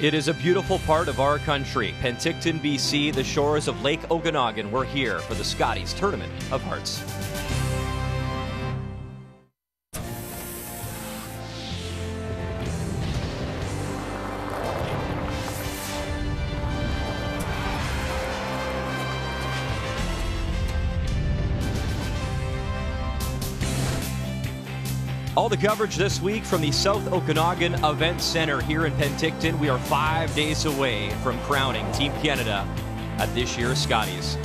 It is a beautiful part of our country. Penticton, BC, the shores of Lake Okanagan. We're here for the Scotties Tournament of Hearts. All the coverage this week from the South Okanagan Event Center here in Penticton. We are 5 days away from crowning Team Canada at this year's Scotties.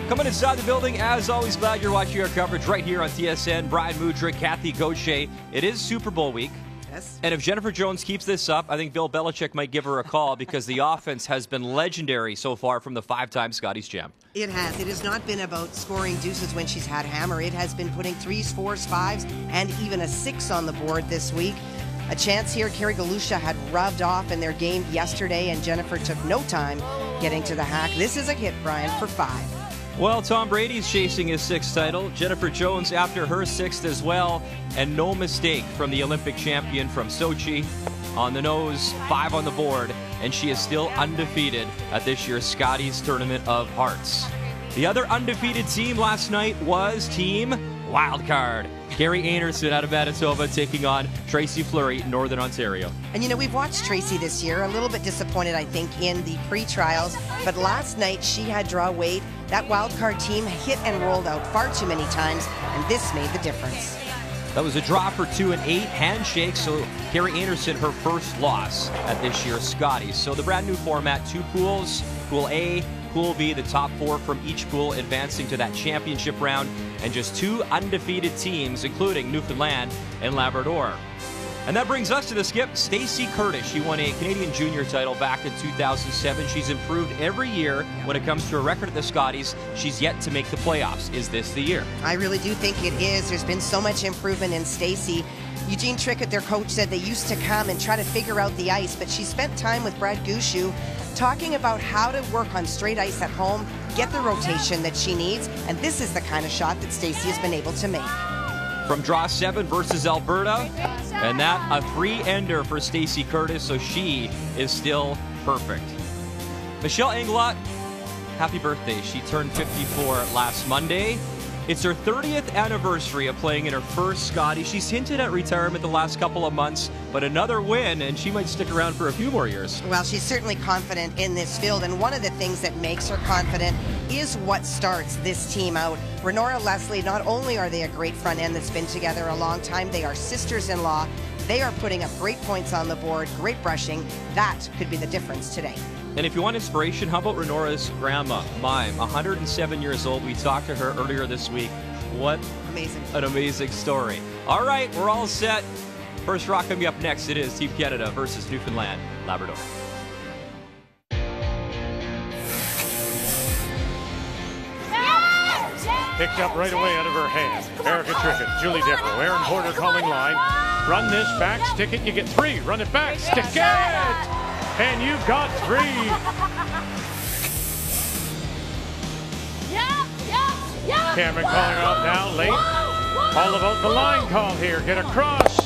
Coming inside the building, as always, glad you're watching our coverage right here on TSN. Brian Mudrick, Kathy Gaucher. It is Super Bowl week. Yes. And if Jennifer Jones keeps this up, I think Bill Belichick might give her a call because the offense has been legendary so far from the five-time Scotties champ. It has. It has not been about scoring deuces when she's had hammer. It has been putting 3s, 4s, 5s, and even a 6 on the board this week. A chance here. Carrie Galusha had rubbed off in their game yesterday, and Jennifer took no time getting to the hack. This is a hit, Brian, for 5. Well, Tom Brady's chasing his 6th title. Jennifer Jones after her 6th as well. And no mistake from the Olympic champion from Sochi. On the nose, 5 on the board, and she is still undefeated at this year's Scotties Tournament of Hearts. The other undefeated team last night was Team Wildcard. Carrie Anderson out of Manitoba taking on Tracy Fleury, Northern Ontario. And you know, we've watched Tracy this year, a little bit disappointed, I think, in the pre-trials, but last night she had draw weight. That wildcard team hit and rolled out far too many times, and this made the difference. That was a draw for 2 and 8 handshake, so Carrie Anderson, her first loss at this year's Scotties. So the brand new format, 2 pools, Pool A, Pool B, the top 4 from each pool advancing to that championship round, and just 2 undefeated teams, including Newfoundland and Labrador. And that brings us to the skip, Stacey Curtis. She won a Canadian junior title back in 2007. She's improved every year when it comes to her record at the Scotties. She's yet to make the playoffs. Is this the year? I really do think it is. There's been so much improvement in Stacey. Eugene Trickett, their coach, said they used to come and try to figure out the ice, but she spent time with Brad Gushu talking about how to work on straight ice at home, get the rotation that she needs, and this is the kind of shot that Stacey has been able to make. From draw 7 versus Alberta, and that a 3-ender for Stacey Curtis, so she is still perfect. Michelle Englot, happy birthday. She turned 54 last Monday. It's her 30th anniversary of playing in her first Scottie. She's hinted at retirement the last couple of months, but another win, and she might stick around for a few more years. Well, she's certainly confident in this field, and one of the things that makes her confident is what starts this team out. Renora Leslie, not only are they a great front end that's been together a long time, they are sisters-in-law. They are putting up great points on the board, great brushing. That could be the difference today. And if you want inspiration, how about Renora's grandma, Mime, 107 years old. We talked to her earlier this week. What an amazing story. All right, we're all set. First rock coming up next, it is Team Canada versus Newfoundland, Labrador. Picked up right away out of her hand. Erica Trickett, Julie Devereaux, Aaron Porter calling line. Run this back, stick it, you get 3. Run it back, stick it! And you got 3. Cameron calling her out now, late. All about the line call here. Get across.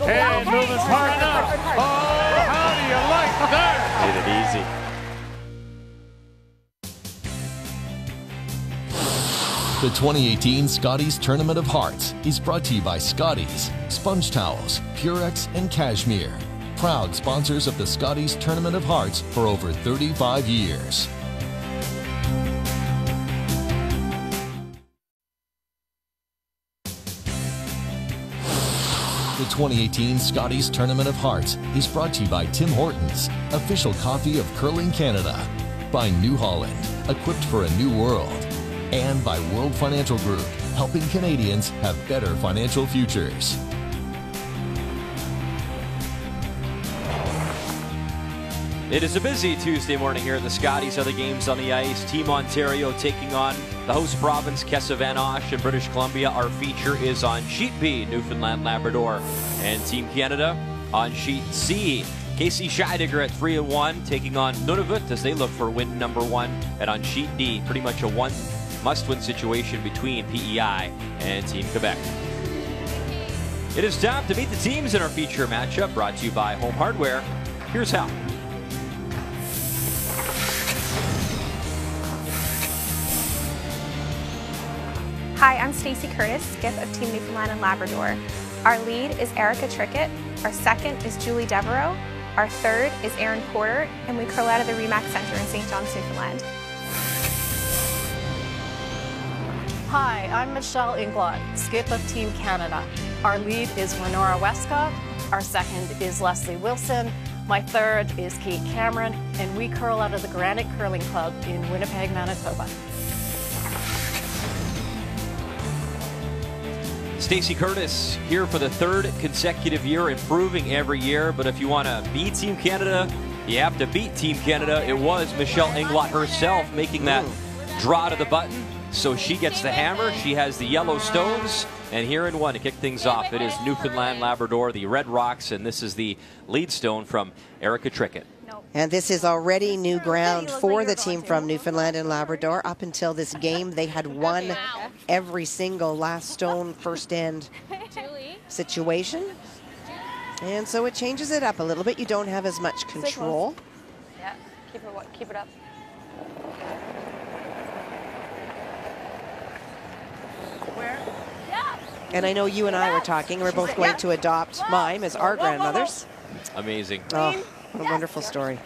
And moving far enough. Oh, how do you like that? Did it easy. The 2018 Scotties Tournament of Hearts is brought to you by Scotties, Sponge Towels, Purex, and Cashmere. Proud sponsors of the Scotties Tournament of Hearts for over 35 years. The 2018 Scotties Tournament of Hearts is brought to you by Tim Hortons, official coffee of Curling Canada, by New Holland, equipped for a new world, and by World Financial Group, helping Canadians have better financial futures. It is a busy Tuesday morning here at the Scotties. Other games on the ice. Team Ontario taking on the host province, Kessa Van Osh in British Columbia. Our feature is on Sheet B, Newfoundland, Labrador. And Team Canada on Sheet C. Casey Scheidegger at 3-1, taking on Nunavut as they look for win number 1. And on Sheet D, pretty much a must-win situation between PEI and Team Quebec. It is time to meet the teams in our feature matchup, brought to you by Home Hardware. Here's how. Hi, I'm Stacey Curtis, skip of Team Newfoundland and Labrador. Our lead is Erica Trickett, our second is Julie Devereaux, our third is Erin Porter, and we curl out of the Remax Centre in St. John's, Newfoundland. Hi, I'm Michelle Englot, skip of Team Canada. Our lead is Renora Westcott, our second is Leslie Wilson, my third is Kate Cameron, and we curl out of the Granite Curling Club in Winnipeg, Manitoba. Stacey Curtis here for the third consecutive year, improving every year. But if you want to beat Team Canada, you have to beat Team Canada. It was Michelle Englot herself making that draw to the button. So she gets the hammer. She has the yellow stones. And here in one to kick things off, it is Newfoundland Labrador, the Red Rocks, and this is the lead stone from Erica Trickett. And this is already new ground for the team from Newfoundland and Labrador. Up until this game, they had won every single last stone first end situation. And so it changes it up a little bit. You don't have as much control. Yeah, keep it up. Where? And I know you and I were talking. We're both going to adopt Mime as our grandmothers. Amazing. Oh, what a wonderful story.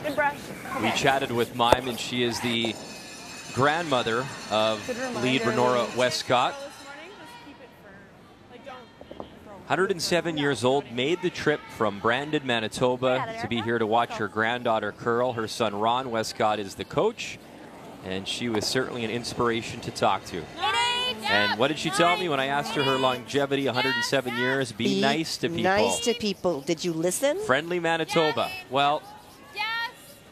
Good brush. We chatted with Mime, and she is the grandmother of lead Renora Westcott. 107 years old, made the trip from Brandon, Manitoba to be here to watch her granddaughter curl. Her son Ron Westcott is the coach, and she was certainly an inspiration to talk to. And what did she tell me when I asked her longevity, 107 years? Be nice to people. Nice to people. Did you listen? Friendly Manitoba. Well,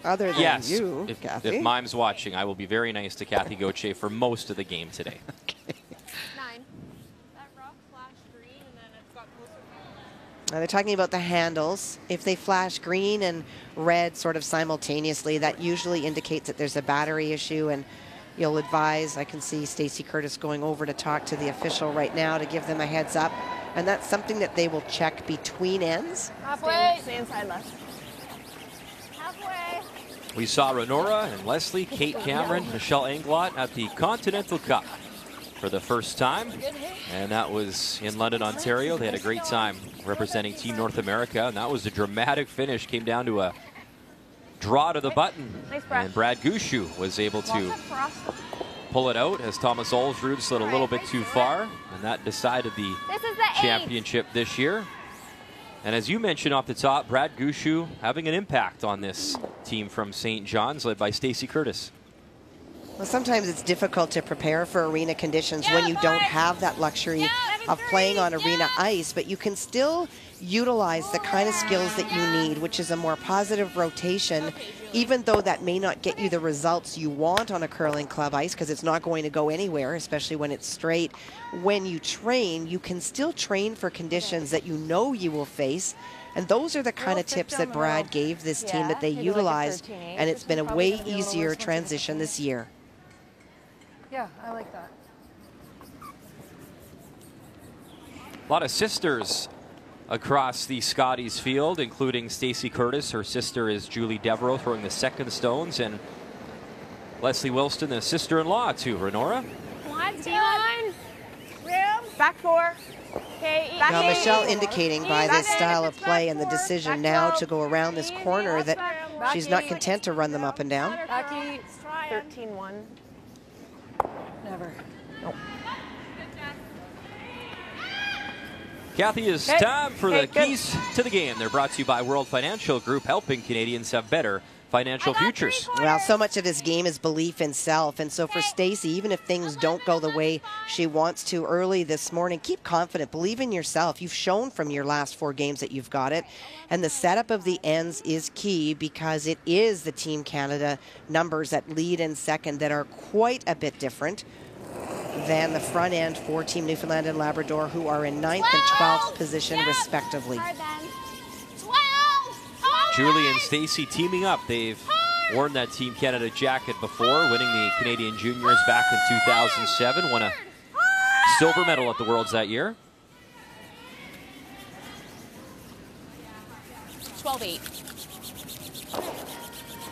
other than yes, you, if Kathy. Mime's watching, I will be very nice to Kathy Gauthier for most of the game today. Now they're talking about the handles. If they flash green and red sort of simultaneously, that usually indicates that there's a battery issue, and you'll advise. I can see Stacey Curtis going over to talk to the official right now to give them a heads up. And that's something that they will check between ends. Halfway. Stay inside left. Halfway. We saw Renora and Leslie, Kate Cameron, Michelle Englot at the Continental Cup for the first time. And that was in London, Ontario. They had a great time representing Team North America. And that was a dramatic finish. Came down to a draw to the button. And Brad Gushue was able to pull it out as Thomas Olsrud slid a little bit too far. And that decided the championship this year. And as you mentioned off the top, Brad Gushue having an impact on this team from St. John's, led by Stacey Curtis. Well, sometimes it's difficult to prepare for arena conditions when you don't have that luxury of playing on arena ice, but you can still utilize the kind of skills that you need, which is a more positive rotation, even though that may not get you the results you want on a curling club ice, because it's not going to go anywhere, especially when it's straight. When you train, you can still train for conditions that you know you will face. And those are the kind of tips that Brad gave this team that they utilized, and it's been a way easier transition this year. Yeah, I like that. A lot of sisters across the Scotties field, including Stacey Curtis. Her sister is Julie Devereaux, throwing the second stones, and Leslie Wilston, the sister-in-law to Renora. D-line. Back four. Okay. Now, Michelle indicating by this style of play and the decision now to go around this corner that she's not content to run them up and down. Becky, 13-1. Never. Nope. Kathy, it's time for the keys to the game. They're brought to you by World Financial Group, helping Canadians have better financial futures. Well, so much of this game is belief in self, and so for Stacey, even if things don't go the way she wants to early this morning, keep confident, believe in yourself. You've shown from your last 4 games that you've got it, and the setup of the ends is key because it is the Team Canada numbers that lead in second that are quite a bit different than the front end for Team Newfoundland and Labrador, who are in 9th and 12th position respectively. Julie and Stacey teaming up. They've worn that Team Canada jacket before, winning the Canadian Juniors back in 2007. Won a silver medal at the Worlds that year. 12-8.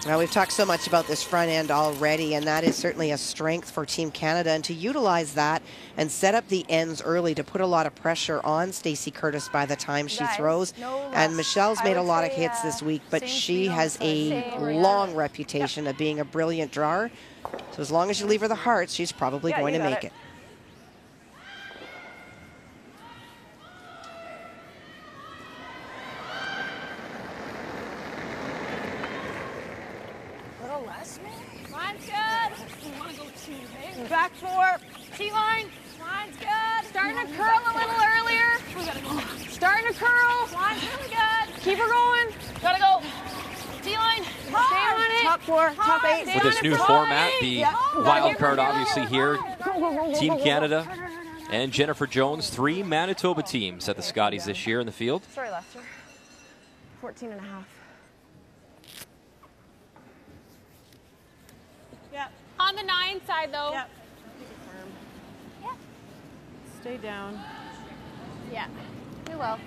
Well, we've talked so much about this front end already, and that is certainly a strength for Team Canada, and to utilize that and set up the ends early to put a lot of pressure on Stacey Curtis by the time she throws. And Michelle's made a lot of hits this week, but she has a long reputation of being a brilliant drawer. So as long as you leave her the hearts, she's probably going to make it. Line's good. You want to go too big. Back four. T-line. Line's good. Starting to curl a little earlier. We gotta go. Starting to curl. Line's really good. Keep her going. Gotta go. T-line. Stay on it. Top four, top eight. With this new format, the wild card obviously here. Team Canada and Jennifer Jones, 3 Manitoba teams at the Scotties this year in the field. Sorry, Lester. 14 and a half. Yep. On the 9 side, though. Yep. Yep. Stay down. Yeah. We will.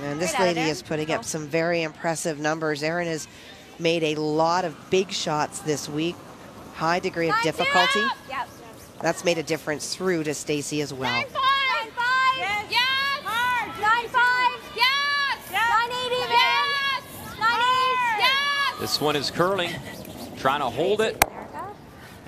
And this lady is putting up some very impressive numbers. Erin has made a lot of big shots this week. High degree of difficulty. Yep. That's made a difference through to Stacey as well. 9-5. 9-5. Yes. Hard. 9-5. Yes. 9-8 even. Yes. 9-8. Yes. This one is curling, trying to hold it.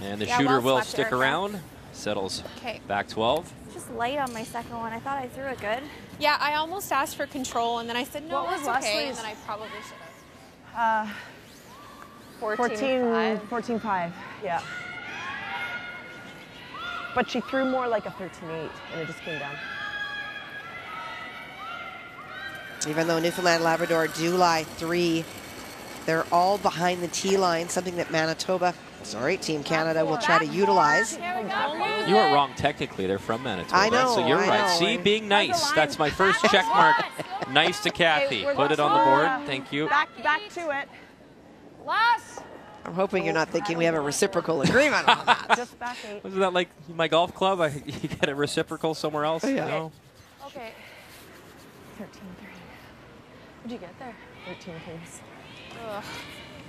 And the shooter will stick around. Settles back 12. Just light on my second one. I thought I threw it good. Yeah, I almost asked for control, and then I said, no, it's okay, and then I probably should have. 14-5. Yeah. But she threw more like a 13-8, and it just came down. Even though Newfoundland Labrador do lie 3, they're all behind the tee line, something that Team Canada will try to utilize. You are wrong technically. They're from Manitoba. I know. So you're right. See, being nice. That's my first check mark. Nice to Kathy. Put it on the board. Thank you. Back to it. Last. I'm hoping you're not thinking we have a reciprocal agreement on that. Just back 8. Wasn't that like my golf club? You get a reciprocal somewhere else? Yeah. No? Okay. 13-3. What'd you get there? 13 please.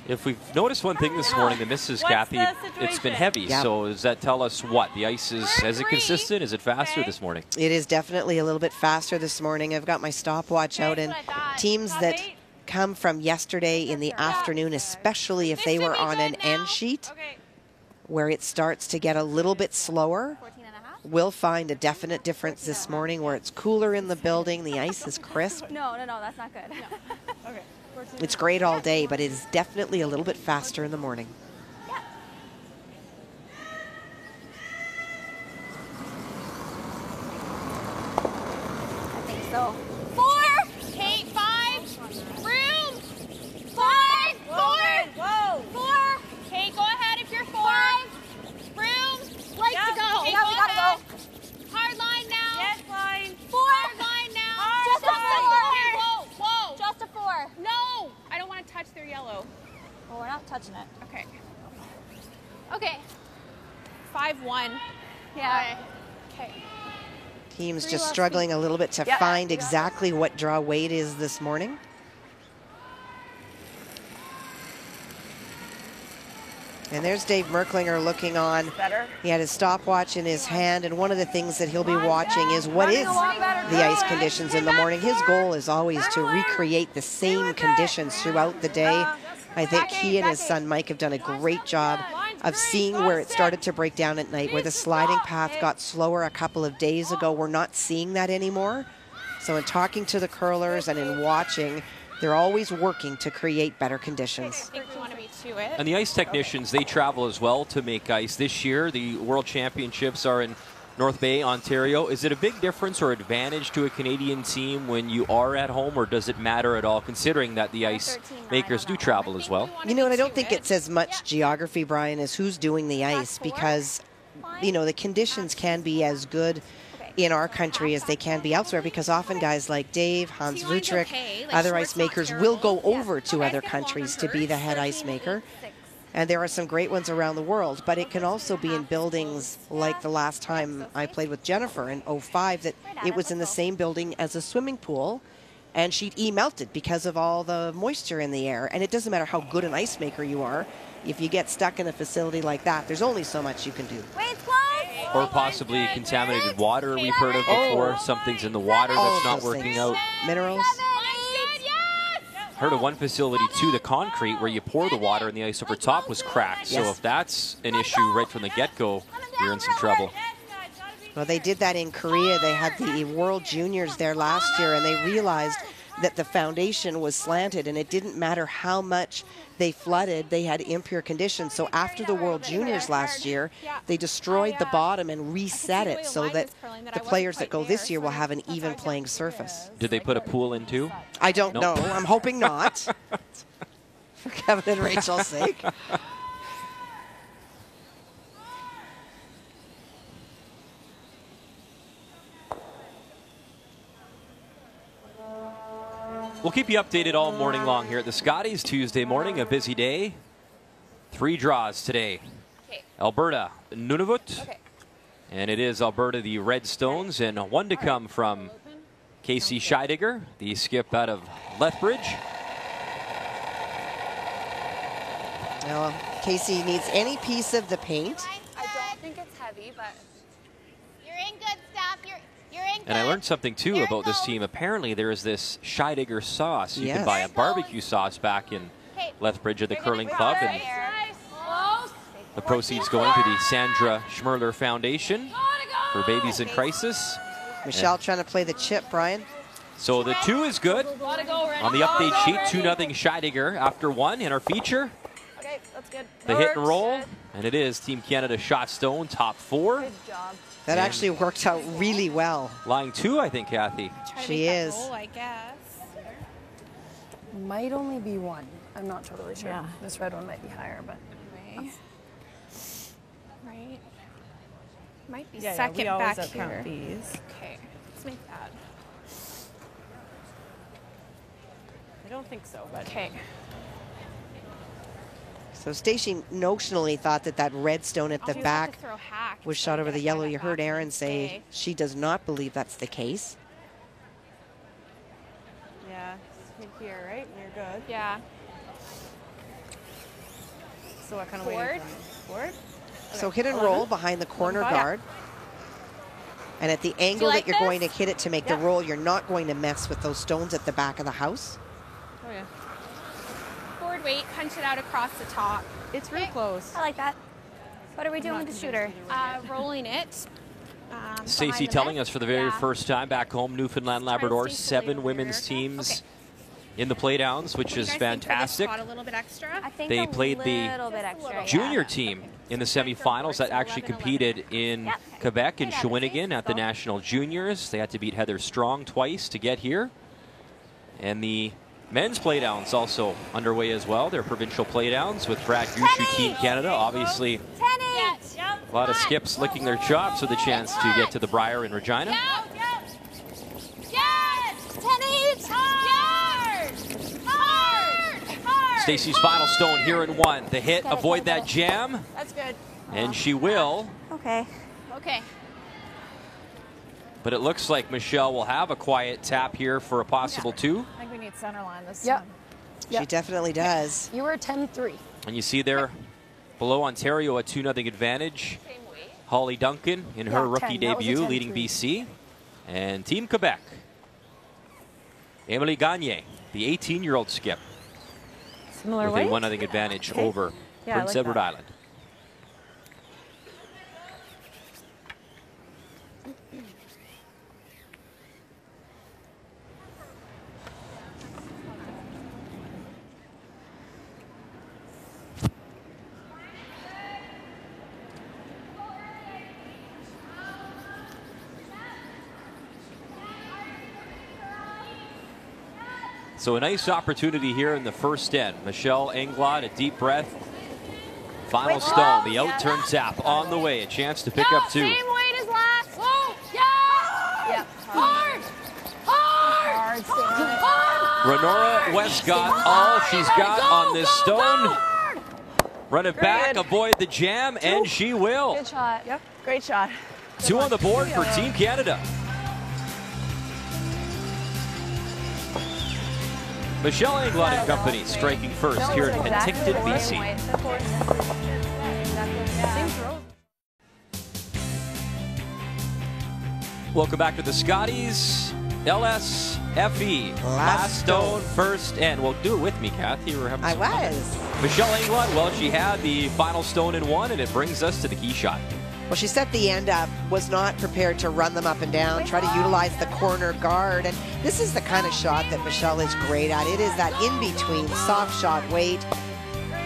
If we've noticed one thing this morning, the misses, Kathy, it's been heavy. Yep. So does that tell us what? The ice is it consistent? Is it faster this morning? It is definitely a little bit faster this morning. I've got my stopwatch out, and teams that come from yesterday in the afternoon, especially if they were on an end sheet where it starts to get a little bit slower, will find a definite difference this morning where it's cooler in the building, the ice is crisp. No, that's not good. Okay. It's great all day, but it is definitely a little bit faster in the morning. I think so. 4. Kate, 5. Room. 5. 4. 4. Kate, go ahead if you're 4. Room. Like to go. Kate, we gotta go. Hard line now. Yes, line. 4. Hard line now. Just a 4. Okay, whoa. Just a 4. No. I don't want to touch their yellow. Well, we're not touching it. Okay. Okay. 5-1. Yeah. Okay. Teams just struggling a little bit to find exactly what draw weight is this morning. And there's Dave Merklinger looking on. He had his stopwatch in his hand, and one of the things that he'll be watching is what is the ice conditions in the morning. His goal is always to recreate the same conditions throughout the day. I think he and his son Mike have done a great job of seeing where it started to break down at night, where the sliding path got slower a couple of days ago. We're not seeing that anymore. So in talking to the curlers and in watching, they're always working to create better conditions. I think we want to be to it. And the ice technicians, they travel as well to make ice. This year, the World Championships are in North Bay, Ontario. Is it a big difference or advantage to a Canadian team when you are at home, or does it matter at all, considering that the ice makers do travel as well? You know, and I don't think it's as much geography, Brian, as who's doing the ice, because, you know, the conditions can be as good in our country as they can be elsewhere, because often guys like Dave, Hans Vutrick, other ice makers will go over to other countries to be the head ice maker. And there are some great ones around the world, but it can also be in buildings like the last time I played with Jennifer in 05, that it was in the same building as a swimming pool, and she'd melted because of all the moisture in the air. And it doesn't matter how good an ice maker you are. If you get stuck in a facility like that, there's only so much you can do. Wait, it's close. Or possibly contaminated water we've heard of before. Something's in the water that's not working out. Minerals. Heard of one facility too, the concrete where you pour the water and the ice over top was cracked. So if that's an issue right from the get-go, you're in some trouble. Well, they did that in Korea. They had the World Juniors there last year, and they realized that the foundation was slanted, and it didn't matter how much they flooded, they had impure conditions. So after the World Juniors last year, they destroyed the bottom and reset it so that the players that go this year will have an even playing surface. Did they put a pool in too? I don't know. I'm hoping not. For Kevin and Rachel's sake. We'll keep you updated all morning long here at the Scotties. Tuesday morning, a busy day. 3 draws today. Okay. Alberta, Nunavut. Okay. And it is Alberta, the Redstones. And one to come from Casey Scheidegger, the skip out of Lethbridge. Well, Casey needs any piece of the paint. I don't think it's heavy, but You're in good stuff. You're in good. And I learned something too about this team. Apparently there is this Scheidegger sauce. You can buy a barbecue sauce back in Lethbridge at the curling club. And the proceeds going to the Sandra Schmerler Foundation for Babies in Crisis. Michelle trying to play the chip, Brian. So the 2 is good. On the update sheet, 2-0 Scheidegger after 1 in our feature. okay, that's good. The hit and roll. And it is Team Canada shot stone, top 4. Good job. That actually worked out really well. Line 2, I think, Kathy. She is. I guess. Might only be 1. I'm not totally sure. This red one might be higher, but. Right. Might be Yeah, second we always back count here. these. Okay, let's make that. I don't think so, but Okay. So Stacey notionally thought that that red stone at the I'll back have to throw hack was so shot we over gotta the yellow. try You that heard back Aaron and say stay. she does not believe that's the case. yeah, hit here, right? And you're good. Yeah. So what kind of Forward. weight? Forward? So hit and roll behind the corner guard. And at the angle like that you're going to this? hit it to make the roll, you're not going to mess with those stones at the back of the house. Oh yeah. Forward weight, punch it out across the top. It's real close. I like that. What are we doing with the shooter? Rolling it. Stacey telling us for the very first time back home, Newfoundland, Labrador, 7 women's teams in the playdowns, which is fantastic. A little bit extra. I think They a played the little bit extra, junior team in the semifinals that actually competed in Quebec and Shawinigan at the National Juniors. They had to beat Heather Strong twice to get here. And the men's playdowns also underway as well. Their provincial playdowns with Brad Gushu, Team Canada. Obviously, 10-8. a lot of skips licking their chops with a chance to get to the Briar in Regina. Yes! 10-8. Hard. Stacey's final stone here in 1. The hit, avoid that jam, That's good. and she will. Okay. Okay. But it looks like Michelle will have a quiet tap here for a possible 2. I think we need center line this Yep. time. She definitely does. You were 10-3. And you see there below Ontario a 2-0 advantage. Holly Duncan in her rookie 10. That was a debut 10-3. leading BC. And Team Quebec, Emily Gagne, the 18-year-old skip, Similar with weight? a 1-0 advantage over Yeah, I Prince like Edward that. Island. So a nice opportunity here in the first end. Michelle Englot, a deep breath. Final stone, the out-turn tap on the way. A chance to pick up 2. Same weight as last. Whoa. Yeah. Hard. Hard. Hard. Renora Westcott, all she's got on this stone. Run it back, avoid the jam, and she will. Good shot. Yep, great shot. 2 on the board for Team Canada. Michelle Englot and company striking first here in Penticton, BC. Welcome back to the Scotties. LSFE. Last stone first, and well, do it with me, Kathy. We're having some fun. Michelle Englot, well, she had the final stone in one, and it brings us to the key shot. Well, she set the end up, was not prepared to run them up and down, try to utilize the corner guard, and this is the kind of shot that Michelle is great at. It is that in-between, soft shot weight,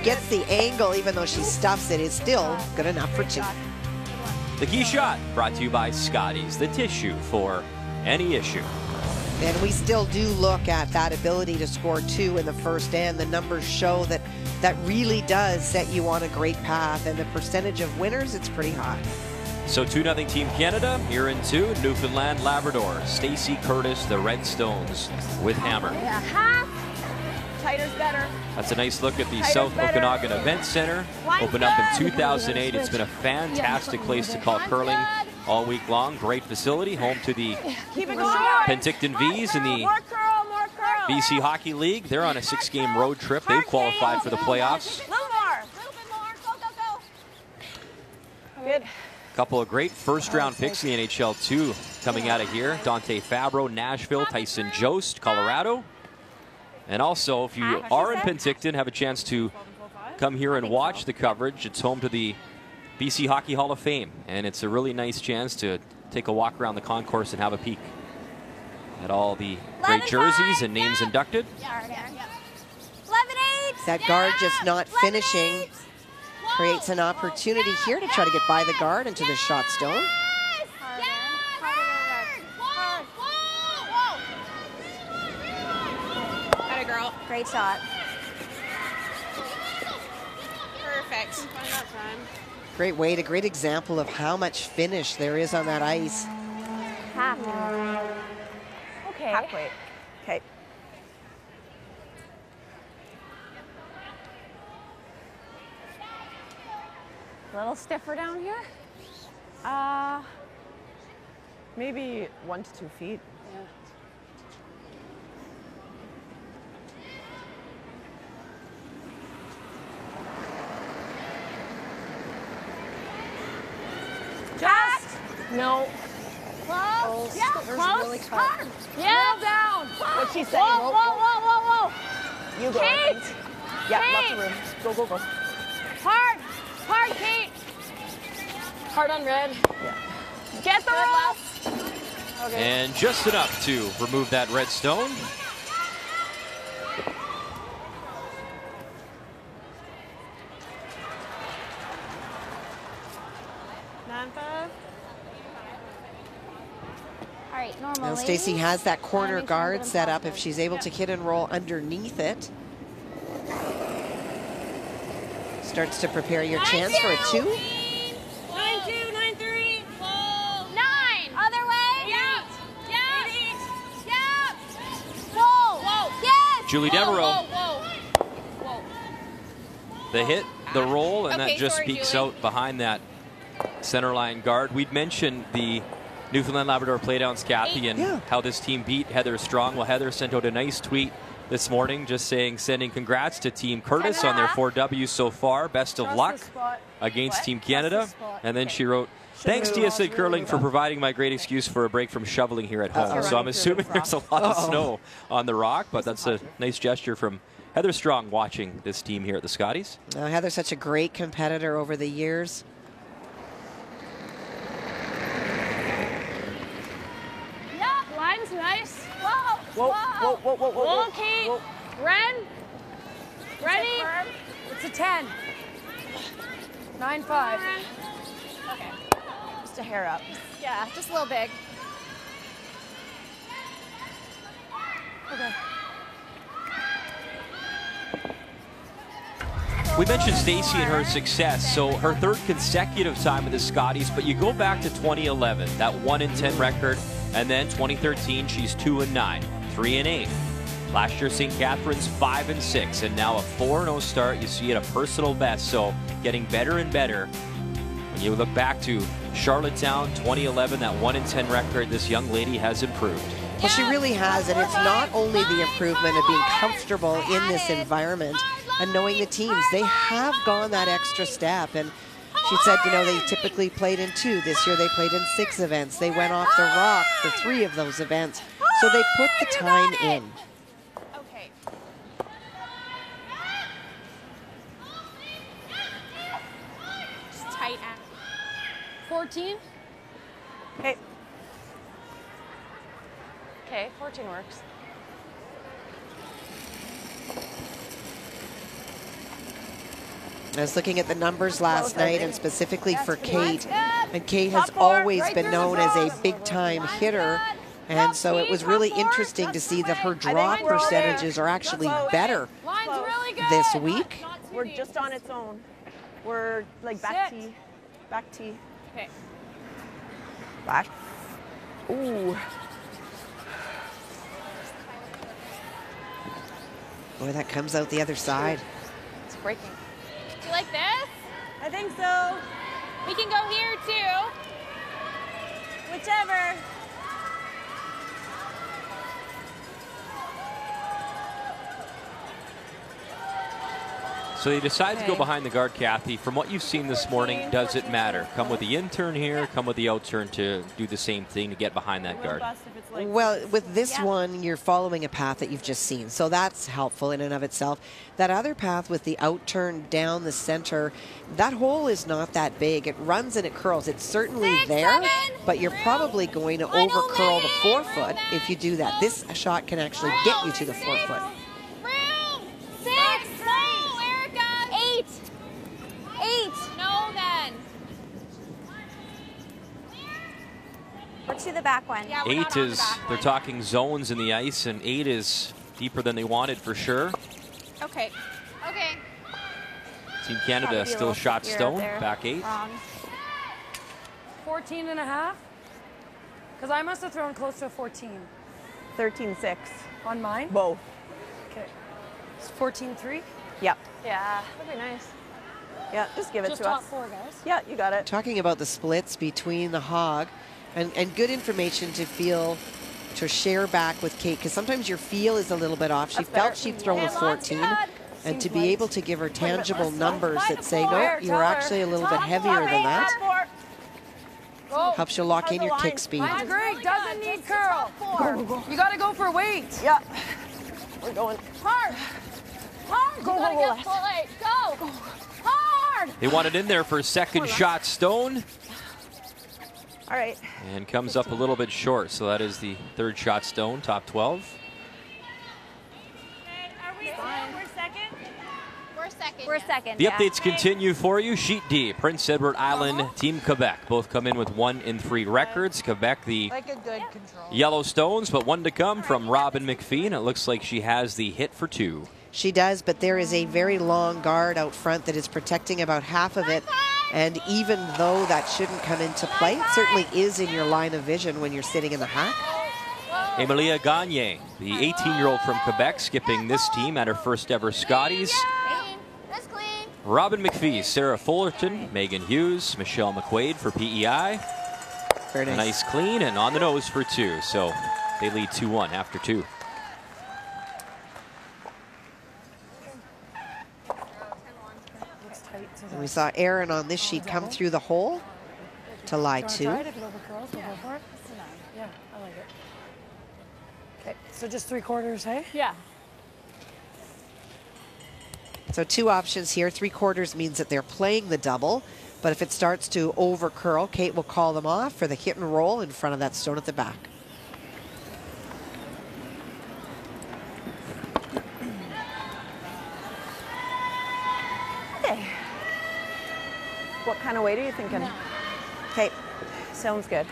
gets the angle, even though she stuffs it, is still good enough for two. The key shot brought to you by Scotties, the tissue for any issue. And we still do look at that ability to score two in the first end. The numbers show that that really does set you on a great path, and the percentage of winners, it's pretty high. So 2-0 Team Canada, here in two, Newfoundland, Labrador. Stacey Curtis, the Redstones with hammer. Yeah, half. Tighter's better. That's a nice look at the South Okanagan Event Center. Opened up in 2008. It's been a fantastic place to call curling all week long. Great facility, home to the Penticton Vs in the BC Hockey League. They're on a 6-game road trip. They've qualified for the playoffs. A little bit more. Go. Good. Couple of great first-round picks in the NHL, too, coming out of here. Dante Fabro, Nashville, Tyson Jost, Colorado. And also, if you are in Penticton, have a chance to come here and watch the coverage. It's home to the BC Hockey Hall of Fame, and it's a really nice chance to take a walk around the concourse and have a peek at all the great jerseys and names inducted. 11-8. That guard just not finishing creates an opportunity here to try to get by the guard into the shot stone. Girl. Great shot. Perfect. Great weight, a great example of how much finish there is on that ice. Half. Okay. Half weight. Okay. A little stiffer down here? Maybe 1 to 2 feet. Yeah. Just. No. Close. Yeah, There's close. really Hard. Yeah. Down. What's she saying? Whoa. You go. Kate. Yeah, Kate. lots of room. Go. Hard, Kate. Hard on red. Yeah. Get the roll. Okay. And just enough to remove that red stone. Now Stacey has that corner guard set up. If she's able to hit and roll underneath it, starts to prepare your chance for a 2. 9-2, 9-3. Whoa. 9. Other way. Yep. Whoa. Yes. Julie Devereaux. Whoa. The hit, the roll, and Okay, that just sorry, peeks Julie. out behind that center line guard. We'd mentioned the Newfoundland Labrador playdowns, Kathy, and how this team beat Heather Strong. Well, Heather sent out a nice tweet this morning just sending congrats to Team Curtis on their 4 Ws so far. Best of luck against Team Canada. And then she wrote, thanks TSA Curling for providing my great excuse for a break from shoveling here at home. So I'm assuming there's a lot of snow on the rock, but that's a nice gesture from Heather Strong watching this team here at the Scotties. Heather's such a great competitor over the years. Line's nice. Whoa. Whoa. Kate. Ren. Ready? It's a 10. 9-5. Okay. Just a hair up. Yeah, just a little big. Okay. We mentioned Stacey and her success, so her 3rd consecutive time at the Scotties, but you go back to 2011, that 1-10 record, and then 2013, she's 2-9, 3-8. Last year, St. Catharines 5-6, and now a 4-0 start. You see it a personal best, so getting better and better. When you look back to Charlottetown 2011, that 1-10 record, this young lady has improved. Well, she really has, and it's not only the improvement of being comfortable in this environment and knowing the teams. They have gone that extra step, and she said, you know, they typically played in 2. This year they played in 6 events. They went off the rock for 3 of those events. So they put the time in. Okay. Just tight at 14? Okay. Okay, 14 works. I was looking at the numbers last night, and specifically for Kate. And Kate has always been known as a big-time hitter. And so it was really interesting to see that her draw percentages are actually better this week. We're just on its own. We're like back tee. Back tee. Okay. Back. Ooh. Boy, that comes out the other side. It's breaking. Do you like this? I think so. We can go here too. Whichever. So they decide to go behind the guard, Kathy. From what you've seen this morning, does it matter? Come with the in-turn here, come with the out-turn to do the same thing to get behind that guard. Well, with this one, you're following a path that you've just seen. So that's helpful in and of itself. That other path with the out-turn down the center, that hole is not that big. It runs and it curls. It's certainly there, but you're probably going to over-curl the forefoot if you do that. This shot can actually get you to the forefoot. Room. 6. No, Erica. 8. 8. No, then. We're to the back one. Yeah, we're 8 not on the is, back they're one. talking zones in the ice, and 8 is deeper than they wanted for sure. Okay. Okay. Team Canada Probably a still little shot stickier stone, there. back 8. Wrong. 14 and a half? Because I must have thrown close to a 14. 13-6. On mine? Both. Okay. It's 14-3? Yep. Yeah, that'd be nice. Yeah, just give it Just to top us. 4, guys. Yeah, you got it. Talking about the splits between the hog, and good information to share back with Kate, because sometimes your feel is a little bit off. She That's felt better. she'd thrown a 14, and Seems to be light. able to give her tangible numbers By that the say, floor. no, you're Tell her. actually a little bit Top heavier four, than that, top four. Go. helps you lock in your kick speed. Mine's great. Doesn't need curl. Go. You got to go for weight. Yeah. We're going. Hard. Hard. Go, You gotta go, get left. full eight. Go. Hard. They want it in there for a second shot stone, All right. and comes up a little bit short. So that is the third shot stone, top 12. Are we we're second? We're second. We're second. The yeah. updates continue for you. Sheet D, Prince Edward Island, Team Quebec. Both come in with 1 and 3 records. Quebec, the Like a good control. yellow stones, but 1 to come from Robin McPhee, and it looks like she has the hit for 2. She does, but there is a very long guard out front that is protecting about half of it. And even though that shouldn't come into play, it certainly is in your line of vision when you're sitting in the hack. Emilia Gagne, the 18-year-old from Quebec, skipping this team at her first ever Scotties. Clean. That's clean. Robin McPhee, Sarah Fullerton, Megan Hughes, Michelle McQuaid for PEI. Very A nice. nice clean and on the nose for 2. So they lead 2-1 after 2. Looks tight to And we saw Aaron on this sheet come through the hole to lie 2. Try it. If it overcurls, we'll go for it. Yeah, I like it. Okay, so just 3/4, hey? Yeah. So 2 options here. 3/4 means that they're playing the double, but if it starts to over curl, Kate will call them off for the hit and roll in front of that stone at the back. Okay. What kind of weight are you thinking? Okay. Sounds good.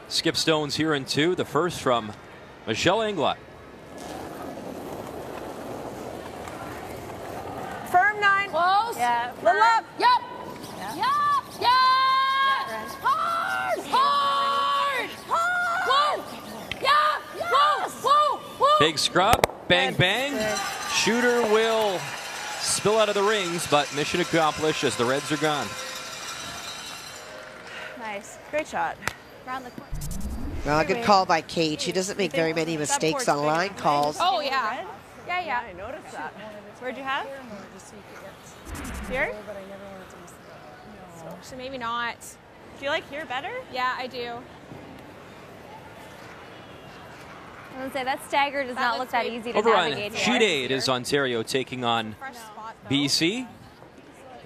Skip stones here in 2. The first from Michelle Englot. Firm 9. Close. Yeah. Firm. Little up. Yep. Yep. Yes. Hard. Hard. Hard. Big scrub. Bang, bang. Shooter will spill out of the rings, but mission accomplished as the Reds are gone. Nice. Great shot. Round the corner. Well, a good call by Kate. She doesn't make very many mistakes on line calls. Oh, yeah. Yeah. I noticed that. Where'd you have? Here? So maybe not. Do you like here better? Yeah, I do. I was gonna say that stagger does not look that easy to Over navigate. on sheet A, it is Ontario taking on BC.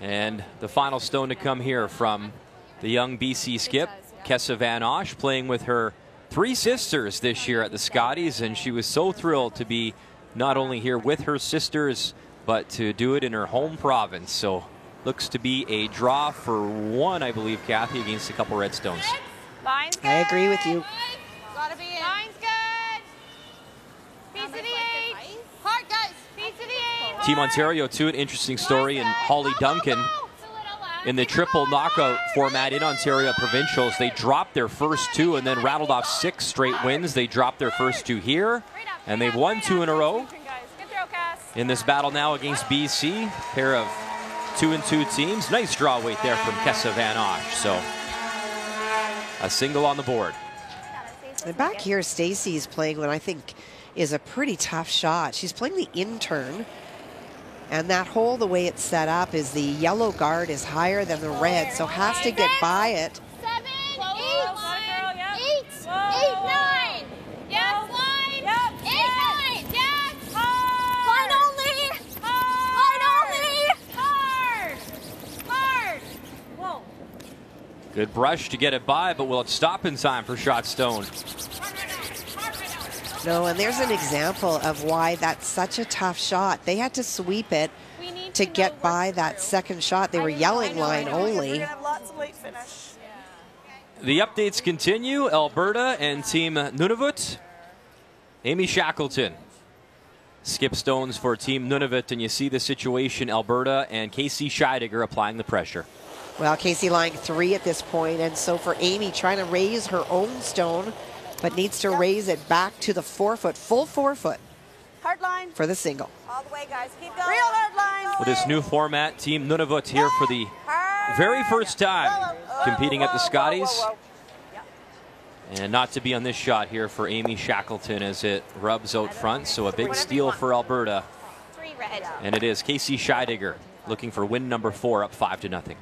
And the final stone to come here from the young BC skip, Kessa Van Osh, playing with her 3 sisters this year at the Scotties, and she was so thrilled to be not only here with her sisters, but to do it in her home province. So looks to be a draw for 1, I believe, Kathy, against a couple Redstones. Line's good. I agree with you. Gotta be in. Line's good. Piece of the 8. Hard, guys. Piece of the 8. Team Ontario, too, an interesting story, and Holly Duncan. In the triple knockout format in Ontario Provincials, they dropped their first 2 and then rattled off 6 straight wins. They dropped their first 2 here, and they've won 2 in a row. In this battle now against BC, pair of 2-2 teams. Nice draw weight there from Kessa Van Osh. So a single on the board. And back here, Stacy's playing what I think is a pretty tough shot. She's playing the intern. And that hole, the way it's set up, is the yellow guard is higher than the red, so has to get by it. 7, 8, 9. Yes, line. 8, 9. Yes. Line only. Line only. Hard. Whoa. Good brush to get it by, but will it stop in time for shot stone? No, and there's an example of why that's such a tough shot. They had to sweep it to get by that second shot. They were yelling line only. The updates continue. Alberta and Team Nunavut. Amy Shackleton. Skip stones for Team Nunavut, and you see the situation. Alberta and Casey Scheidegger applying the pressure. Well, Casey lying 3 at this point, and so for Amy trying to raise her own stone, but needs to raise it back to the 4-foot, full 4-foot. Hard line. For the single. All the way, guys. Keep going. Real hard line. With this new format, Team Nunavut here for the very first time competing at the Scotties. And not to be on this shot here for Amy Shackleton as it rubs out front. So a big steal for Alberta. 3 red. And it is Casey Scheidegger looking for win number 4, up 5-0.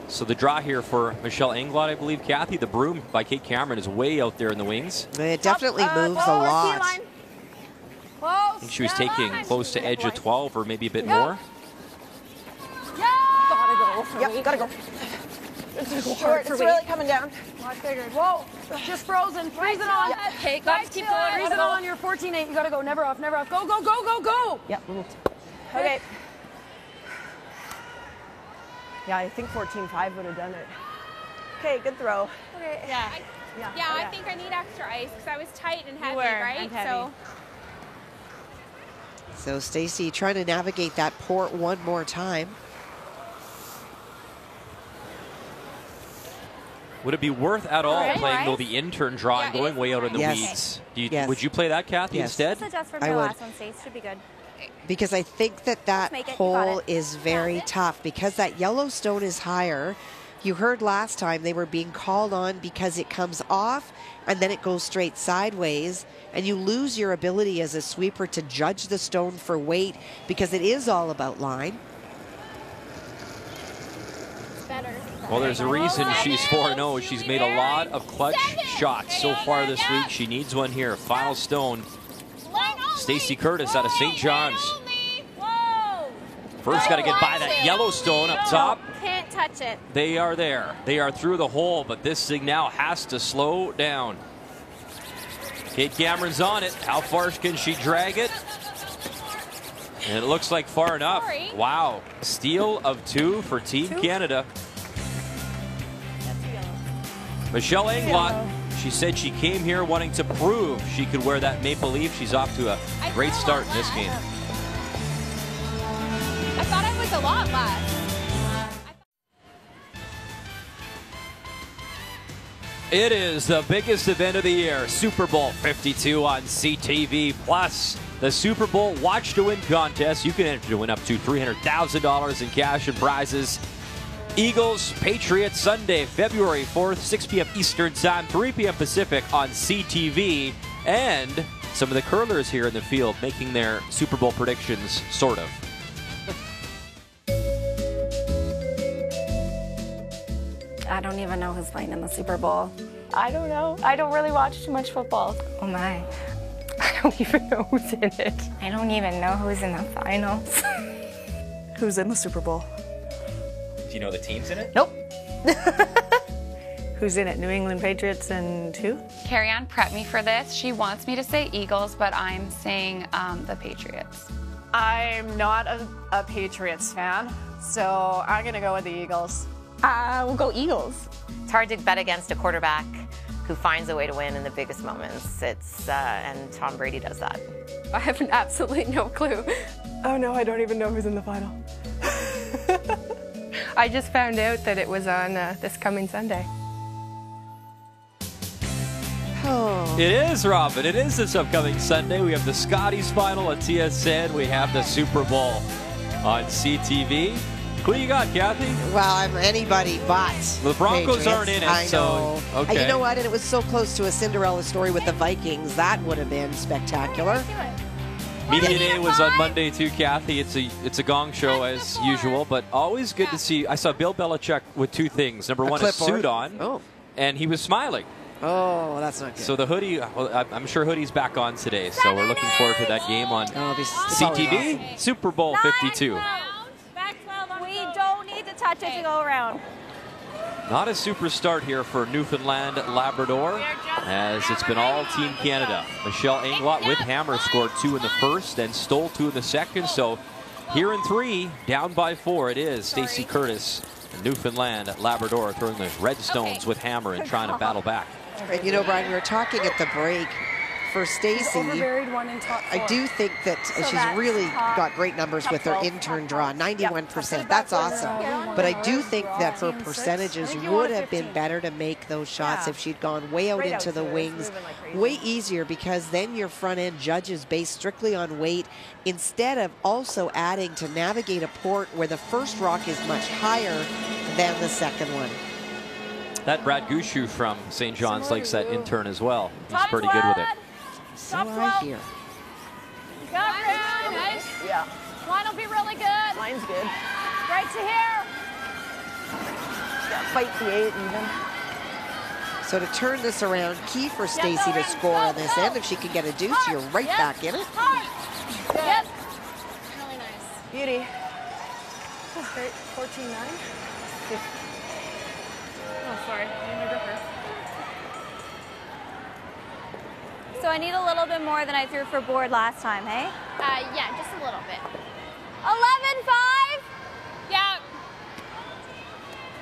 So the draw here for Michelle Englot, I believe, Kathy. The broom by Kate Cameron is way out there in the wings. It definitely moves a lot. I think she was taking close to edge of 12 or maybe a bit more. Gotta go. Yep, gotta go. It's really coming down. I figured. Whoa, just frozen. Freeze it on. Okay, guys, keep going. Freeze it on. You're 14-8. You gotta go. Never off. Never off. Go, go, go, go, go. Yep. Okay. Yeah, I think 14-5 would have done it. Okay, good throw. Okay. Yeah. I think I need extra ice because I was tight and heavy, right? So Stacy trying to navigate that port one more time. Would it be worth at all playing though the intern draw and going way out in the weeds? Would you play that, Kathy, instead? I would. Last one, Stace. Should be good. Because I think that hole is very tough because that yellow stone is higher. You heard last time they were being called on because it comes off and then it goes straight sideways, and you lose your ability as a sweeper to judge the stone for weight because it is all about line. Well, there's a reason she's 4-0. She's made a lot of clutch shots so far this week. She needs one here. Final stone. Stacey Curtis out of St. John's. First got to get by that yellow stone up top. Can't touch it. They are there. They are through the hole, but this thing now has to slow down. Kate Cameron's on it. How far can she drag it? And it looks like far enough. Wow. Steal of 2 for Team Canada. Michelle Englot She said she came here wanting to prove she could wear that maple leaf. She's off to a great start in this game. I thought I was a lot less. It is the biggest event of the year, Super Bowl 52 on CTV, plus the Super Bowl Watch to Win contest. You can enter to win up to $300,000 in cash and prizes. Eagles, Patriots, Sunday, February 4th, 6 p.m. Eastern Time, 3 p.m. Pacific on CTV. And some of the curlers here in the field making their Super Bowl predictions, sort of. I don't even know who's playing in the Super Bowl. I don't know. I don't really watch too much football. Oh my. I don't even know who's in it. I don't even know who's in the finals. Who's in the Super Bowl? Do you know the teams in it? Nope. Who's in it? New England Patriots and who? Carrie-Ann prepped me for this. She wants me to say Eagles, but I'm saying the Patriots. I'm not a Patriots fan, so I'm going to go with the Eagles. We'll go Eagles. It's hard to bet against a quarterback who finds a way to win in the biggest moments. And Tom Brady does that. I have absolutely no clue. Oh no, I don't even know who's in the final. I just found out that it was on this coming Sunday. Oh. It is, Robin. It is this upcoming Sunday. We have the Scotties final on TSN. We have the Super Bowl on CTV. Who do you got, Kathy? Well, I'm anybody but The Broncos Patriots. aren't in it, I know. so okay. You know what? And it was so close to a Cinderella story with the Vikings. That would have been spectacular. Media Day was on Monday too, Kathy. It's a gong show as usual, but always good to see. I saw Bill Belichick with two things. Number one, a suit on, and he was smiling. Oh, that's not good. So the hoodie, I'm sure hoodie's back on today, so we're looking forward to that game on CTV. awesome. Super Bowl 52. We don't need to touch it to go around. Not a super start here for Newfoundland Labrador, as it's been all Team Canada. Michelle Englot with hammer scored 2 in the first and stole 2 in the second. So here in 3, down by 4, it is Stacey Curtis, Newfoundland Labrador, throwing the Redstones with hammer and trying to battle back. And you know, Brian, we were talking at the break. For Stacey, I do think that she's really got great numbers with her intern draw, 91%. That's awesome. But I do think that her percentages would have been better to make those shots if she'd gone way out into the wings. Way easier, because then your front end judges based strictly on weight instead of also adding to navigate a port where the first rock is much higher than the second one. That Brad Gushu from St. John's likes that intern as well. He's pretty good with it. So I hear. Got round. Nice. Yeah. Line will be really good. Line's good. Right to here. Yeah, fight the 8 even. So to turn this around, key for Stacey to score on this end. If she can get a deuce, you're right back in it. Yep. Really nice. Beauty. That's great. 14-9. Oh, sorry. I need my gripper. So I need a little bit more than I threw for board last time, hey? Yeah, just a little bit. 11-5? Yeah.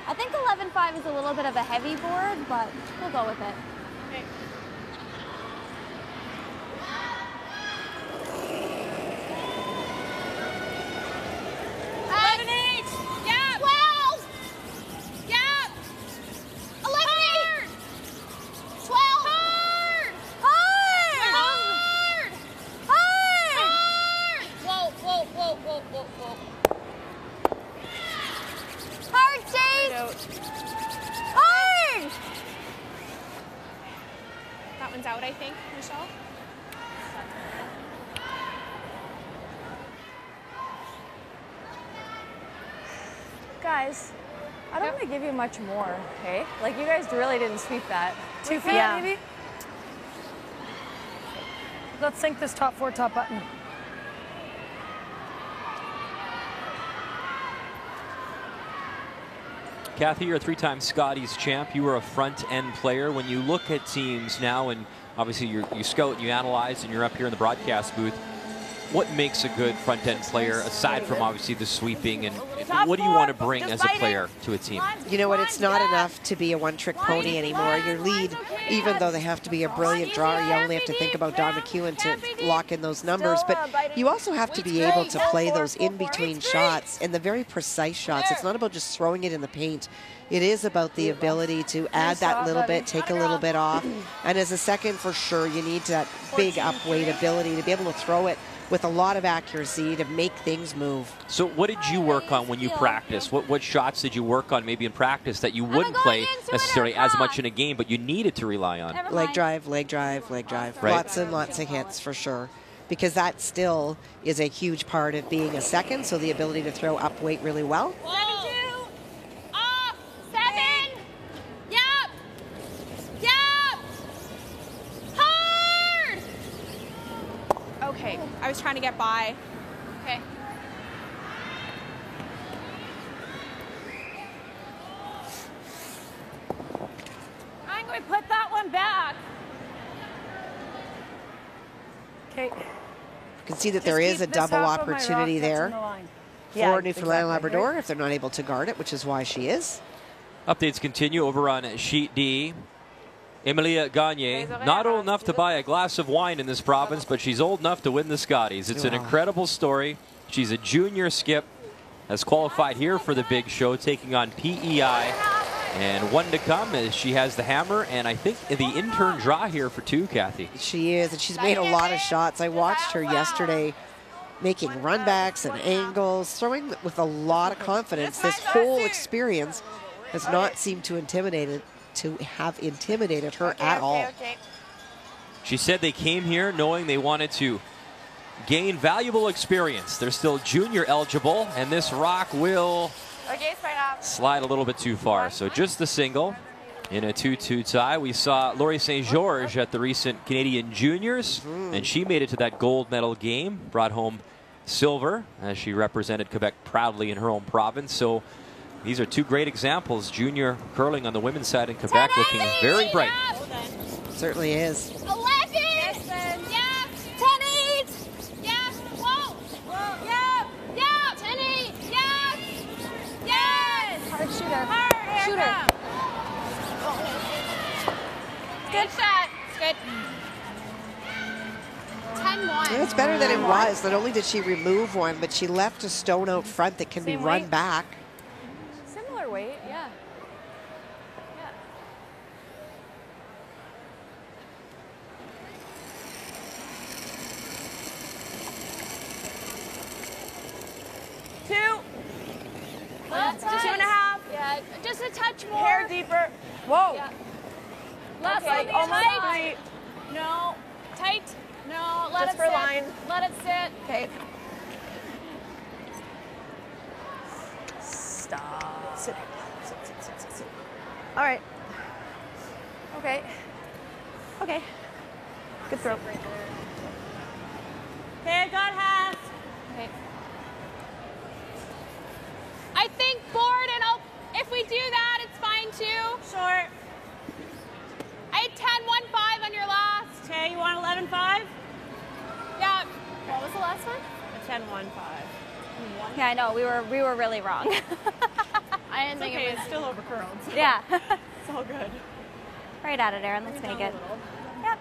I think 11-5 is a little bit of a heavy board, but we'll go with it. Okay. That one's out, I think, Michelle. Guys, I don't want to give you much more, okay? Like, you guys really didn't sweep that. 2 feet, maybe? Let's sink this top 4 top button. Kathy, you're a 3-time Scotties champ. You were a front-end player. When you look at teams now, and obviously you scout and you analyze and you're up here in the broadcast booth, what makes a good front end player, aside from obviously the sweeping, and what do you want to bring as a player to a team? You know what, it's not enough to be a one-trick pony anymore. Your lead, even though they have to be a brilliant drawer, you only have to think about Don McEwen to lock in those numbers, but you also have to be able to play those in-between shots and the very precise shots. It's not about just throwing it in the paint. It is about the ability to add that little bit, take a little bit off, and as a second, for sure, you need that big up-weight ability to be able to throw it with a lot of accuracy to make things move. So what did you work on when you practiced? What shots did you work on maybe in practice that you wouldn't play necessarily as much in a game, but you needed to rely on? Leg drive, leg drive, leg drive. Right. Lots and lots of hits for sure. Because that still is a huge part of being a second, so the ability to throw up weight really well. 7-2. Off. 7. Yep. Yep. Hard. Okay, I was trying to get by. Okay. I'm going to put that one back. Okay. You can see that there is a double opportunity there for Newfoundland and Labrador if they're not able to guard it, which is why she is. Updates continue over on Sheet D. Emilia Gagne, not old enough to buy a glass of wine in this province, but she's old enough to win the Scotties. It's an incredible story. She's a junior skip, has qualified here for the big show, taking on PEI. And one to come as she has the hammer, and I think the intern draw here for 2, Kathy. She is, and she's made a lot of shots. I watched her yesterday making runbacks and angles, throwing with a lot of confidence. This whole experience has not seemed to have intimidated her at all. She said they came here knowing they wanted to gain valuable experience. They're still junior eligible, and this rock will slide a little bit too far. So just the single in a 2-2 tie. We saw Laurie St. George at the recent Canadian Juniors, and she made it to that gold medal game, brought home silver as she represented Quebec proudly in her own province. So these are 2 great examples. Junior curling on the women's side in Quebec looking very bright. Certainly is. 11. Yeah. 10-8. Yeah. Whoa. Yeah. Yeah. 10-8. Yeah. Yes. Hard shooter. Hard. Shooter. Good shot. Good. 10-1. Yeah, it's better than it was. Not only did she remove one, but she left a stone out front that can be run back. Similar weight, yeah. Just 2.5. Yeah, just a touch more. Hair deeper. Whoa. Yeah. Left Okay, side, almost tight. No, tight. No, let Just it for sit. line. Let it sit. Okay. Stop. Sit. Sit. All right. Okay. Okay. Good throw. Okay, I got half. Okay. I think board, and if we do that, it's fine too. Short. I had 10-1-5 on your last. Okay, you want 11-5? Yeah. What was the last one? A 10-1-5. Yeah, I know. We were really wrong. I didn't think it was. It's still over curled. So Yeah. it's all good. Right at it, Erin. Let's make it. Yep.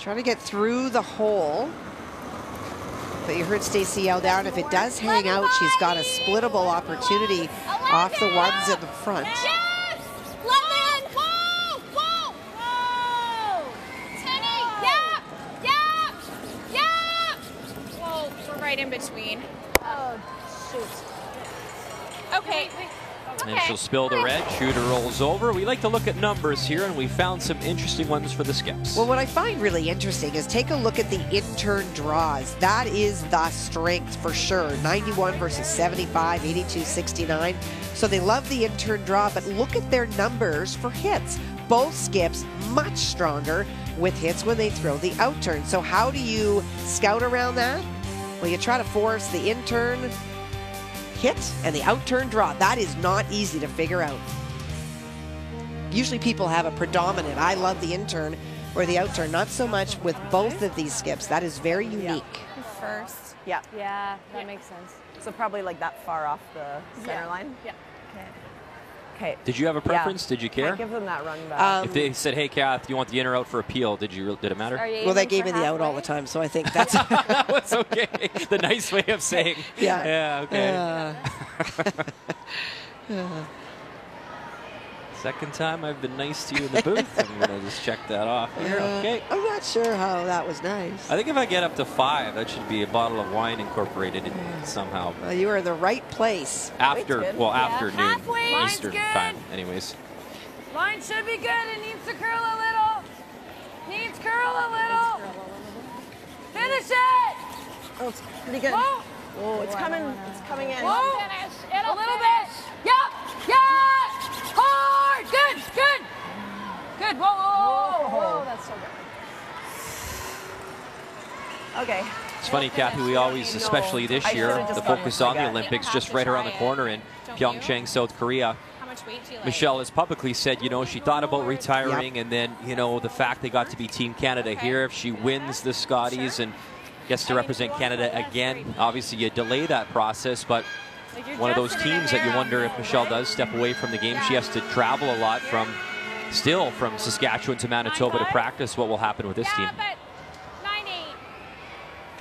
Trying to get through the hole. But you heard Stacy yell down, if it does hang out, she's got a splittable opportunity off the ones in the front. Yes! 11! Whoa! Whoa! Whoa! 10-8! Yeah! Yeah! Yeah! Whoa, we're right in between. Oh, shoot. Okay. And she'll spill the red. Shooter rolls over. We like to look at numbers here, and we found some interesting ones for the skips. Well, what I find really interesting is take a look at the intern draws. That is the strength for sure. 91 versus 75, 82, 69. So they love the intern draw, but look at their numbers for hits. Both skips much stronger with hits when they throw the outturn. So how do you scout around that? Well, you try to force the intern hit and the outturn draw. That is not easy to figure out. Usually people have a predominant, I love the intern, or the outturn. Not so much with both of these skips. That is very unique. First. Yeah. Yeah, that makes sense. So probably like that far off the center line? Yeah. Okay. Okay. Did you have a preference? Did you care? I'll give them that run back. If they said, "Hey, Kath, do you want the in or out for appeal?" Did it matter? Well, they gave me the out all the time, so I think that's That's okay. The nice way of saying. Yeah. Yeah. Okay. Second time I've been nice to you in the booth. I'm gonna just check that off here. Okay. I'm not sure how that was nice. I think if I get up to 5, that should be a bottle of wine incorporated in somehow. Well, you were in the right place. After noon Halfway. Eastern Line's good. time, anyways. Line should be good. It needs to curl a little. Needs curl a little. Finish it. Oh, it's pretty good. Whoa. Oh, it's coming. It's coming in. Whoa. A little bit. Yep. Yeah. Hard. Good. Good. Good. Whoa. Whoa. Whoa, that's so good. Okay. It's funny, Kathy, we always, especially this year, the focus on the Olympics just right around the corner in Pyeongchang, South Korea. How much weight do you like? Michelle has publicly said, you know, she thought about retiring, and then, you know, the fact they got to be Team Canada here, if she wins the Scotties and gets to represent Canada again, obviously you delay that process, but one of those teams that you wonder if Michelle does step away from the game, she has to travel a lot from Saskatchewan to Manitoba to practice. What will happen with this team?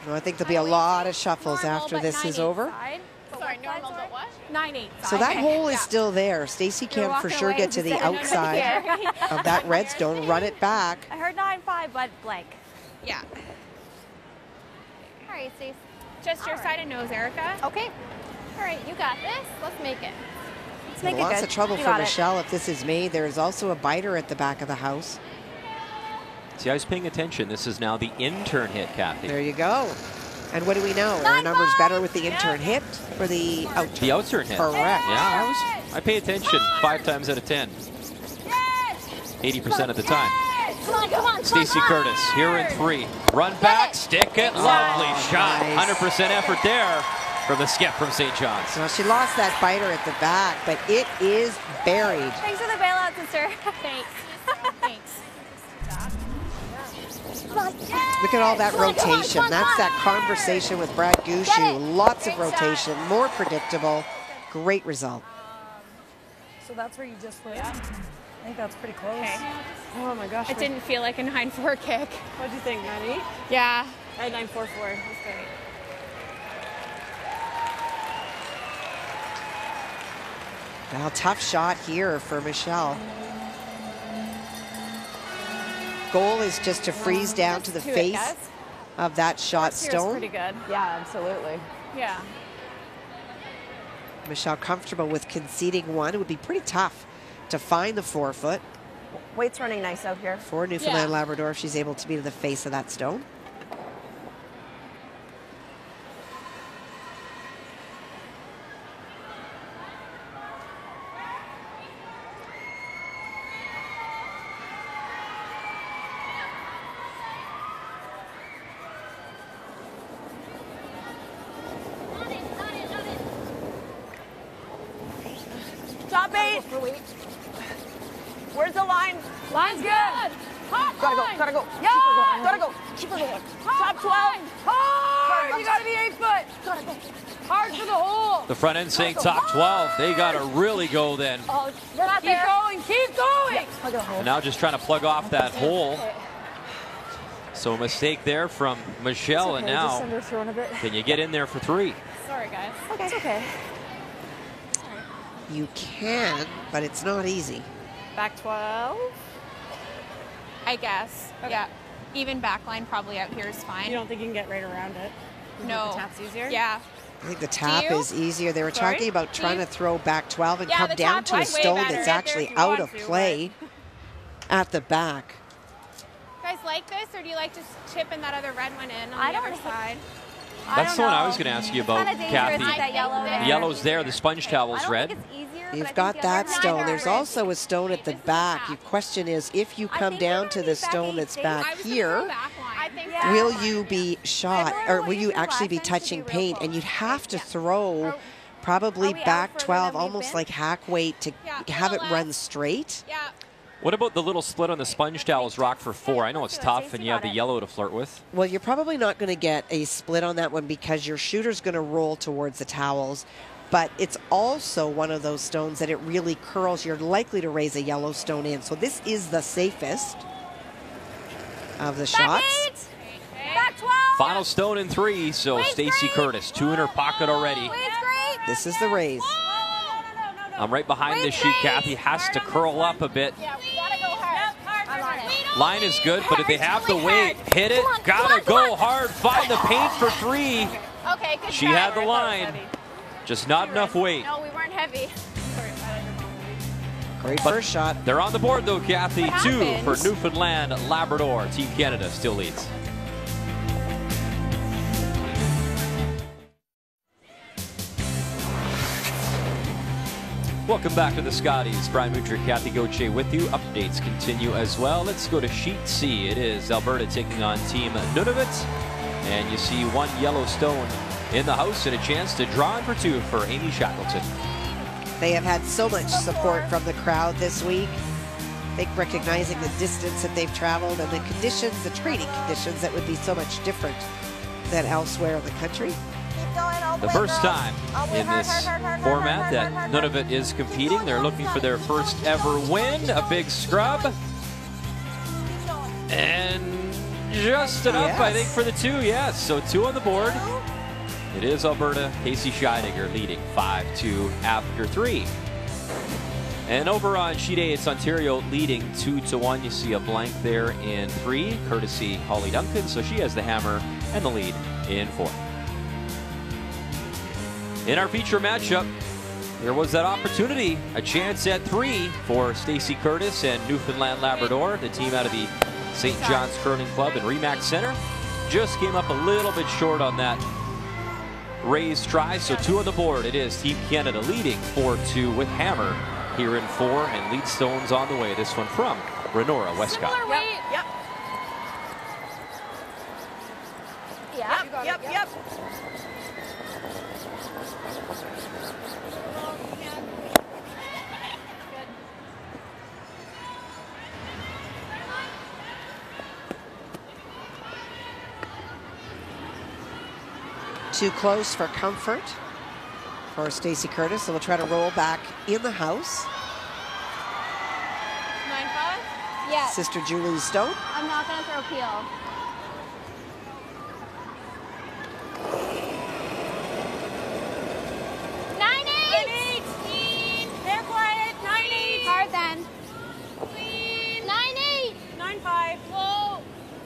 Well, I think there'll be a lot of shuffles after this is over. Sorry, normal, but what? 9/8. So that hole is still there. Stacy can for sure get to the outside of that red stone, run it back. I heard 9-5, but blank. Yeah. All right, Stace. Just your side and nose, Erica. Okay. All right, you got this. Let's make it. Let's make it Lots good. of trouble You for got it. Michelle if this is made. There is also a biter at the back of the house. See, I was paying attention. This is now the in-turn hit, Kathy. There you go. And what do we know? Are our numbers better with the in-turn hit or the out-turn? The out-turn hit. Correct. Yeah, I pay attention 5 times out of 10. 80% of the time. Come on, come on. Stacey Curtis, here in 3. Run back, stick it, lovely shot. 100% effort there from the skip from St. John's. Well, she lost that biter at the back, but it is buried. Thanks for the bailout, sister. Thanks. Thanks. Look at all that rotation. That's that conversation with Brad Gushu. Lots of rotation, more predictable. Great result. So that's where you just put it? I think that's pretty close. Okay. Oh my gosh. It didn't feel like a 9/4 kick. What do you think, 9-8? Yeah. I had 9-4-4. That's great. Well, tough shot here for Michelle. Goal is just to freeze down to the face of that shot stone. Pretty good. Yeah, absolutely. Yeah. Michelle comfortable with conceding one. It would be pretty tough to find the 4-foot Weight's running nice out here. for Newfoundland Labrador if she's able to be to the face of that stone. Top 8. Where's the line? Line's good. Hot Gotta line. go, gotta go. Yeah. Gotta go. Keep her going. Top 12. Hard. You gotta be 8 foot. Gotta go. Hard for the hole. The front end saying top 12. They got to really go then. Oh, we're not there. Keep going. Keep going. Plug the hole. And now just trying to plug off that hole. So a mistake there from Michelle, and Just now send her throwing a bit. can you get in there for 3? Sorry, guys. Okay. It's okay. You can, but it's not easy. Back 12. I guess. Okay. Yeah. Even backline probably out here is fine. You don't think you can get right around it? You No. think the tap's easier? Yeah. I think the tap you? is easier. They were Sorry? talking about trying to throw back 12 and Yeah, come the down tap to a line's way stone better. that's Get there actually if you out want of to, play at the back. You guys like this, or do you like just chipping that other red one in on I the don't other side? That's the one I was going to ask you about, Kinda dangerous Kathy. with that yellow The there. yellow's there, the sponge towel's I don't red. think it's easier, but I You've think got the that other hand stone. is There's red. also a stone at the back. Your question is, if you come down to the stone that's back here, will you be shot, or will you actually be touching paint? And you'd have to throw probably back 12, almost like hack weight, to have it run straight. Yeah. What about the little split on the sponge towels, Rock, for 4? I know it's tough, and you have the yellow to flirt with. Well, you're probably not going to get a split on that one because your shooter's going to roll towards the towels. But it's also one of those stones that it really curls. You're likely to raise a yellow stone in. So this is the safest of the shots. Back 12. Final stone in 3, so Stacey Curtis, 2 in her pocket already. This is the raise. I'm right behind this sheet. Kathy has to curl up a bit. Line is good, but if they have the weight, hit it. Gotta go hard, find the paint for 3. Okay, good She try. had the line, just not enough weight. No, we weren't heavy. Great first shot. They're on the board though, Kathy. What 2 happened? for Newfoundland, Labrador. Team Canada still leads. Welcome back to the Scotties. Brian Mutrick, Kathy Gauthier with you. Updates continue as well. Let's go to Sheet C. It is Alberta taking on Team Nunavut. And you see 1 yellow stone in the house and a chance to draw in for 2 for Amy Shackleton. They have had so much support from the crowd this week. I think recognizing the distance that they've traveled and the conditions, the training conditions that would be so much different than elsewhere in the country. The first time in this format that Nunavut is competing. They're looking for their first ever win. A big scrub. And just enough, I think, for the 2. Yes, so 2 on the board. It is Alberta. Casey Scheidegger leading 5-2 after 3. And over on Sheet A, it's Ontario leading 2-1. You see a blank there in 3, courtesy Holly Duncan. So she has the hammer and the lead in 4. In our feature matchup, there was that opportunity, a chance at 3 for Stacey Curtis and Newfoundland Labrador, the team out of the St. John's Curling Club in Remax Center. Just came up a little bit short on that raised try, so 2 on the board. It is Team Canada leading 4-2 with hammer here in 4, and lead stones on the way. This one from Renora Westcott. Yep. Too close for comfort for Stacey Curtis, so we'll try to roll back in the house. 9-5? Yeah. Sister Julie Stone. I'm not going to throw peel. 9-8. They're quiet. 9-8. Hard then. Clean. 9-8. 9-5. Whoa.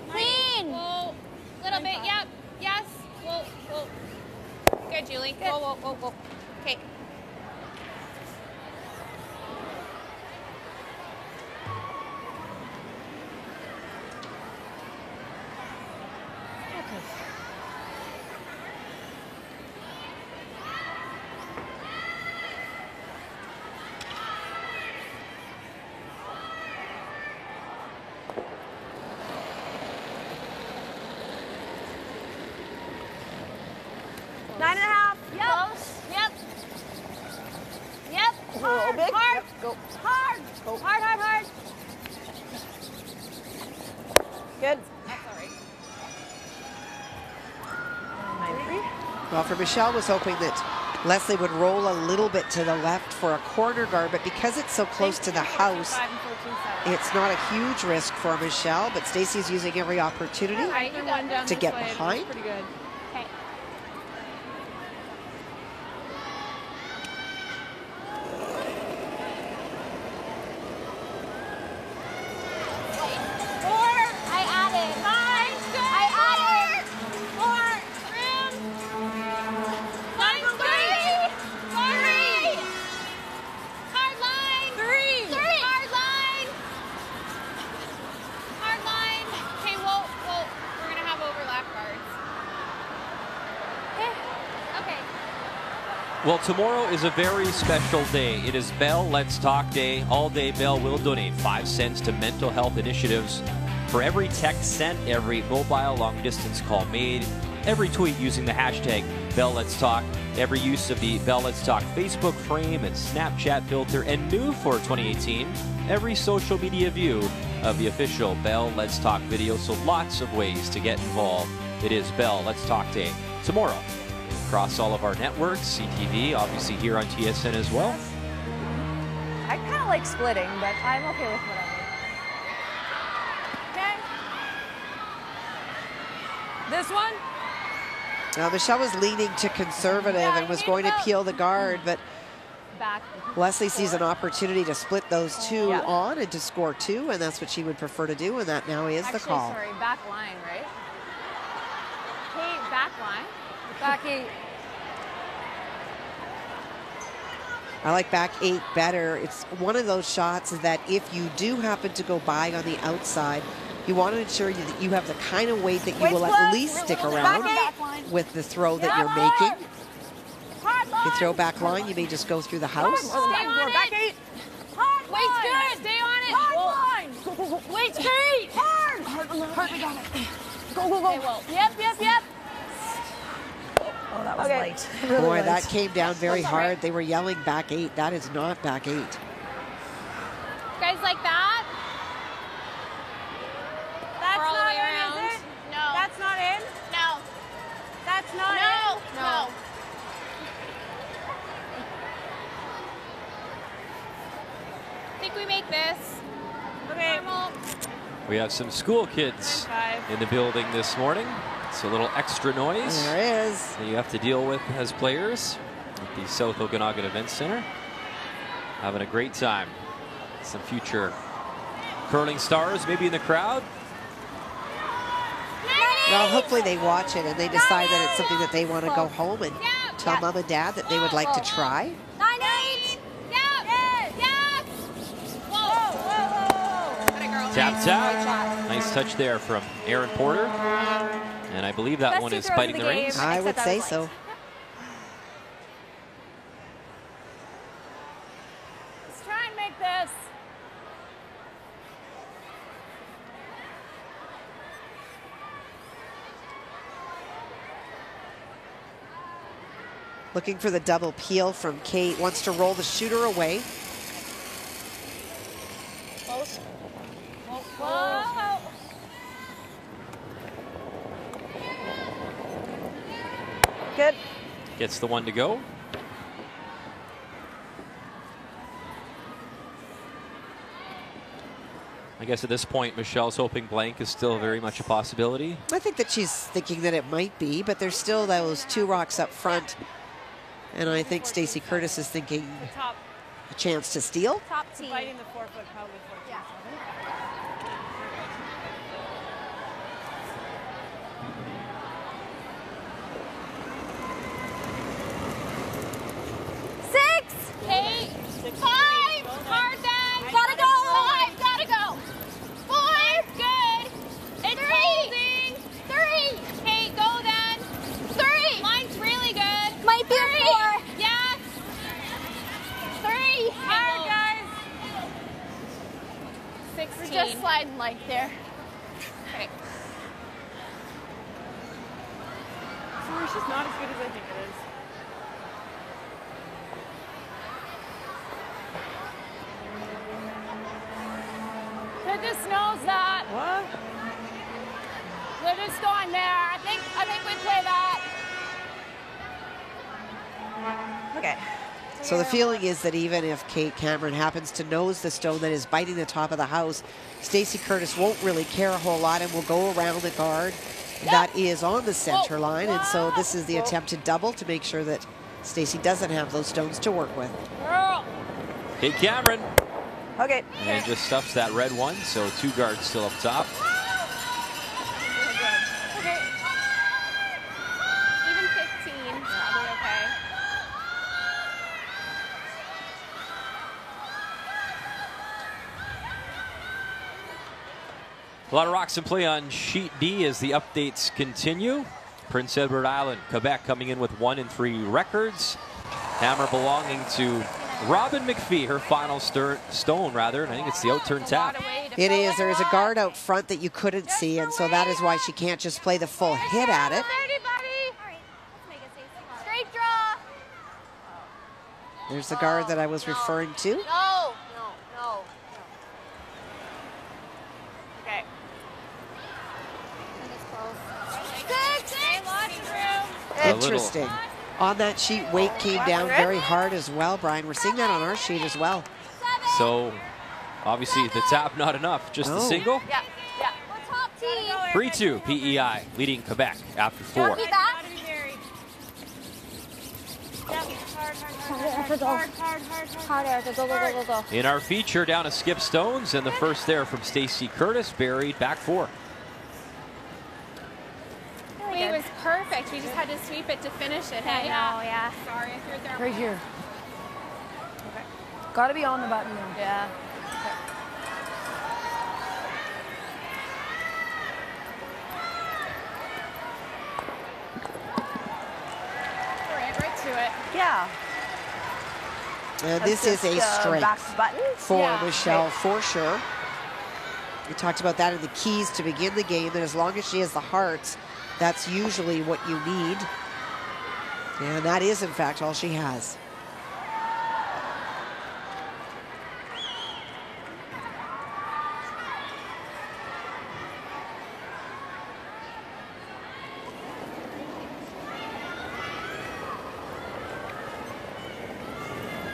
Clean. Whoa. Little bit. Yep. Yes. Whoa. Whoa. Good, Julie. Good. Whoa, whoa, whoa, whoa. Okay. Good. Well, for Michelle was hoping that Leslie would roll a little bit to the left for a corner guard, but because it's so close to the house, it's not a huge risk for Michelle, but Stacey's using every opportunity to get behind. Pretty good. Okay. Well, tomorrow is a very special day. It is Bell Let's Talk Day. All day, Bell will donate 5 cents to mental health initiatives. For every text sent, every mobile long-distance call made, every tweet using the hashtag BellLet'sTalk. Every use of the Bell Let's Talk Facebook frame and Snapchat filter, and new for 2018, every social media view of the official Bell Let's Talk video. So lots of ways to get involved. It is Bell Let's Talk Day tomorrow across all of our networks, CTV, obviously here on TSN as well. I kind of like splitting, but I'm okay with whatever. Okay. This one? Now, Michelle was leaning to conservative and was going to peel the guard, but Leslie sees an opportunity to split those two on and to score 2, and that's what she would prefer to do, and that now is the call. Sorry, back line, right? Kate, back line. Back 8. I like back 8 better. It's one of those shots that if you do happen to go by on the outside, you want to ensure that you have the kind of weight that you will at least stick around with the throw that you're making. If you throw back line, you may just go through the house. Stay on it. Back 8. Weight's good. Stay on it. Hard line. Weight's great. Hard. Hard. We got it. Go, go, go. Okay, well, yep. Oh, that was light. Really Boy, light. That came down very hard. They were yelling back 8. That is not back 8. Guys like that? That's all the not way in, around. is it? No. That's not in? No. That's not in? No. I think we make this. Okay. Normal. We have some school kids in the building this morning. It's a little extra noise. There is. That you have to deal with as players at the South Okanagan Event Center. Having a great time. Some future curling stars maybe in the crowd. Well, hopefully they watch it and they decide that it's something that they want to go home and tell mom and dad that they would like to try. 9-8. Yes. Whoa. Tap, tap. Nice touch there from Aaron Porter. And I believe that one is biting the reins. I would say so. Let's try and make this. Looking for the double peel from Kate. Wants to roll the shooter away. Whoa. Good. Gets the one to go. I guess at this point, Michelle's hoping blank is still very much a possibility. I think that she's thinking that it might be, but there's still those 2 rocks up front. And I think Stacey Curtis is thinking a chance to steal. Top team. Fighting the 4 foot, probably 14. Yeah. Eight, 5, hard then. Gotta go. 5, gotta go. 4, good. It's holding. 3. Hey, go then. 3. Mine's really good. Might be 3. a 4. Yes. 3. Hard, guys. 16. We're just sliding like there. Okay. So it's just not as good as I think it is. Just knows that. What? They're just going there. I think we play that. Okay. So the feeling is that even if Kate Cameron happens to nose the stone that is biting the top of the house, Stacey Curtis won't really care a whole lot and will go around the guard that is on the center line. And so this is the attempted double to make sure that Stacey doesn't have those stones to work with. Girl. Kate Cameron. Okay. And just stuffs that red one, so 2 guards still up top. Okay. Even 15 is probably okay. A lot of rocks in play on sheet D as the updates continue. Prince Edward Island, Quebec coming in with 1 and 3 records. Hammer belonging to Robin McPhee, her final stone, rather, and I think it's the out-turn tap. It is. There is a guard out front that you couldn't see, and so that is why she can't just play the full hit at it. There's the guard that I was referring to. No. Okay. Interesting. On that sheet, weight came down very hard as well, Brian. We're seeing that on our sheet as well. So, obviously, the tap not enough. Just the single. Yeah. We're top team. 3-2 PEI leading Quebec after 4. Go. In our feature, down to Skip Stones, and the first there from Stacey Curtis, buried back 4. It was perfect. We just had to sweep it to finish it. I know, yeah. Sorry, I threw it there. Right here. Okay. Got to be on the button now. Yeah. Right to it. Yeah. This is a strength back button for Michelle, for sure. We talked about that in the keys to begin the game, that as long as she has the hearts, that's usually what you need. And that is, in fact, all she has.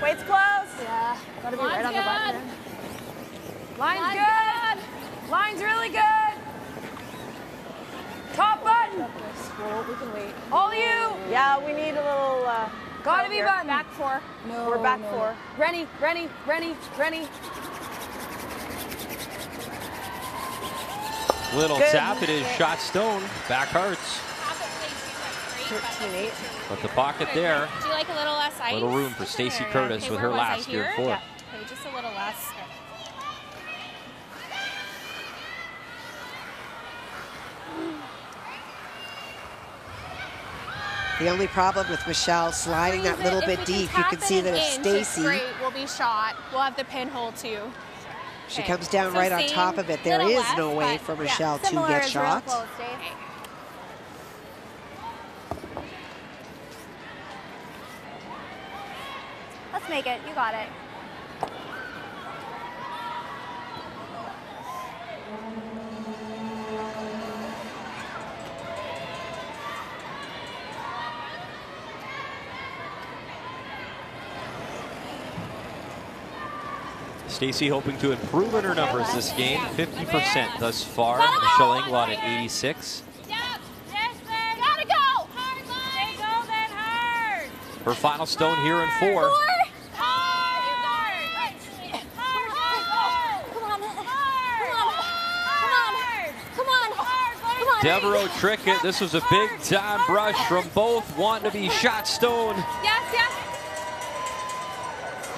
Weight's close. Yeah. Gotta be right on the button. Line's good. Line's really good. Top button. We can wait. All you. Yeah, we need a little. Gotta be button. Back 4. No, we're back 4. Rennie. Little Good. tap, it is shot Stone, back hearts. 13-8. But the pocket there, Do you like a little less ice? little room for Stacey Curtis Okay, with where her was I last geared here? 4. Yeah. Okay, just a little less. The only problem with Michelle sliding that little bit deep, you can see that if Stacey, will be shot. We'll have the pinhole too. she comes down right on top of it, there little is less, no way but for Michelle to Similar get is real shot. close, Dave. Let's make it. You got it. Stacey hoping to improve in her numbers this game, 50% thus far. Michelle Englot at 86. Gotta go. Hard line. Stay golden hard. Her final stone here in 4. Hard. Devereaux Trickett, this was a big time brush from both, wanting to be shot Stone. Yes.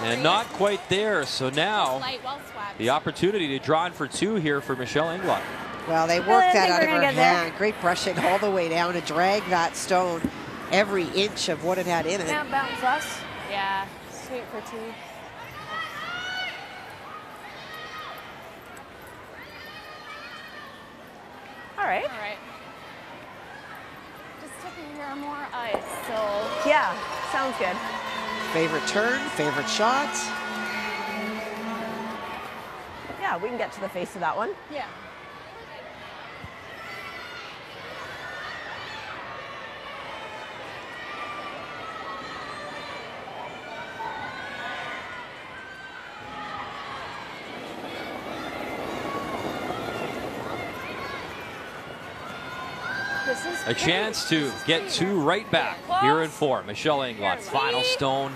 And not quite there, so now the opportunity to draw in for 2 here for Michelle Englot. Well, they worked that out of her hand. Great brushing all the way down to drag that stone every inch of what it had in it. Can't bounce us. Yeah. Sweet for 2. All right. Just taking here more ice. So yeah, sounds good. Favorite turn, favorite shot. Yeah, we can get to the face of that one. Yeah. A chance to get 2 right back here in 4. Michelle Englot, final stone,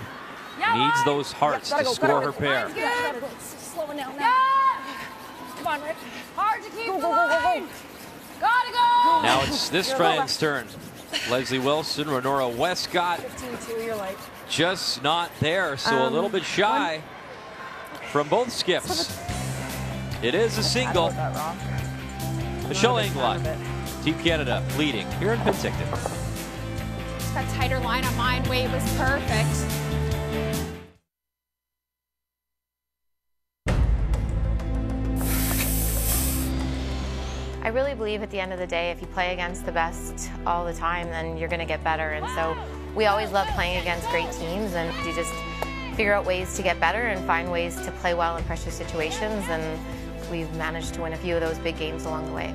needs those hearts to score her pair. Slowing down now. Come on, Rick. Hard to keep the line. Gotta go. Now it's this friend's turn. Leslie Wilson, Renora Westcott, 15-2, you're like. just not there, so a little bit shy from both skips. It is a single. Michelle Englot, Team Canada leading here in Penticton. Just got tighter line on mine. Weight was perfect. I really believe at the end of the day, if you play against the best all the time, then you're going to get better. And so we always love playing against great teams, and you just figure out ways to get better and find ways to play well in pressure situations, and we've managed to win a few of those big games along the way.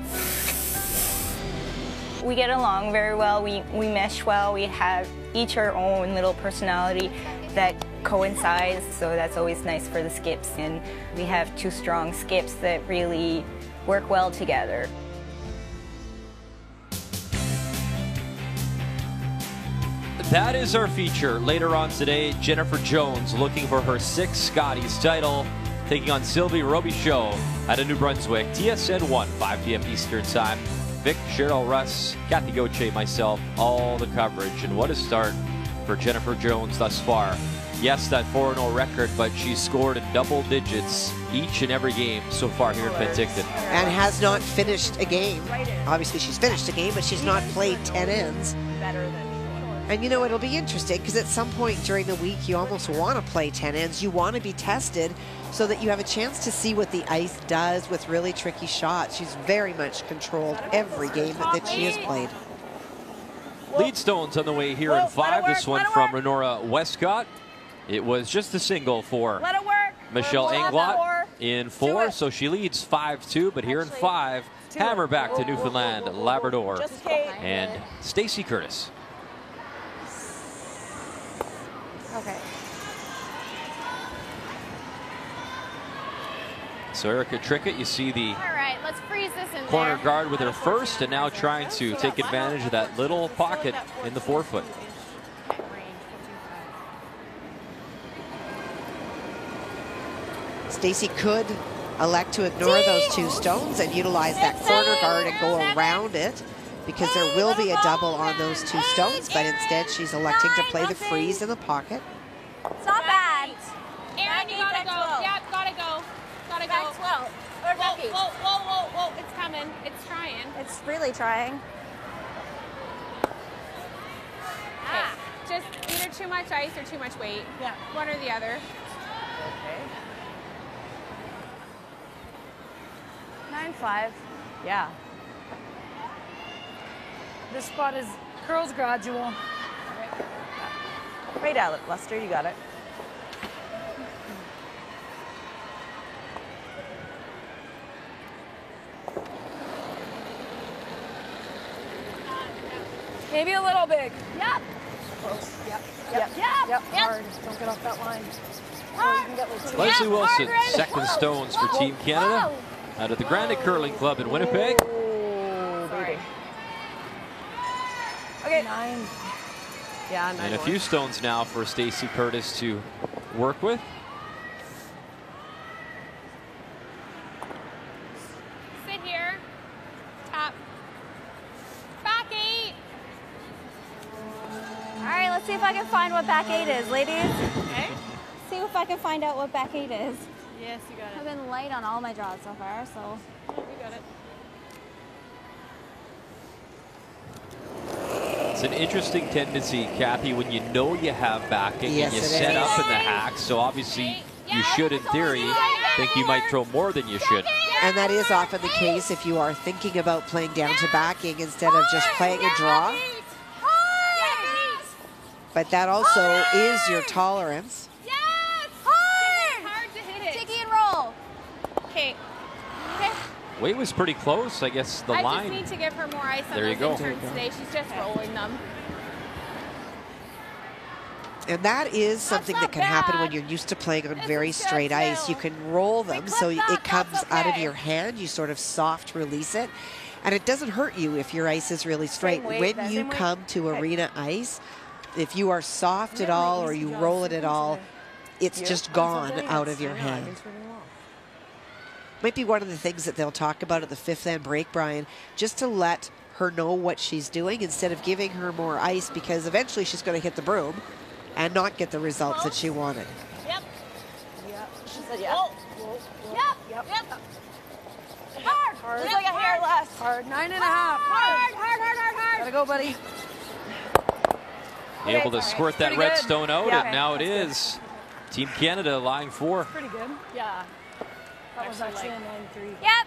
We get along very well, we mesh well, we have each our own little personality that coincides, so that's always nice for the skips, and we have two strong skips that really work well together. That is our feature. Later on today, Jennifer Jones looking for her 6th Scotties title, taking on Sylvie Robichaud out of New Brunswick. TSN 1, 5 p.m. Eastern Time. Vic, Cheryl, Russ, Kathy Gauthier, myself, all the coverage. And what a start for Jennifer Jones thus far. Yes, that 4-0 record, but she's scored in double digits each and every game so far here in Penticton. And has not finished a game. Obviously, she's finished a game, but she's not played 10 ends. And you know, it'll be interesting because at some point during the week, you almost want to play 10 ends. You want to be tested so that you have a chance to see what the ice does with really tricky shots. She's very much controlled every game that she has played. Lead stones on the way here in 5. This one from Renora Westcott. It was just a single for Michelle Englot in 4, so she leads 5-2, but here in 5, hammer back to Newfoundland, Labrador, and Stacey Curtis. Okay. So Erica Trickett, you see the All right, let's freeze this in corner there. guard with her first, and now trying to take advantage of that little pocket in the forefoot. Stacey could elect to ignore those 2 stones and utilize that corner guard and go around it, because there will be a double on those 2 stones, but instead she's electing to play the freeze in the pocket. It's not bad. Aaron, you gotta go. Yep, gotta go. Gotta go. Whoa, whoa, whoa, whoa. It's coming. It's trying. It's really trying. Ah. Just either too much ice or too much weight. Yeah. One or the other. Okay. 9-5. Yeah. This spot is curls gradual. Right at it, Lester, you got it. Maybe a little big. Yep. Close. Yep. Yep. Hard. Don't get off that line. Oh, you can get like 2. Leslie Wilson, second stones for Team Canada out of the Granite Curling Club in Winnipeg. Oh, baby. Okay. 9. Yeah, 9 And a more. few stones now for Stacey Curtis to work with. Sit here. Tap. Back 8. All right, let's see if I can find what back 8 is, ladies. Okay. See if I can find out what back 8 is. Yes, you got it. I've been light on all my draws so far, so. Oh, you got it. It's an interesting tendency, Kathy, when you know you have backing Yes, and you it set is. up in the hack. So obviously you should, in theory, think you might throw more than you should. And that is often the case if you are thinking about playing down to backing instead of just playing a draw. But that also is your tolerance. Yes! Hard to hit it. Tiki and roll. Okay. Weight was pretty close, I guess the I line. just need to give her more ice on There you those go. interns today. She's just rolling them. And that is something that can happen when you're used to playing on very straight ice. You can roll them so it comes out of your hand. You sort of soft release it. And it doesn't hurt you if your ice is really straight. When you come to arena ice, if you are soft at all or you roll it at all, it's just gone out of your hand. Might be one of the things that they'll talk about at the 5th end break, Brian, just to let her know what she's doing instead of giving her more ice, because eventually she's going to hit the broom and not get the results that she wanted. Yep. Yep. She said yeah. Yep. Hard. Just like a hair less. Hard. 9.5. Hard. Gotta go, buddy. Able to squirt that Pretty red good. stone out, Yeah. and now it That's is Team Canada lying 4. Pretty good. Yeah. That was actually a 9-3. Yep.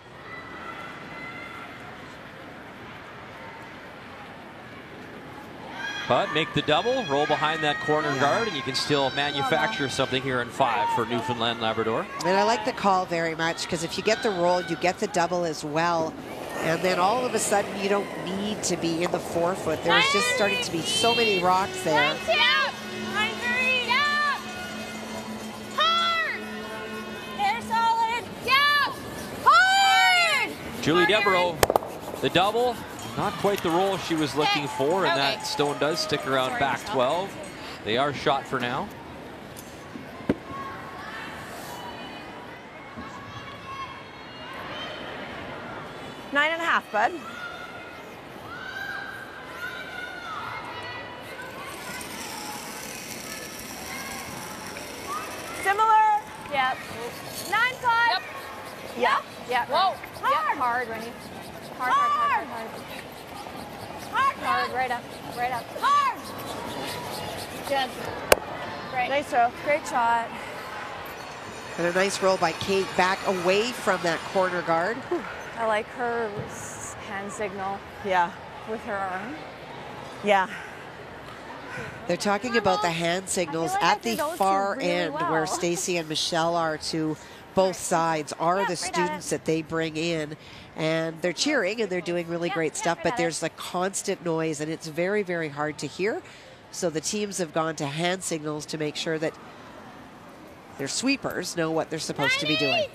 But make the double, roll behind that corner guard, and you can still manufacture something here in 5 for Newfoundland Labrador. And I like the call very much, because if you get the roll, you get the double as well. And then all of a sudden, you don't need to be in the forefoot. There's just starting to be so many rocks there. Julie Devereaux, the double, not quite the roll she was looking for, and that stone does stick around back 12. They are shot for now. Nine and a half, bud. Similar. Yep. 9-5. Yep. Yeah. Yeah. Whoa. Hard. Yep. Hard, Rennie. Hard, hard, hard, hard, hard. Hard, right up, right up. Hard. Good. Great. Nice throw. Great shot. And a nice roll by Kate back away from that corner guard. I like her hand signal. Yeah. With her arm. Yeah. They're talking about the hand signals at the far end where Stacy and Michelle are to both sides are the students that they bring in, and they're cheering and they're doing really great stuff, but there's a constant noise and it's very, very hard to hear. So the teams have gone to hand signals to make sure that their sweepers know what they're supposed to be doing.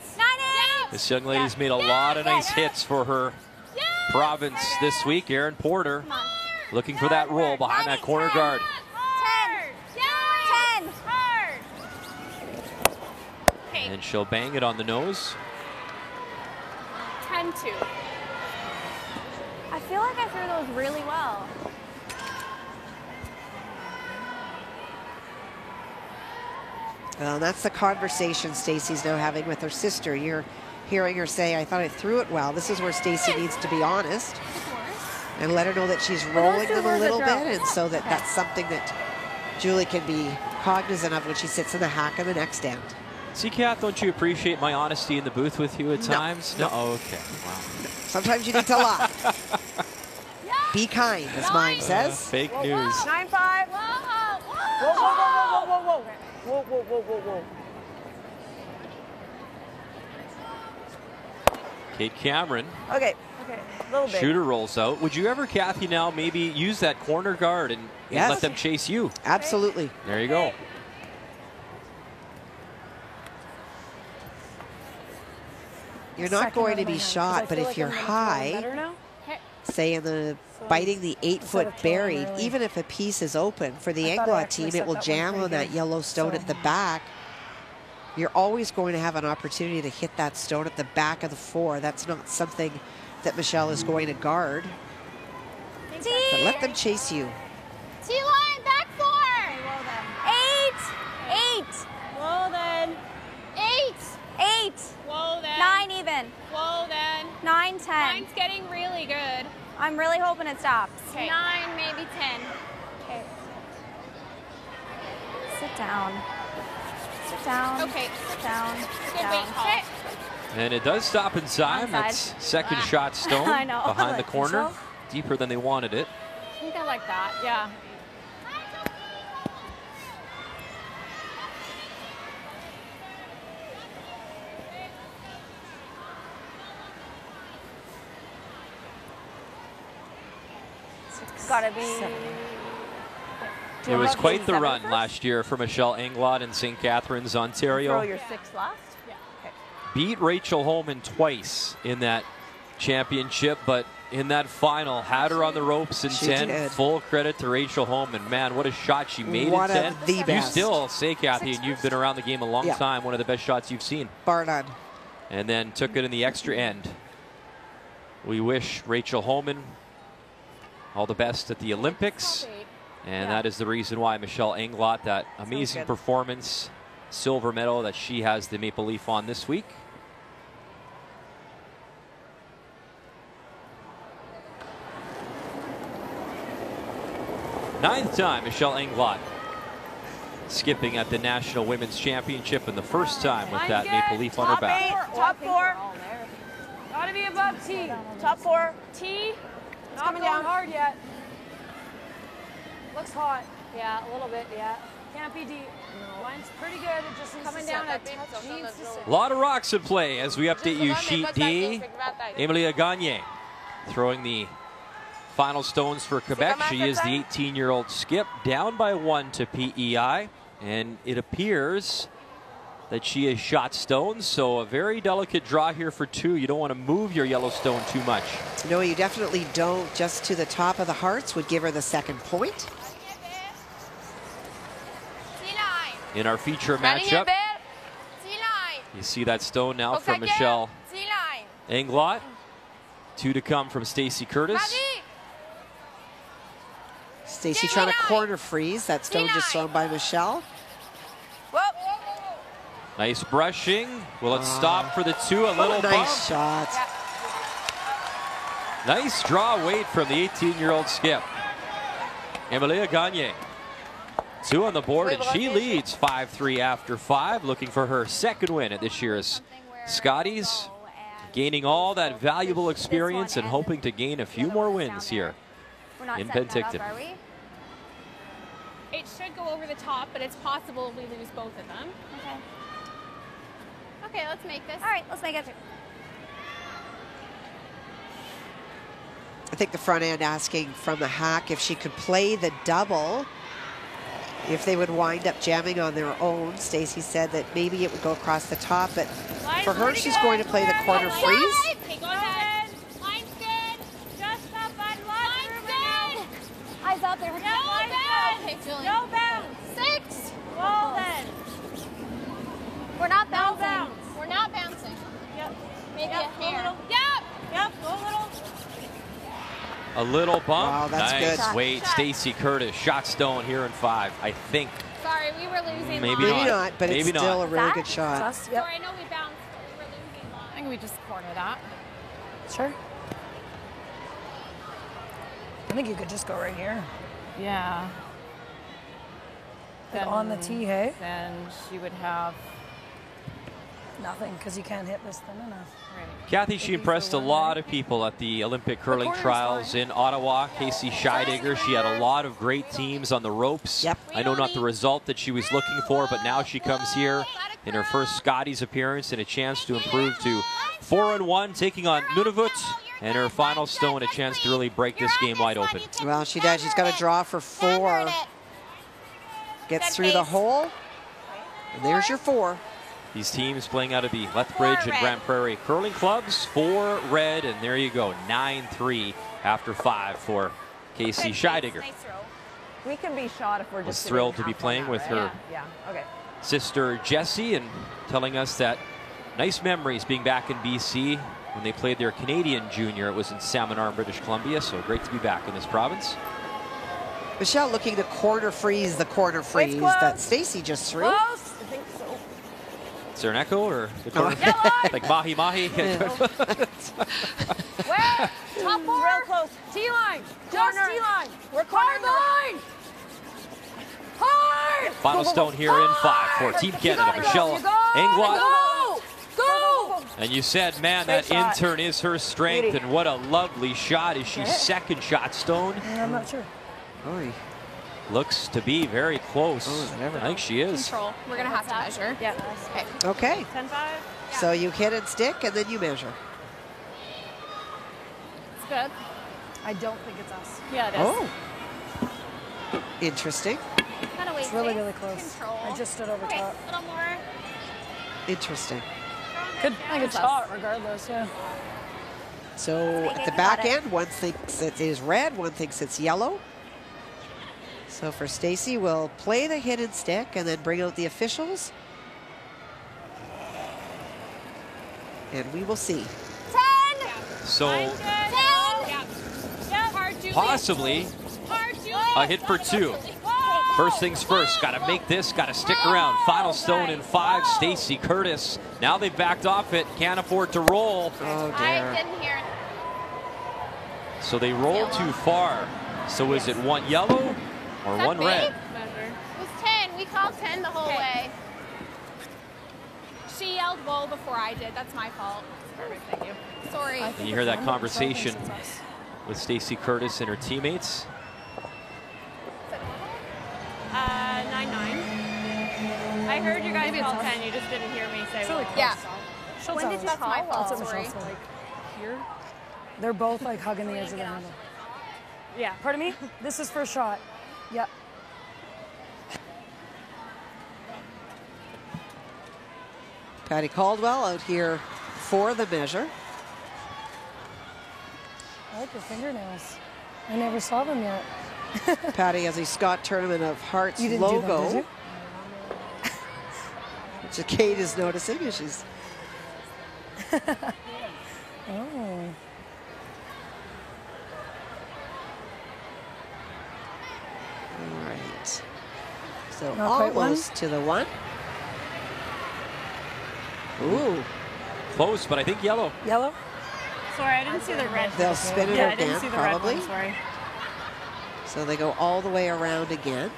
This young lady's made a lot of nice hits for her province this week. Erin Porter looking for that roll behind that corner guard. 10. And she'll bang it on the nose. 10-2. I feel like I threw those really well. Well, that's the conversation Stacy's now having with her sister. You're hearing her say, I thought I threw it well. This is where Stacy needs to be honest and let her know that she's rolling them a little bit, and so that that's something that Julie can be cognizant of when she sits in the hack in the next end. See, Kath, don't you appreciate my honesty in the booth with you at times? No. Oh, okay. Wow. Sometimes you need to lie. Be kind, as mine says. Fake news. 9-5. Whoa, whoa, whoa, whoa, whoa, whoa. Whoa, whoa, whoa, whoa, whoa. Kate Cameron. Okay, a little bit. Shooter rolls out. Would you ever, Kathy, now maybe use that corner guard and let them chase you? Absolutely. There you go. You're not going to be shot, but if you're high, say in the biting the 8-foot buried, even if a piece is open for the Englot team, it will jam on that yellow stone at the back. You're always going to have an opportunity to hit that stone at the back of the 4. That's not something that Michelle is going to guard. But let them chase you. T-line, back 4. Well then. 8. Well then. 8. Well then. 9 even. Well then. 9, 10. 9's getting really good. I'm really hoping it stops. Okay. 9, maybe 10. Okay. Sit down. Sit down. Okay. Sit down. Good bait call. And it does stop inside. That's second shot stone I know. behind the corner. Deeper than they wanted it. I think I like that, yeah. Gotta be. It was quite the run last year for Michelle Englot in St. Catharines, Ontario. Throw your 6 last? Yeah. Okay. Beat Rachel Holman twice in that championship, but in that final, had her on the ropes in 10. Did. Full credit to Rachel Holman. Man, what a shot she made One in of 10. the You best. still say, Kathy, and you've been around the game a long time, one of the best shots you've seen. Bar none. And then took it in the extra end. We wish Rachel Holman all the best at the Olympics. And that is the reason why Michelle Englot, that amazing performance, silver medal that she has the Maple Leaf on this week. Ninth time, Michelle Englot skipping at the National Women's Championship, and the first time with that Maple Leaf on her back. Top 4. Gotta be above T. Top 4. T. Not coming down hard yet. Looks hot. Yeah, a little bit, yeah. Can't be deep. No. Line's pretty good. It just needs Coming to down sit. a touch. Needs to sit. A lot of rocks in play as we update you sheet D. Emilia Gagne throwing the final stones for Quebec. She is the 18-year-old skip, down by 1 to PEI, and it appears that she is shot stone, so a very delicate draw here for 2. You don't want to move your yellow stone too much. No, you definitely don't. Just to the top of the hearts would give her the second point. In our feature matchup, you see that stone now from Michelle Englot. 2 to come from Stacy Curtis. Stacy trying to corner freeze. That stone just thrown by Michelle. Nice brushing. Will it stop for the 2? A little nice bump. shot. Nice draw weight from the 18-year-old skip. Emilia Gagne. 2 on the board, and she leads 5-3 after 5, looking for her second win at this year's Scotties. Gaining all that valuable experience and hoping to gain a few more wins here in Penticton. It should go over the top, but it's possible we lose both of them. Okay. Okay, let's make this. All right, let's make it. I think the front end asking from the hack if she could play the double, if they would wind up jamming on their own. Stacy said that maybe it would go across the top, but for her, she's going to play the corner freeze. Okay, go ahead. Line's good. Just up on line's good. Eyes out there. No bounce. Okay, Julie. No bounce. 6. Well then. We're not bouncing. No bounce. We're not bouncing. Yep. Maybe a hair. Yep. Yep. Go a little. A little bump. Wow, that's nice good. weight. Stacy Curtis, shot stone here in 5, I think. Sorry, we were losing. Maybe Maybe not, but Maybe it's still not. a really good shot. Sorry, I know we bounced, but we were losing. I think we just corner that. Sure. I think you could just go right here. Yeah. Like on the tee, hey? Then she would have nothing, because you can't hit this thin enough. Right. Kathy, she impressed a lot of people at the Olympic curling trials in Ottawa. Casey Scheidegger, she had a lot of great teams on the ropes. Yep. I know not the result that she was looking for, but now she comes here in her first Scotties appearance and a chance to improve to 4-1, taking on Nunavut, and her final stone, a chance to really break this game wide open. Well, she does. She's got a draw for 4. Gets through the hole, and there's your 4. These teams playing out of the Lethbridge and Grand Prairie curling clubs. 4 red, and there you go, 9-3 after 5 for Casey Scheidegger. We can be shot if we're just Was thrilled to be playing with her okay. sister Jessie, and telling us that nice memories being back in BC when they played their Canadian junior. It was in Salmon Arm, British Columbia, so great to be back in this province. Michelle looking to corner freeze the corner freeze that Stacy just threw. Close. I think so. Is there an echo or the corner? Like mahi mahi? Where? Top 4. Real close. T-line. Just T-line. We're cornering the line. Hard. Final stone here in 5 for Team Canada. Michelle Englot. Go. And you said, man, that intern is her strength, and what a lovely shot. Is she second shot stone? I'm not sure. Oy. Looks to be very close. I think she is. Control. We're going to have to measure. Yeah. Okay. 10-5. So you hit and stick, and then you measure. It's good. I don't think it's us. Yeah, it is. Oh. Interesting. Kind of wait. It's really, really close. Control. I just stood over Okay, top. a little more. Interesting. Good. I think it's shot regardless, yeah. So at the back end, one thinks it is red, one thinks it's yellow. So for Stacy, we'll play the hit and stick and then bring out the officials. And we will see. 10. So 10. possibly a hit for 2. First things first, got to make this, got to stick around. Final stone in 5, Stacy Curtis. Now they've backed off it, can't afford to roll. Oh, I dear. didn't hear it. So they rolled too far. So is it 1 yellow or 1 red? It was 10. We called 10 the whole way. She yelled whoa before I did. That's my fault. Perfect. Thank you. Sorry. And you hear that conversation with Stacy Curtis and her teammates. 9-9. I heard you guys call 10, you just didn't hear me say It's really well. close. Yeah. When did you That's my fault, That's what sorry. Michelle's like here. They're both like hugging the edge of the handle. Yeah. Pardon me? This is for a shot. Yep. Patty Caldwell out here for the measure. I like your fingernails. I never saw them yet. Patty has a Scott Tournament of Hearts You didn't logo. do them, did you? Which Kate is noticing as she's... Oh. All right. So Not quite almost to the one. Ooh. Close, but I think yellow. Yellow? Sorry, I didn't see the red. They'll spin it yeah, I again, didn't see the probably. red one, sorry. So they go all the way around again.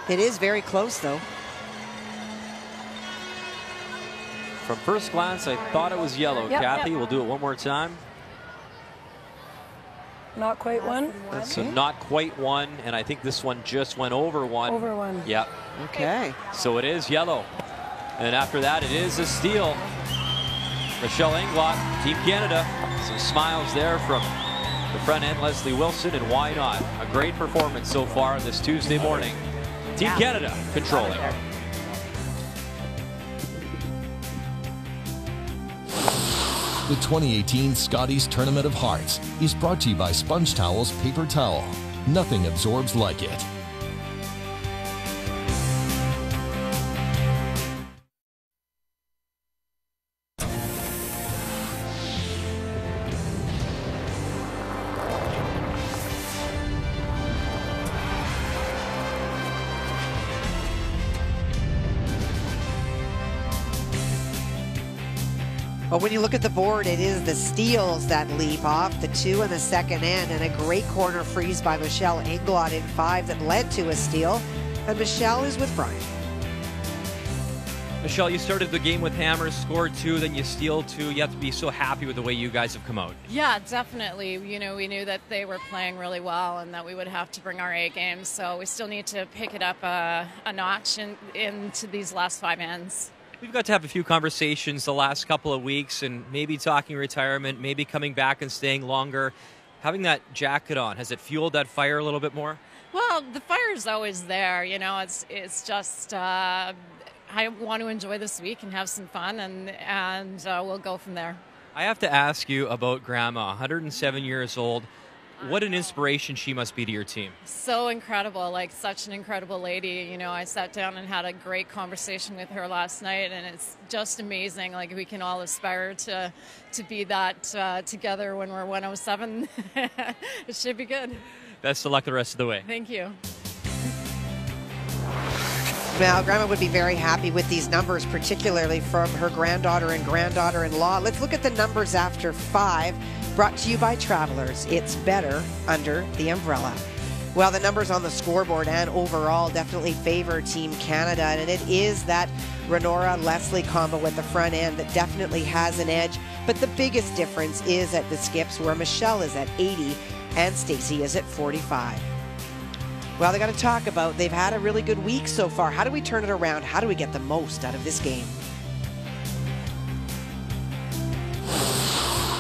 It is very close, though. From first glance, I thought it was yellow. Yep, Kathy, yep. we'll do it one more time. Not quite one. So not quite one, and I think this one just went over one. Over one. Yep. Okay. So it is yellow. And after that, it is a steal. Michelle Englot, Team Canada. Some smiles there from the front end, Leslie Wilson, and why not? A great performance so far on this Tuesday morning. Team Canada controlling. The 2018 Scotties Tournament of Hearts is brought to you by Sponge Towels Paper Towel. Nothing absorbs like it. But when you look at the board, it is the steals that leap off, the two in the second end, and a great corner freeze by Michelle Englot in 5 that led to a steal. And Michelle is with Brian. Michelle, you started the game with hammers, scored 2, then you steal 2. You have to be so happy with the way you guys have come out. Yeah, definitely. You know, we knew that they were playing really well and that we would have to bring our A game. So we still need to pick it up a notch into these last 5 ends. We've got to have a few conversations the last couple of weeks and maybe talking retirement, maybe coming back and staying longer. Having that jacket on, has it fueled that fire a little bit more? Well, the fire is always there. You know, it's just I want to enjoy this week and have some fun, and we'll go from there. I have to ask you about Grandma, 107 years old. What an inspiration she must be to your team. So incredible, like such an incredible lady. You know, I sat down and had a great conversation with her last night, and it's just amazing. Like, we can all aspire to be that together when we're 107. It should be good. Best of luck the rest of the way. Thank you. Now, Grandma would be very happy with these numbers, particularly from her granddaughter and granddaughter-in-law. Let's look at the numbers after 5, brought to you by Travelers. It's better under the umbrella. Well, the numbers on the scoreboard and overall definitely favor Team Canada, and it is that Renora-Leslie combo at the front end that definitely has an edge. But the biggest difference is at the skips, where Michelle is at 80 and Stacey is at 45. Well, they got to talk about, they've had a really good week so far. How do we turn it around? How do we get the most out of this game?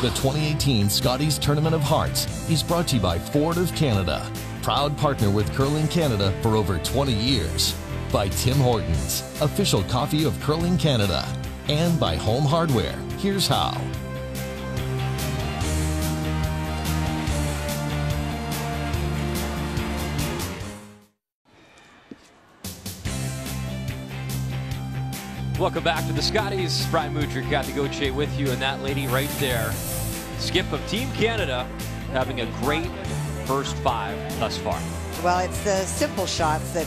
The 2018 Scotties Tournament of Hearts is brought to you by Ford of Canada, proud partner with Curling Canada for over 20 years. By Tim Hortons, official coffee of Curling Canada. And by Home Hardware. Here's how. Welcome back to the Scotties. Brian Mudryk, Kathy Gauthier with you, and that lady right there, skip of Team Canada, having a great first 5 thus far. Well, it's the simple shots that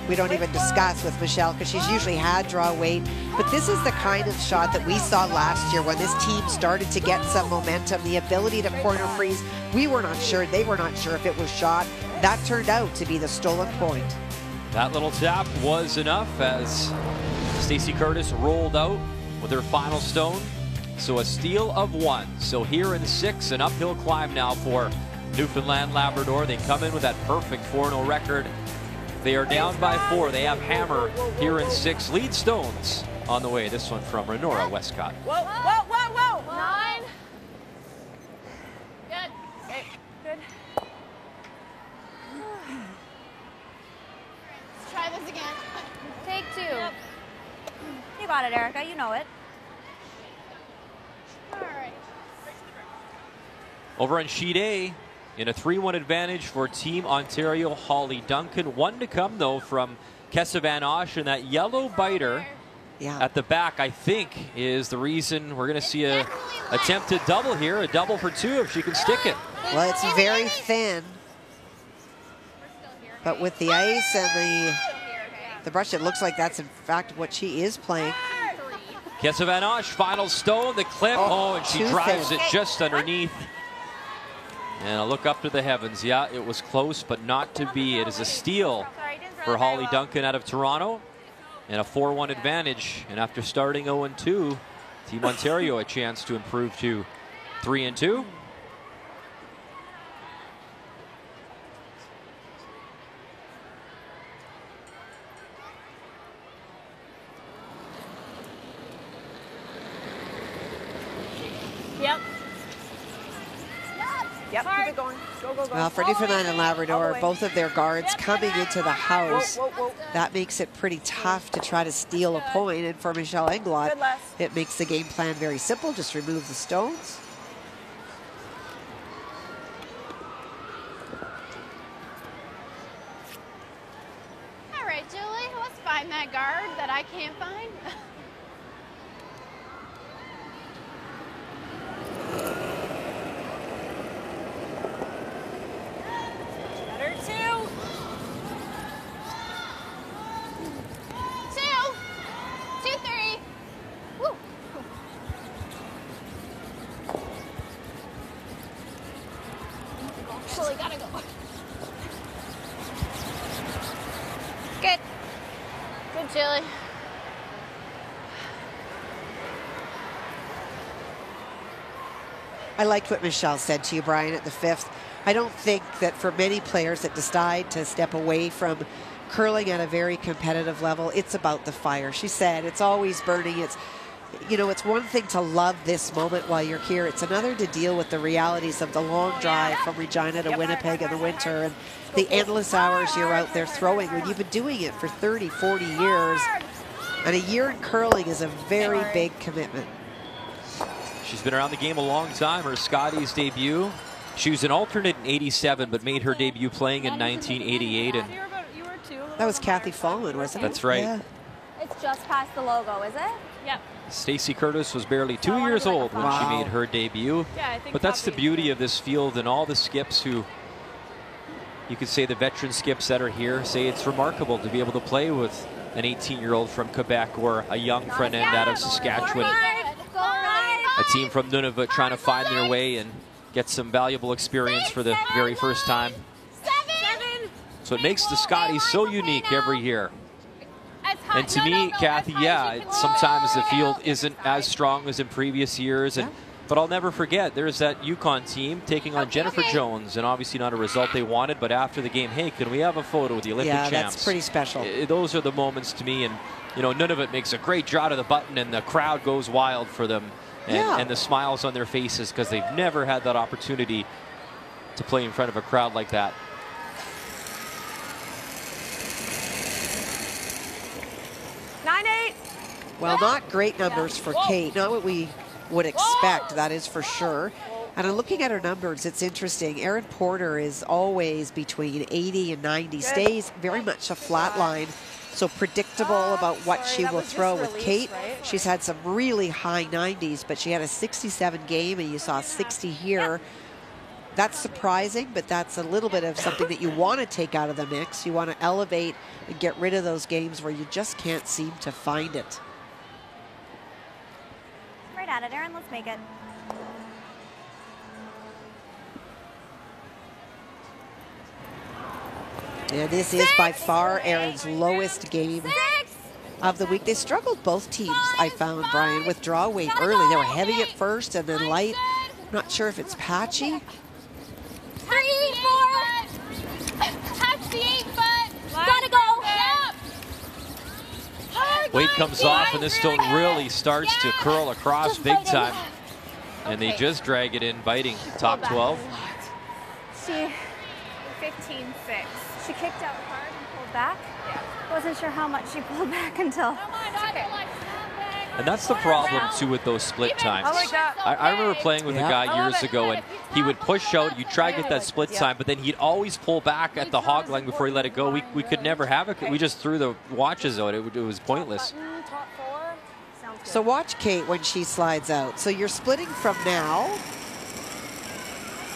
we don't even discuss with Michelle, because she's usually had draw weight. But this is the kind of shot that we saw last year when this team started to get some momentum, the ability to corner freeze. We were not sure, they were not sure if it was shot. That turned out to be the stolen point. That little tap was enough as Stacey Curtis rolled out with her final stone. So a steal of 1. So here in 6, an uphill climb now for Newfoundland Labrador. They come in with that perfect 4-0 record. They are down by 4. They have Hammer here in 6. Lead Stones on the way. This one from Renora Westcott. Whoa, whoa, whoa, whoa. 9. Good. Okay, good. Let's try this again. Take 2. Yep. You got it, Erica. You know it. All right. Over on sheet A, in a 3-1 advantage for Team Ontario, Holly Duncan. 1 to come, though, from Kessa Van Osh, and that yellow biter at the back, I think, is the reason we're going to see a attempted double here, a double for 2 if she can stick it. Well, it's very thin, but with the ice and the brush, it looks like that's in fact what she is playing. Kessa Van Osh, final stone, the clip. Oh, and she drives it just underneath. And a look up to the heavens. Yeah, it was close, but not to be. It is a steal for Holly Duncan out of Toronto. And a 4-1 advantage. And after starting 0-2, Team Ontario a chance to improve to 3-2. Yep. Yep, keep it going. Go, go, go. Well, for Newfoundland and Labrador, both of their guards coming into the house, that makes it pretty tough to try to steal a point. And for Michelle Englot, it makes the game plan very simple. Just remove the stones. All right, Julie, let's find that guard that I can't find. Better 2. 2. 2, 3. Woo. Julie, gotta go. Good. Good, Julie. I liked what Michelle said to you, Brian, at the 5th. I don't think that for many players that decide to step away from curling at a very competitive level, it's about the fire. She said it's always burning. It's, you know, it's one thing to love this moment while you're here. It's another to deal with the realities of the long drive from Regina to Winnipeg in the winter and the endless hours you're out there throwing when you've been doing it for 30, 40 years. And a year in curling is a very big commitment. She's been around the game a long time. Her Scotties debut, she was an alternate in '87, but made her debut playing in 1988. And that was Kathy Fallon, wasn't it? That's right. Yeah. It's just past the logo, is it? Yep. Stacey Curtis was barely 2 years old when she made her debut. Yeah, I think but that's the beauty of this field, and all the skips who, you could say the veteran skips that are here, say it's remarkable to be able to play with an 18-year-old from Quebec or a young front end out of Saskatchewan. A team from Nunavut trying to find their way and get some valuable experience for the very first time. 7. So it makes the Scotties so unique every year. And to me, Kathy, yeah, sometimes the field isn't as strong as in previous years. But I'll never forget, there's that Yukon team taking on Jennifer Jones, and obviously not a result they wanted, but after the game, hey, can we have a photo with the Olympic champs? Yeah, that's pretty special. Those are the moments to me, and you know, Nunavut makes a great draw to the button, and the crowd goes wild for them, and the smiles on their faces, because they've never had that opportunity to play in front of a crowd like that. Well, not great numbers for Kate. Not what we would expect, that is for sure. And I'm looking at her numbers, it's interesting. Erin Porter is always between 80 and 90, stays very much a flat line. So predictable about what she will throw. With Kate, she's had some really high 90s, but she had a 67 game, and you saw 60 here. That's surprising, but that's a little bit of something that you want to take out of the mix. You want to elevate and get rid of those games where you just can't seem to find it. Right at it, Erin. Let's make it. And this is by far Erin's lowest game of the week. They struggled, both teams, I found, Brian, with draw weight early. They were heavy at first and then light. Not sure if it's patchy. 3, 4. Touch the 8-foot. Gotta go. Weight comes off, and this stone really starts to curl across big time. And they just drag it in, biting. Top 12. She 15-6. She kicked out hard and pulled back. Yeah. Wasn't sure how much she pulled back until. And that's the problem, too, with those split times. I like that. I remember playing with a guy years ago, and he would push out, you'd try to get that split time, but then he'd always pull back at the hog line before he let it go. We could never have it. We just threw the watches out. It was pointless. So watch Kate when she slides out. So you're splitting from now,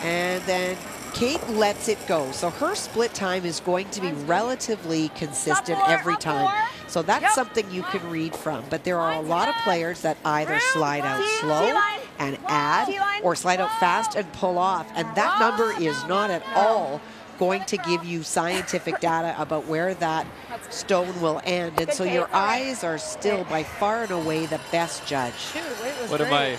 and then Kate lets it go. So her split time is going to be relatively consistent every time. So that's something you can read from. But there are a lot of players that either slide out slow and add, or slide out fast and pull off. And that number is not at all going to give you scientific data about where that stone will end. And so your eyes are still by far and away the best judge. One of my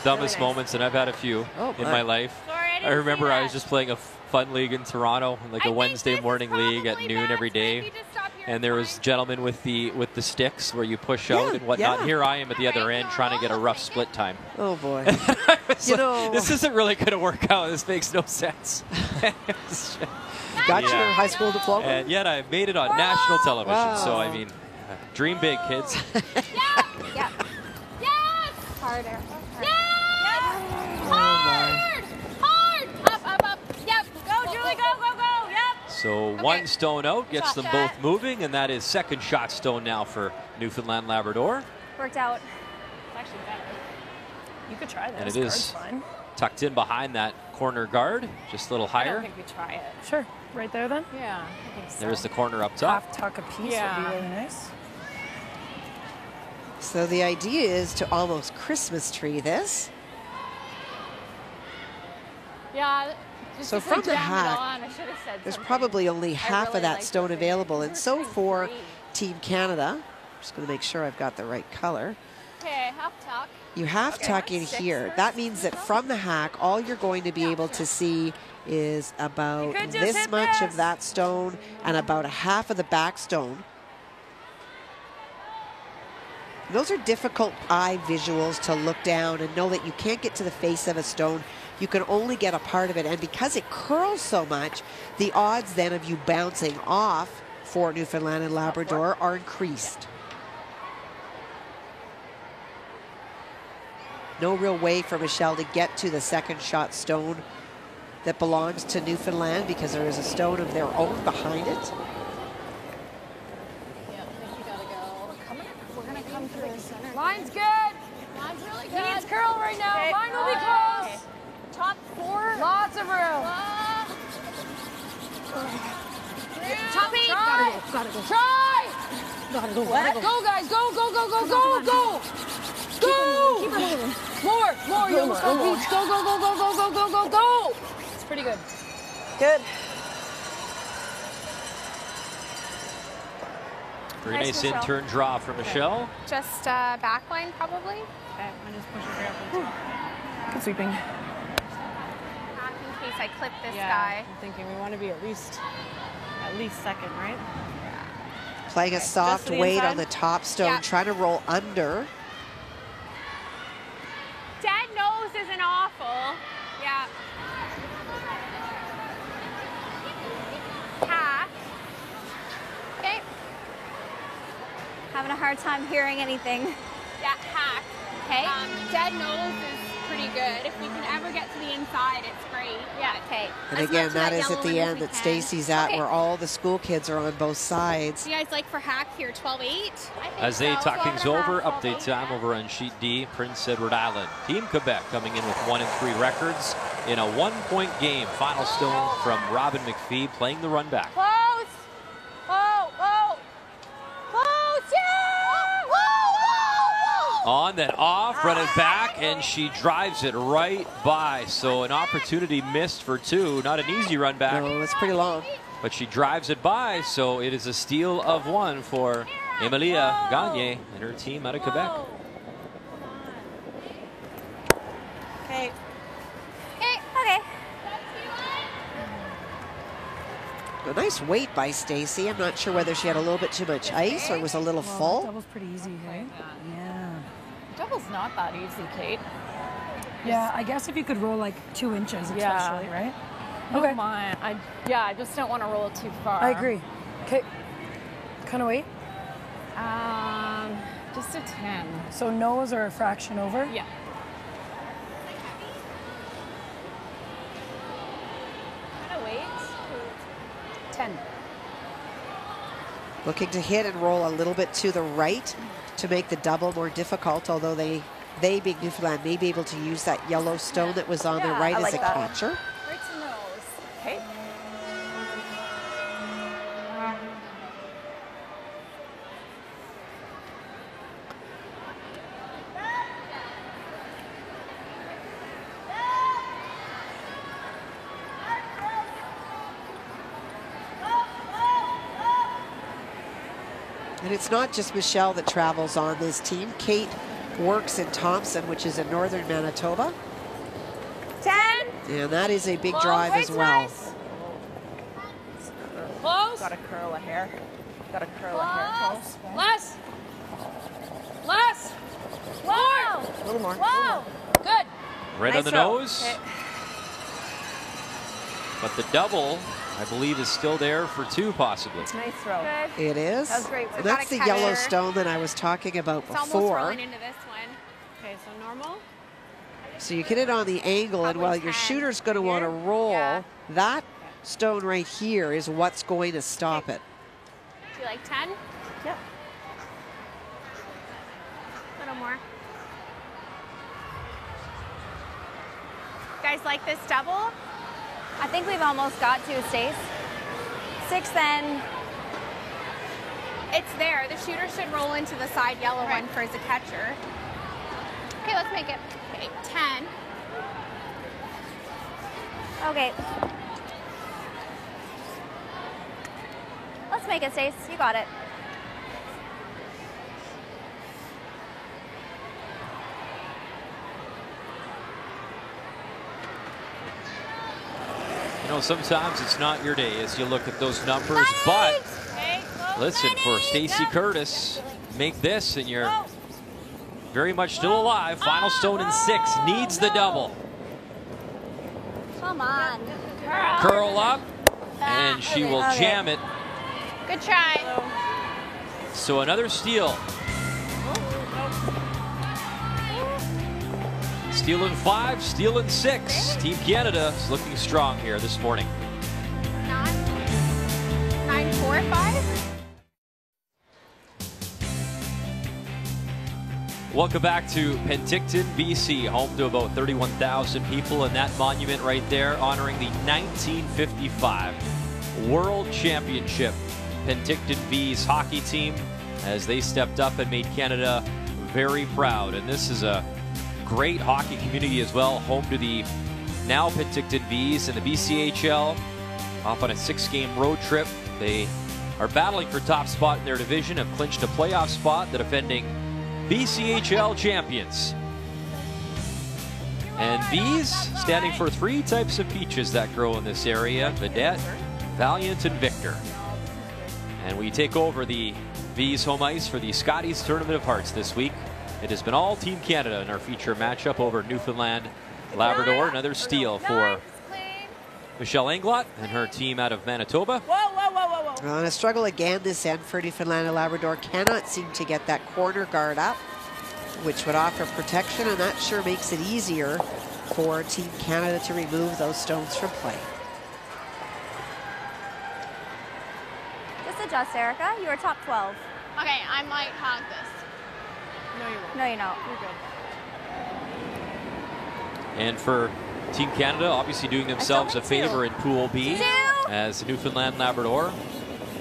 dumbest moments, and I've had a few in my life. I remember I was just playing a fun league in Toronto, like a Wednesday morning league at noon every day. And there was gentlemen with the sticks where you push out and whatnot. Here I am at the other end trying to get a rough split time. Oh boy. You know, this isn't really going to work out. This makes no sense. Got your high school diploma? And yet I made it on national television. So, I mean, dream big, kids. Yes! Harder. Hard! Hard! Up. Yep. Go, Julie, go. Yep. So one stone out gets them both moving, and that is second shot stone now for Newfoundland Labrador. Worked out. It's actually better. You could try that. And it is tucked in behind that corner guard, just a little higher. I think we try it. Sure. Right there then? Yeah, I think so. There's the corner up top. Half tuck a piece would be really nice. So the idea is to almost Christmas tree this. Yeah. So from the hack, there's probably only half of that stone available. And so for Team Canada, I'm just going to make sure I've got the right color. Okay, half tuck. You half tuck in here. That means that from the hack, all you're going to be able to see is about this much of that stone and about a half of the back stone. Those are difficult eye visuals to look down and know that you can't get to the face of a stone. You can only get a part of it. And because it curls so much, the odds then of you bouncing off for Newfoundland and Labrador are increased. No real way for Michelle to get to the second shot stone that belongs to Newfoundland because there is a stone of their own behind it. Line's good. Line's really good. He needs curl right now. Okay. Line will be close. Top 4. Lots of room. Top 8. Gotta go. Try. Gotta go. Go, guys. Go. Go. Keep her moving. More. You almost got beats. Go. It's pretty good. Good. Very nice in-turn draw for Michelle. Just backline, probably. Okay, I just push her up on top. Good sweeping. Back in case I clip this I'm guy. thinking we want to be at least second, right? Playing a soft weight on the top stone, trying to roll under. Dead nose isn't awful. Yeah. Hack. Okay. Having a hard time hearing anything. Yeah, hack. Okay. Dead nose is pretty good. If we can ever get to the inside, it's great. Yeah. Okay. And again, that is at the end that Stacy's at, where all the school kids are on both sides. Do you guys like for hack here, 12-8? As they talk things over, update time over on sheet D, Prince Edward Island. Team Quebec coming in with 1-3 records in a 1-point game. Final stone from Robin McPhee playing the run back. Close. Close. Yeah. Whoa. On, then off, run it back, and she drives it right by. So an opportunity missed for 2. Not an easy run back. No, it's pretty long. But she drives it by, so it is a steal of 1 for Emilia Gagne and her team out of Quebec. Okay. Okay. A nice weight by Stacy. I'm not sure whether she had a little bit too much ice or was a little full. That was pretty easy, right? Yeah. Double's not that easy, Kate. Yeah, I guess if you could roll like 2 inches, especially, right? Okay. I just don't want to roll it too far. I agree. Okay. Kind of weight? Just a 10. So nose or a fraction over? Yeah. Kind of weight. 10. Looking to hit and roll a little bit to the right to make the double more difficult, although they being Newfoundland, may be able to use that yellow stone that was on the right as a catcher. Right to nose. Okay. And it's not just Michelle that travels on this team. Kate works in Thompson, which is in northern Manitoba. 10. And that is a big Long drive as waist well. nice. Close. Got to curl a hair. Got to curl a hair. Close. Less. Less. More. A little more. Whoa. Good. Right Nice on the throw. nose. Okay. But the double, I believe, is still there for 2 possibly. Nice throw. Good. It is. That was great. And that's the yellow stone that I was talking about It's almost before. rolling into this one. Okay, so normal. So you get it on the angle, and while your shooter's going to want to roll, that stone right here is what's going to stop it. Do you like 10? Yep. A little more. Guys like this double? I think we've almost got to, Stace. 6 then. It's there. The shooter should roll into the side yellow one for as a catcher. Okay, let's make it. Okay, 10. Okay. Let's make it, Stace. You got it. You know, sometimes it's not your day as you look at those numbers, but listen, for Stacy Curtis, make this and you're very much still alive. Final stone in 6, needs the double. Come on. Curl up, and she will jam it. Good try. So another steal. Steal in 5, steal in 6. Team Canada is looking strong here this morning. 9, 4, 5. Welcome back to Penticton, BC, home to about 31,000 people, and that monument right there honoring the 1955 World Championship Penticton Bees hockey team as they stepped up and made Canada very proud. And this is a great hockey community as well, home to the now Penticton Bees and the BCHL, off on a 6-game road trip. They are battling for top spot in their division, have clinched a playoff spot, the defending BCHL champions. And Bees standing for 3 types of peaches that grow in this area: Vedette, Valiant, and Victor. And we take over the Bees home ice for the Scotties Tournament of Hearts this week. It has been all Team Canada in our feature matchup over Newfoundland, Labrador. Another steal for Michelle Englot and her team out of Manitoba. On a struggle again this end for Newfoundland and Labrador, cannot seem to get that corner guard up, which would offer protection, and that sure makes it easier for Team Canada to remove those stones from play. Just adjust, Erica. You are top 12. Okay, I might hog this. No, you won't. No, you're not. You're good. And for Team Canada, obviously doing themselves a favor in Pool B, as Newfoundland Labrador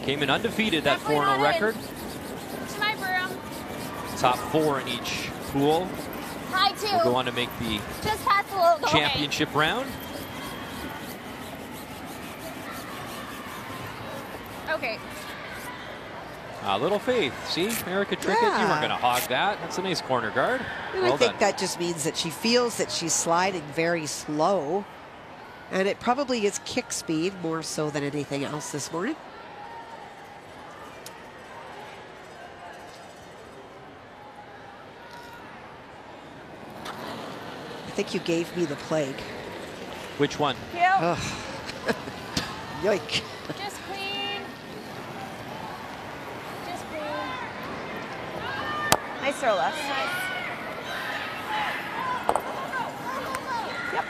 came in undefeated, that 4-0 record. To my broom. Top 4 in each pool. High 2. Will go on to make the Just pass a little. championship round. Okay. A little faith. See, Erica Trickett, you weren't going to hog that. That's a nice corner guard. And Well I think done. that just means that she feels that she's sliding very slow. And it probably is kick speed more so than anything else this morning. I think you gave me the plague. Which one? Ugh. Yoink. Just clean. Just clean. Nice throw, Les. Yep.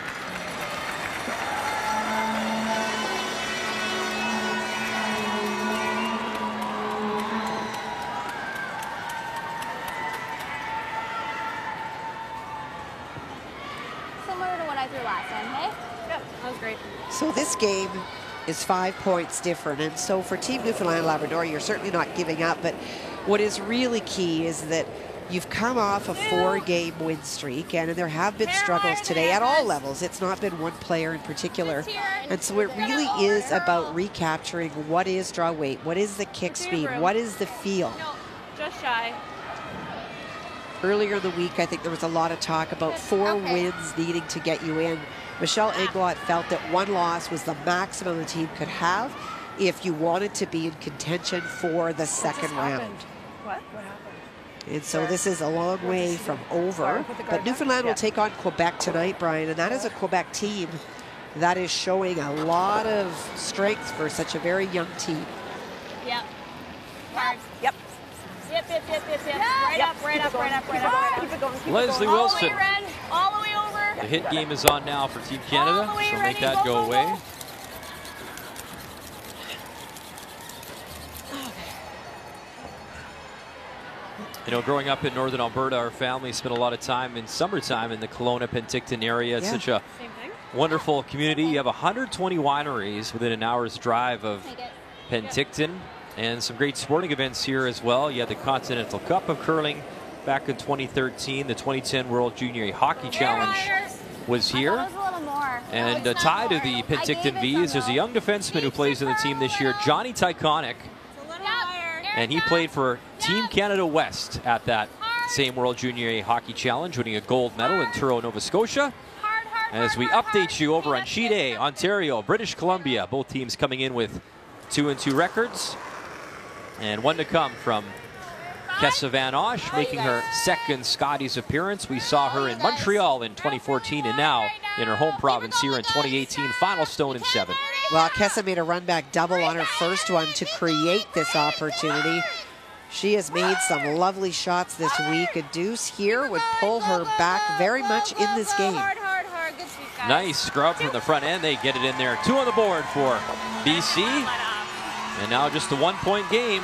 Similar to what I threw last time, hey? Yep, that was great. So this game is 5 points different. And so for Team Newfoundland Labrador, you're certainly not giving up. But what is really key is that you've come off a 4-game win streak, and there have been struggles today at all levels. It's not been one player in particular. And so it really is about recapturing what is draw weight, what is the kick speed, what is the feel. No, just shy. Earlier in the week, I think there was a lot of talk about 4 wins needing to get you in. Michelle Englot felt that 1 loss was the maximum the team could have if you wanted to be in contention for the second round. What happened? And so this is a long way from over. But Newfoundland will take on Quebec tonight, Brian, and that is a Quebec team that is showing a lot of strength for such a very young team. Yep. Hard. Yep. Yep. Right up, right up, right up, right up. Keep it going. Leslie All Wilson. the way, Ren. All the way over. The hit game is on now for Team Canada. She'll make that go away. You know, growing up in northern Alberta, our family spent a lot of time in summertime in the Kelowna-Penticton area. It's such a wonderful community. You have 120 wineries within an hour's drive of Penticton, and some great sporting events here as well. You had the Continental Cup of Curling back in 2013. The 2010 World Junior Hockey Challenge was here. And tied to the Penticton V's, there's a young defenseman who plays in the team this year, Johnny Tyconic. And he played for Team Canada West at that same World Junior Hockey Challenge, winning a gold medal in Truro, Nova Scotia. As we update you over on Sheet A, Ontario, British Columbia, both teams coming in with 2-2 records. And one to come from Kessa Van Osh, making her second Scotties appearance. We saw her in Montreal in 2014 and now in her home province here in 2018, final stone in 7. Well, Kessa made a run back double on her first one to create this opportunity. She has made some lovely shots this week. A deuce here would pull her back very much in this game. Nice scrub from the front end. They get it in there. 2 on the board for BC. And now just a 1-point game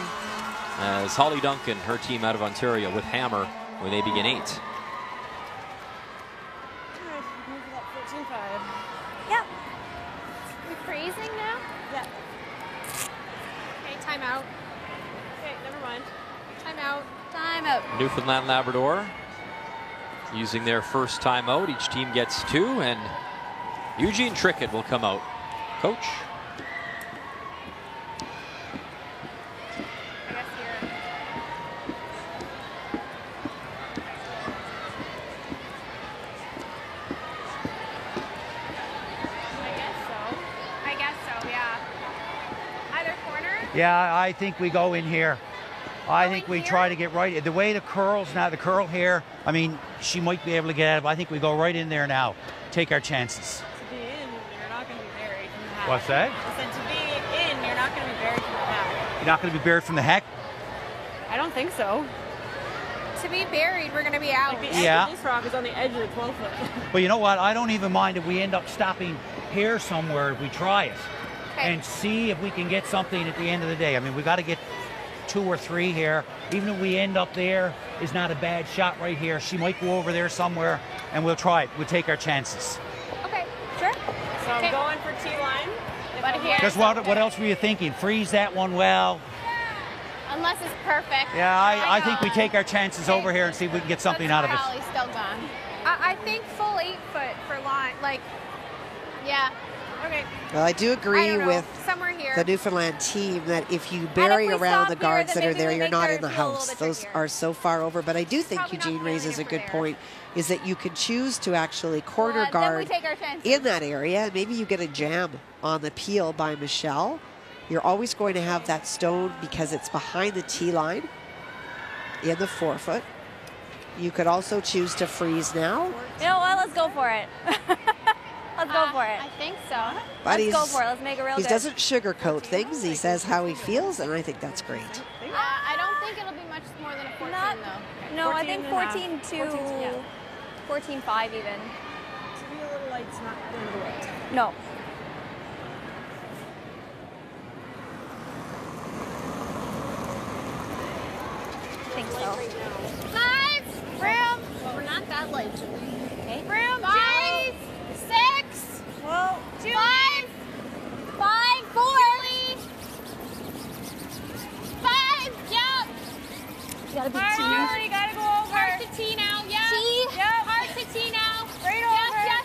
as Holly Duncan, her team out of Ontario, with Hammer when they begin 8. Yep. We freezing now? Yeah. Okay, timeout. Okay, never mind. Timeout. Timeout. Newfoundland Labrador using their first timeout. Each team gets 2, and Eugene Trickett will come out. Coach? Yeah, I think we go in here. I think we try to get right. The way the curls now, the curl here, I mean, she might be able to get out of it. I think we go right in there now. Take our chances. To be in, you're not going to be buried from the back. What's that? I said to be in, you're not going to be buried from the back. You're not going to be buried from the heck? I don't think so. To be buried, we're going to be out. Like the edge of this rock is on the edge of the 12-foot. But you know what? I don't even mind if we end up stopping here somewhere if we try it. And see if we can get something at the end of the day. I mean, we got to get 2 or 3 here. Even if we end up there, is not a bad shot right here. She might go over there somewhere, and we'll try it. We'll take our chances. Okay, sure. So I'm going for T-line. But here. Because what else were you thinking? Freeze that one well. Unless it's perfect. Yeah, I think we take our chances over here and see if we can get something out of it. Still gone. I think full 8 foot for line. Like, yeah. Okay. Well, I do agree with somewhere here. the Newfoundland team that if you bury around the guards that are there, you're not in the house. Those are so far over. But I do think Eugene raises a good point, is that you can choose to actually corner guard in that area. Maybe you get a jam on the peel by Michelle. You're always going to have that stone because it's behind the tee line in the forefoot. You could also choose to freeze now. You know what? Let's go for it. Let's go for it. I think so. But Let's go for it. Let's make it real he good. doesn't sugarcoat things. He says how he feels, and I think that's great. I don't think it'll be much more than a 14, though. No, I think 14 to 14.5 even. To be a little light's not the end of the world. No. I think so. 5. Room. We're not that light, Julie. Okay. Room. 5. 6. Whoa. 2. 5. 5. 4. 5. Yep. You gotta be hard, you gotta go over. Hard to T now. Yeah. T. Yep. Hard to T now. Right over. Yes.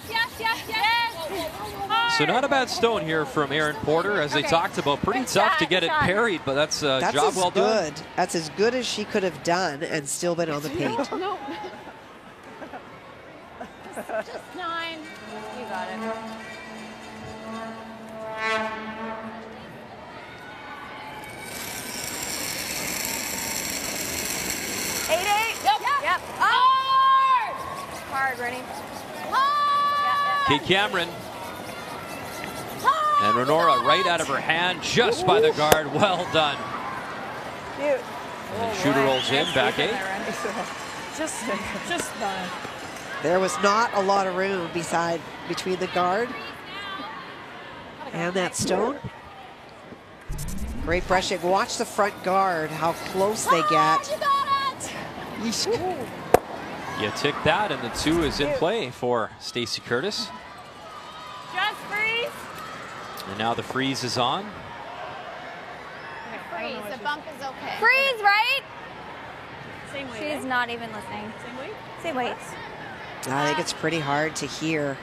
So not a bad stone here from Aaron Porter, as they talked about. Pretty tough to get it parried, but that's a job well done. That's as good as she could have done and still been on the paint. No. Just 9. You got it. Yep. Hard, ready? Kate Cameron. And Renora right out of her hand, just by the guard. Well done. Cute. And shooter rolls in, back 8. Just done. There was not a lot of room between the guard and that stone. Great brushing. Watch the front guard, how close they get. You tick that, and the 2 is in play for Stacey Curtis. Just freeze. And now the freeze is on. Freeze. The bump is okay. Freeze, right? Same weight. She's not even listening. Same weight? Same weight. I think it's pretty hard to hear.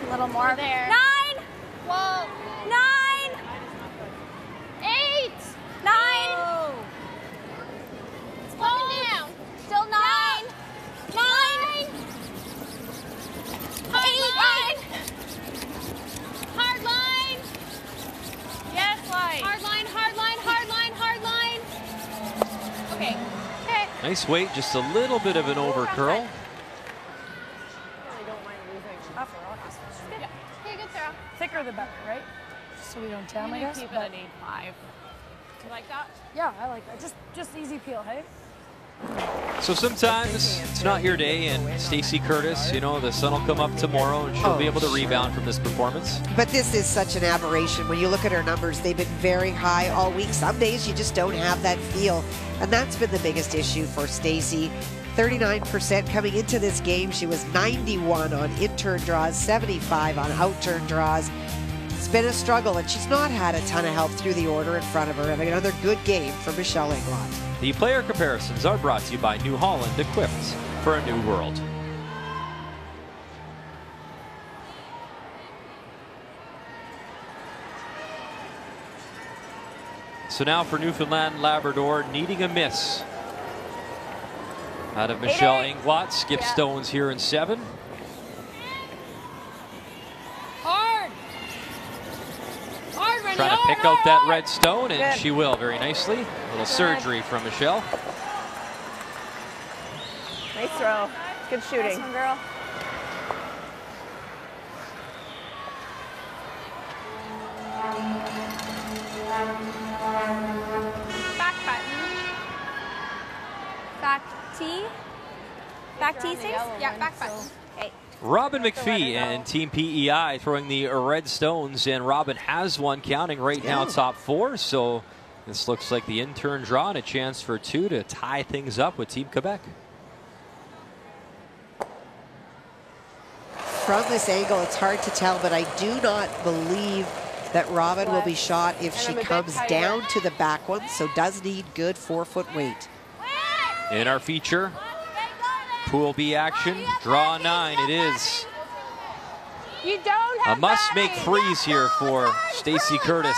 A little more. There. 9. Whoa. 9. 8. 9. Whoa. It's going down. Still 9. 9. 8. Hard line. Yes, line. Hard line, hard line, hard line, hard line. Okay. Okay. Nice weight, just a little bit of an over curl. I don't mind losing. Yeah. Okay, good throw. Thicker the better, right? So we don't jam, I guess. Keep it at 8.5. You like that? Yeah, I like that. Just easy peel, hey? So sometimes it's not your day, and Stacey Curtis, you know, the sun will come up tomorrow and she'll be able to rebound from this performance. But this is such an aberration. When you look at her numbers, they've been very high all week. Some days you just don't have that feel, and that's been the biggest issue for Stacey. 39% coming into this game. She was 91 on in-turn draws, 75 on out-turn draws. It's been a struggle, and she's not had a ton of help through the order in front of her. Having another good game for Michelle Englot. The player comparisons are brought to you by New Holland, equipped for a new world. So now for Newfoundland Labrador, needing a miss out of Michelle Englot. Skip stones here in 7. Hard. Hard, Trying to pick out that red stone, and she will very nicely. A little surgery from Michelle. Nice throw. Good shooting. Nice one, girl. Back button. Back T. Back T, Stace? Yeah, back button. Okay. Robin McPhee and Team PEI throwing the red stones, and Robin has one counting right now, top 4. So this looks like the in-turn draw and a chance for 2 to tie things up with Team Quebec. From this angle, it's hard to tell, but I do not believe that Robin will be shot if she comes down to the back one, so does need good 4-foot weight. In our feature, Pool B action, draw 9 it is. You don't have A must-make freeze here for Stacy Curtis.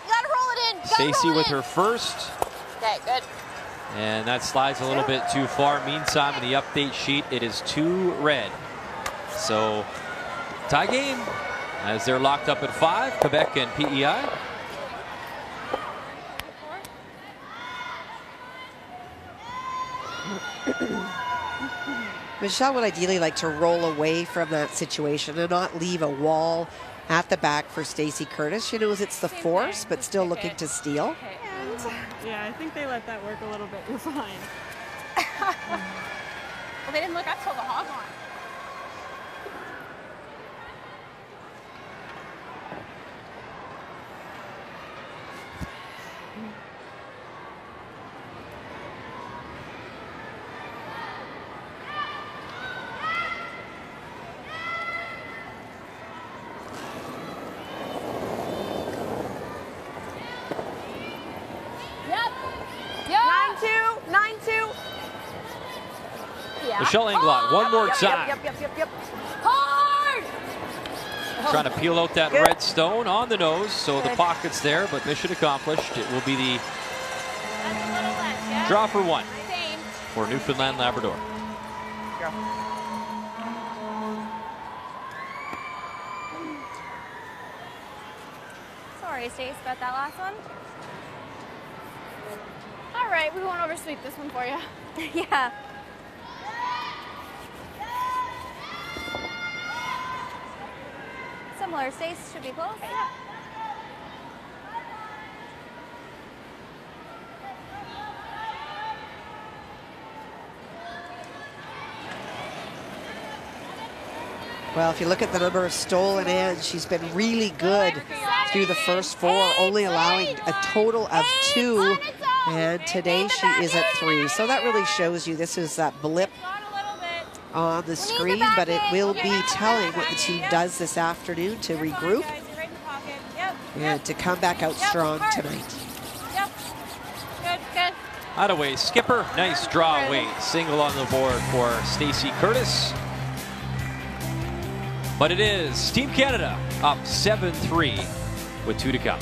Gotta roll it in. Stacy with her first. Okay, good. And that slides a little bit too far. Meantime, in the update sheet, it is 2 red. So, tie game as they're locked up at 5, Quebec and PEI. Michelle would ideally like to roll away from that situation and not leave a wall at the back for Stacy Curtis. She knows it's the force, but still looking to steal. Yeah, I think they let that work a little bit. You're fine. Well, they didn't look up till the hog line. Michelle Englot, one more time. Yep. Hard! Trying to peel out that red stone on the nose, so the pocket's there, but mission accomplished. It will be the draw for 1 for Newfoundland Labrador. Sorry, Stace, about that last one. All right, we won't oversleep this one for you. Yeah. Similar, Stace should be close. Yeah. Well, if you look at the number of stolen ends, she's been really good through the first 4, only allowing a total of 2. And today she is at 3. So that really shows you this is that blip on the screen, but it will be telling what the team does this afternoon to regroup and to come back out strong tonight. Good. Out of way, skipper, nice draw away. Single on the board for Stacy Curtis. But it is Team Canada up 7-3 with 2 to come.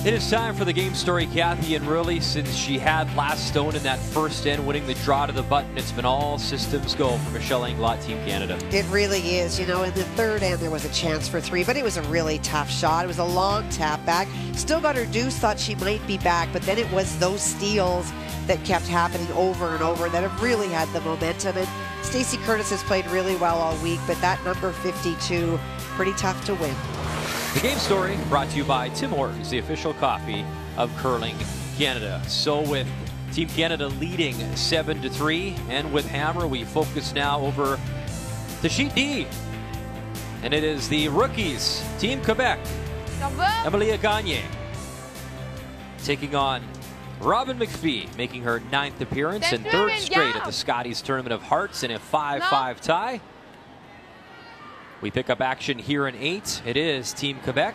It is time for the game story, Kathy, and really since she had last stone in that first end, winning the draw to the button, it's been all systems go for Michelle Englot, Team Canada. It really is. You know, in the third end there was a chance for 3, but it was a really tough shot. It was a long tap back. Still got her deuce, thought she might be back, but then it was those steals that kept happening over and over that have really had the momentum. And Stacy Curtis has played really well all week, but that number 52, pretty tough to win. The game story brought to you by Tim Hortons, the official coffee of Curling Canada. So with Team Canada leading 7-3, and with Hammer, we focus now over the sheet D. And it is the rookies, Team Quebec, Emilia Gagne, taking on Robin McPhee, making her 9th appearance and 3rd straight at the Scotties Tournament of Hearts in a 5-5 tie. We pick up action here in 8. It is Team Quebec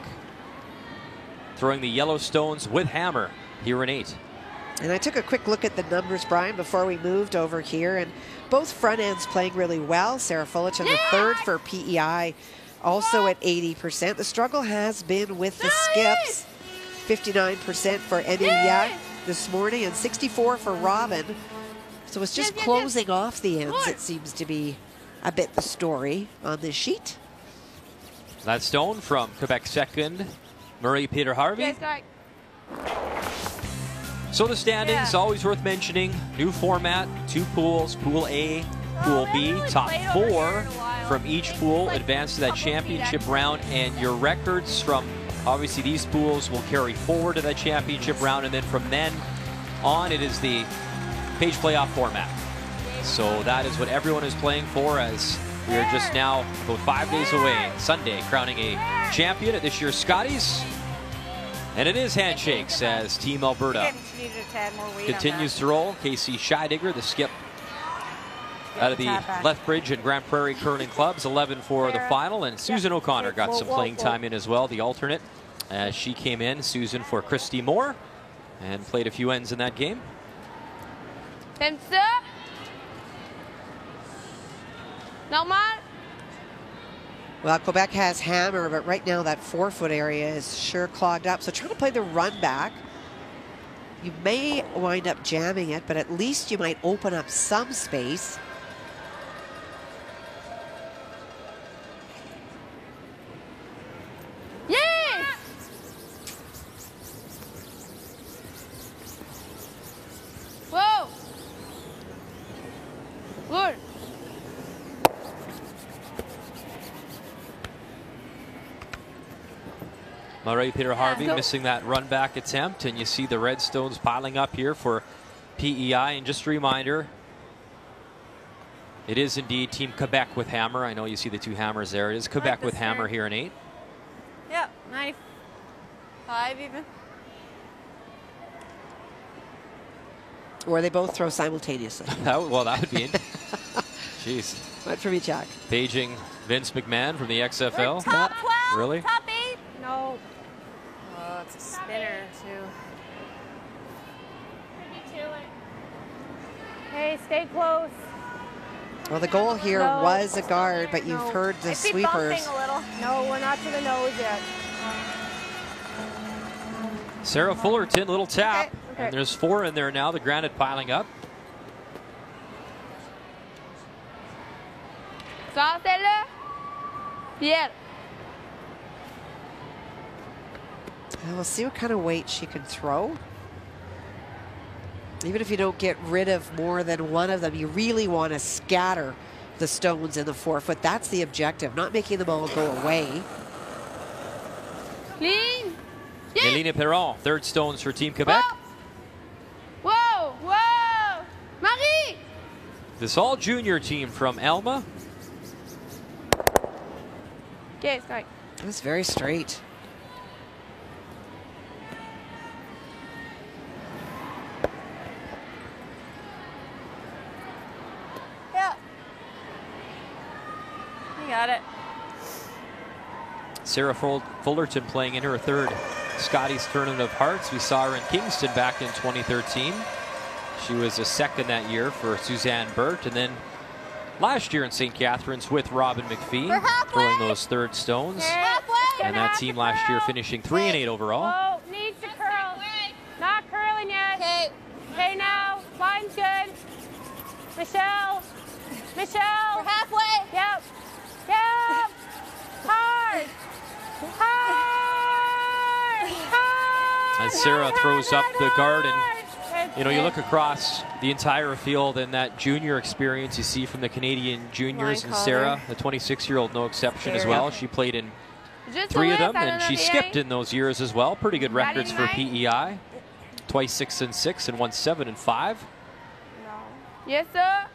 throwing the Yellowstones with Hammer here in 8. And I took a quick look at the numbers, Brian, before we moved over here, and both front ends playing really well. Sarah Fulich in the 3rd for PEI, also at 80%. The struggle has been with the skips. 59% for Emilia this morning and 64% for Robin. So it's just closing off the ends, it seems to be a bit the story on this sheet. That stone from Quebec second, Marie Peter Harvey. So the standings, always worth mentioning. New format, 2 pools, Pool A, Pool B. Top 4 from each pool advance to that championship round, and your records from obviously these pools will carry forward to that championship round, and then from then on it is the page playoff format. So that is what everyone is playing for, as we are just now about 5 days away, Sunday, crowning a champion at this year's Scotties. And it is handshakes as Team Alberta continues to roll. Casey Scheidegger, the skip out of the Lethbridge and Grand Prairie curling clubs. 11 for the final, and Susan O'Connor got some playing time in as well, the alternate, as she came in. Susan for Christy Moore, and played a few ends in that game. Normal. Well, Quebec has hammer, but right now that forefoot area is sure clogged up. So trying to play the run back. You may wind up jamming it, but at least you might open up some space. Yes! Whoa! Good. Murray Peter Harvey missing that run back attempt, and you see the Redstones piling up here for PEI. And just a reminder, it is indeed Team Quebec with hammer. I know you see the two hammers there. It is Quebec with hammer here in 8. Yep, 95 even. Or they both throw simultaneously. Well, that would be jeez. Right from you, Jack. Paging Vince McMahon from the XFL. Top 12. Really? Top 8. No. Oh, it's a spinner too. Hey, stay close. Well, the goal here was a guard, but you've heard the sweepers. A little. No, we're not to the nose yet. Sarah Fullerton, little tap. Okay. And there's 4 in there now, the granite piling up. Sortez-le. Pierre. And we'll see what kind of weight she can throw. Even if you don't get rid of more than one of them, you really want to scatter the stones in the forefoot. That's the objective, not making them all go away. Clean. Elena Perron, 3rd stones for Team Quebec. Whoa, whoa, Marie. This all junior team from Alma. Okay, it's going. That's very straight. Yeah. You got it. Sarah Fullerton playing in her 3rd Scotties Tournament of Hearts. We saw her in Kingston back in 2013. She was a 2nd that year for Suzanne Burt, and then last year in St. Catharines with Robin McPhee, throwing those 3rd stones. And that team last year finishing 3 and 8 overall. Oh, needs to curl. Not curling yet. Okay. Okay, now. Line's good. Michelle. Michelle. We're halfway. Yep. Yep. Hard. Hard. Hard. As Sarah throws up the guard, and you know, you look across the entire field and that junior experience you see from the Canadian juniors, and Sarah, the 26-year-old, no exception as well. She played in 3 of them, and she skipped in those years as well. Pretty good records for PEI. Twice 6 and 6, and once 7 and 5. No. Yes, sir.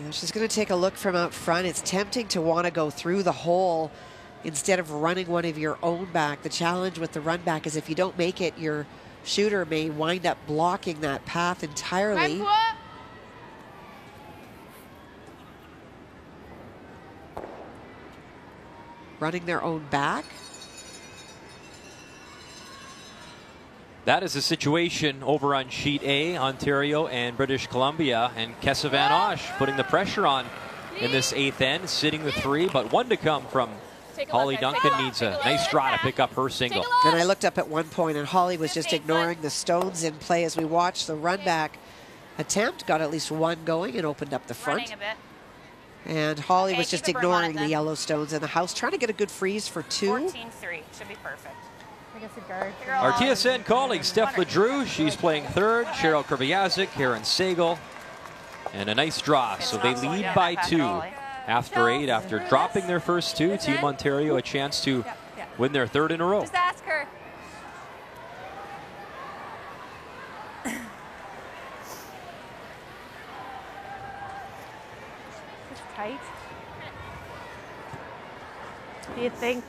Yeah, she's going to take a look from out front. It's tempting to want to go through the hole instead of running one of your own back. The challenge with the run back is if you don't make it, your shooter may wind up blocking that path entirely. Running their own back. That is the situation over on sheet A, Ontario and British Columbia, and Kessa Van Osh putting the pressure on in this 8th end, sitting the 3, but 1 to come from Holly Duncan. Needs a nice draw to pick up her single. And I looked up at one point, and Holly was just ignoring the stones in play as we watched the run back attempt. Got at least 1 going and opened up the front. And Holly was just ignoring the yellow stones in the house, trying to get a good freeze for 2. 14-3 should be perfect. Our TSN colleague, Steph LeDrew, she's playing 3rd. Cheryl Krviazik, Karen Sagal, and a nice draw. So they lead by 2 after 8, after dropping their first 2. Team Ontario a chance to win their 3rd in a row. Just ask her. It's tight. Do you think?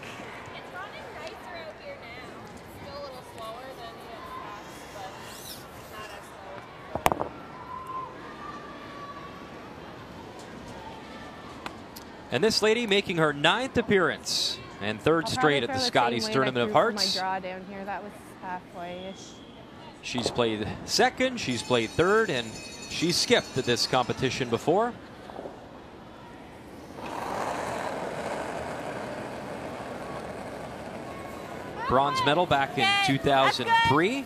And this lady making her 9th appearance and 3rd straight at the Scotties Tournament of Hearts. My draw down here, that was halfway-ish. She's played 2nd, she's played 3rd, and she's skipped at this competition before. Bronze medal back in 2003